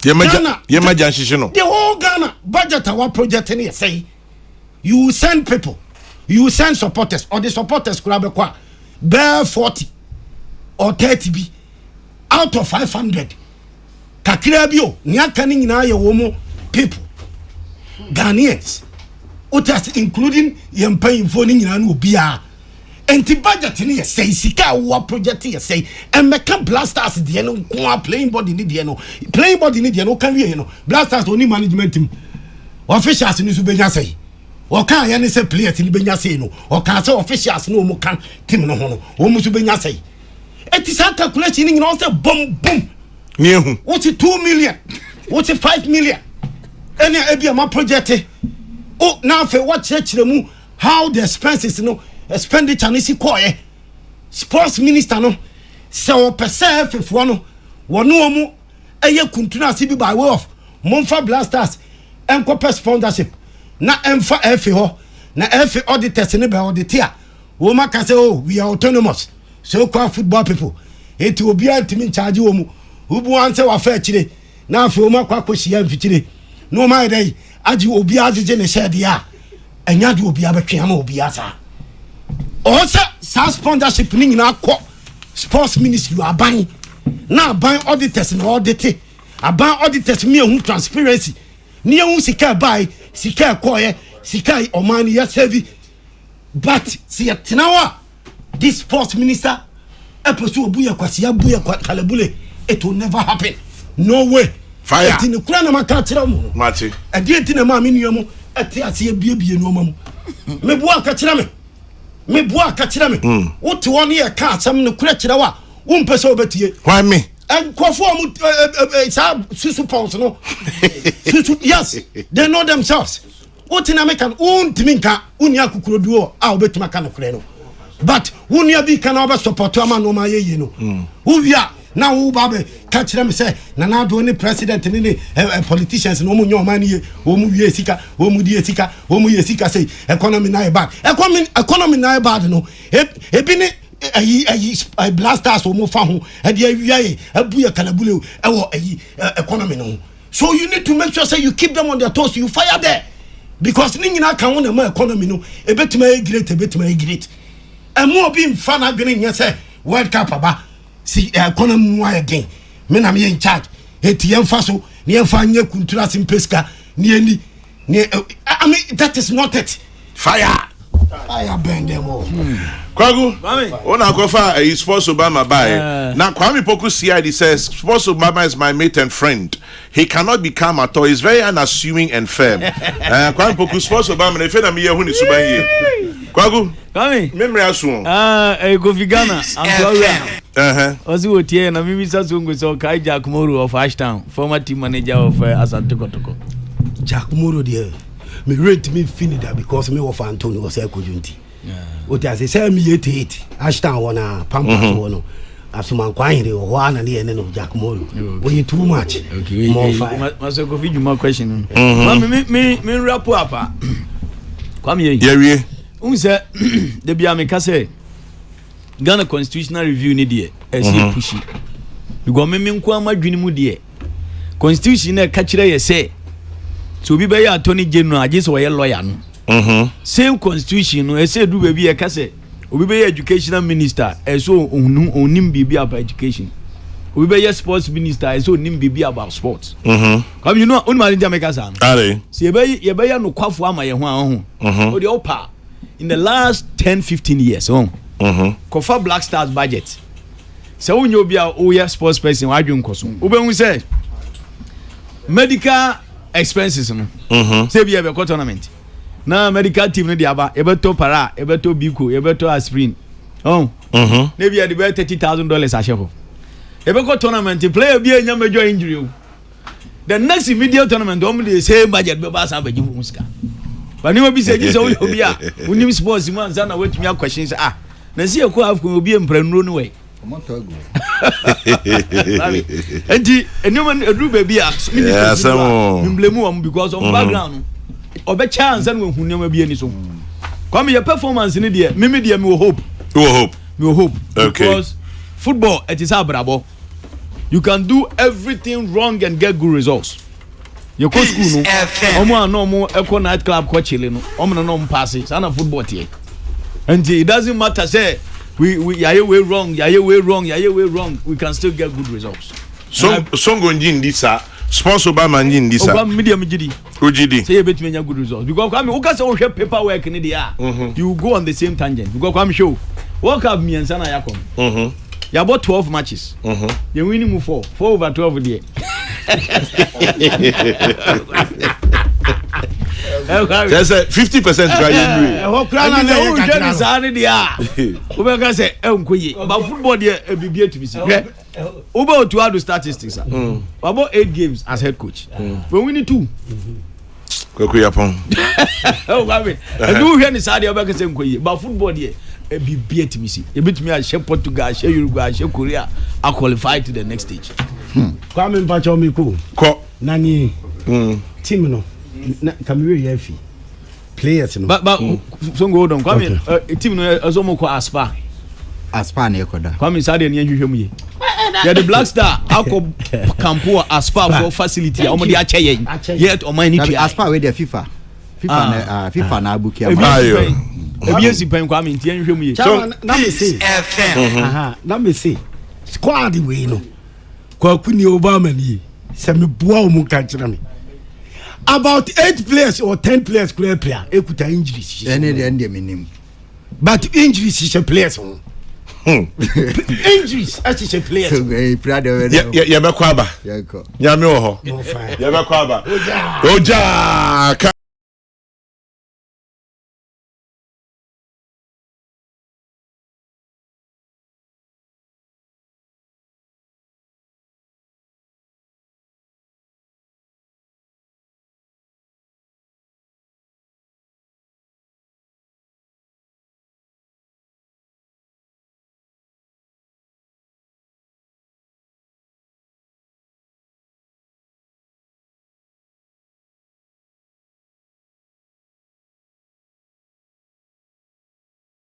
yema janshishino no the whole Ghana budget our project ni say you send people you send supporters or the supporters club kwa bear 40 or 30 bi out of 500 kakira bio ni aka ni nyina ye wo mu people Ghanaians otas including yempan info ni nyina no obia enti budget ni ye say sika wo project ye say emeka blasters de no ko playing body ni de no kan wie no blasters oni management team officials ni so benya say o kan ya ni say players ni benya say no o kan say officials no mo kan team no ho no o mo so benya say eti sa calculation ni nyina say boom Niehu. What's 2 million? What's 5 million? Any ebia my project. Oh, now for what church mu how the expenses no expenditure ni si koye. Sports minister no se o pese fefo no wono omu eye kuntuna si bi by way of Monfa Blasters enko sponsorship na emfa efe ho na efe auditors ni be auditor. Wo maka say oh we are autonomous. So kwa football people. Eti obi antimi charge wo mu ubu anse wa fa chire na afi o makwa koshia mfichire no mai dai aji obi ajeje ne shade ya enya de obi abetwe ama obi asa sa sponsorship ni nyina akọ sports ministry aban na aban auditors na audit aban auditors mi ehun transparency ni ehun sika bai sika koye sika omani ya serve but si yatinawa this sports minister eposu obu ya kwasi abu ya kalabule it will never happen. No way. Fire. Eti ne kura na maka kira mu. Mate. Edi eti na ma me nuamu eti ase biebie no mamu. Me bua ka kira me. Wote woni e ka asam ne kura kira wa. Wo mpese obetie. Why me? Nkofo mu sa susu pounds no. Susu yes. They know themselves. Wote na me kan untimi nka uni akukuro duo a obetuma ka no kura no. But woni abi kan obe support ama no ma yeye no. Wo wia na wo babe ka kire me say na do ni president ni politicians no mu nyoma ni wo mu wie sika wo mu die sika wo mu ye sika say economy na bad economy na bad no ebi ni ayi blasters wo mu fa ho e de awiaye abu ye kalabule e wo ayi economy no so you need to make sure say you keep them on their toes you fire there because ni nyina kan wo na ma economy no ebetuma great emu obi mfa na adwene nya say world cup aba si economy wa again me na me in charge etiem fa so ne emfa nya kuntura simpeska ne ani ne I mean that is not it fire burn them all Kwagu ona kofa sports Obama by na Kwame Poku CID says sports Obama is my mate and friend. He cannot be calm at all. He's very unassuming and firm. Kwame Poku sports Obama na fe na me yehu ni suban ye. Kwagu Kwame memory aso Kofi Ghana Angola ozi wotie na mimi sasa ngo so kai Jack Moro of Ashtown former team manager of Asante Kotoko. Jack Moro there me rate me finish that because me of Antonio was ekojunti oti ase say me 88 Ashtown wona pampa wono asuma kwahire wo ana ne ene no Jack Moro we too much okay maso Kofi Juma question me wrap up Kwame ye. Yewie. Unse de bia me ka say Ghana constitutional review ni de e si pushi. Because me nko amadwini mu de constitution na ka kire ye say so bi be ya attorney general age so ye lawyer no. Same constitution no e say do be e ka say obi be educational minister e so onim bibi about education. Obi be sports minister e so onim bibi about sports. Come you know on ma dey make us am. See ye be ya no kwafo ama ye ho an ho. O de opa in the last 10-15 years kofa Black Stars budget. So when you be a sports person why you nkoso. Obe say medical expenses no. Say be a tournament. Na medical team no dey aba ebeto para ebeto biko ebeto aspirin maybe at the $30,000 a share ebeko tournament player be anya major injury the next immediate tournament only the same budget be ba san baji muska but you be say this only obi a unim sports man san na wetumi a questions na see ko have ko obi emprenuro no way enti anyone edu baby a minister blame am because of background obe chance and we hunyama bi ani so come your performance ni there me there me hope because football it is abrabo you can do everything wrong and get good results you go school no omo no mo eco night club ko chile no omo no pass it na football tie and it doesn't matter say we way wrong we can still get good results so songo ndisa sponsor Obama ndisa Obama media mjidi say you bet me good results because come uka say we paperwork ni dia you go on the same tangent because come show work up me and sana yakom you about 12 matches you winning 4 over 12 there there's a 50% but football there be to be seen Uba to add statistics about 8 games as head coach we winning 2 Kokuyapon I do hear the side of but football there be beat me see a bit me I share Portugal share Uruguay share Korea I qualify to the next stage Kwame mpacho mi ko nani team no kamwe yafi players no but so go on Kwame team no azomo ko aspa na ekoda Kwame sade ne nhwehwem ye yeah the Black Star akọ campo aspa for facility omo de ache yen yet o man ni tia aspa we the FIFA na abuki ayo ebi esi pen Kwame ntie nhwehwem ye so na me say na me say squad we no kwa kuni Obama ni se me boa o mu ka kira me about 8 players or 10 players player ekuta injuries ende minim but injuries is players injuries as a player so proud of ya be kwa ba nyame wo ho ya be kwa ba oja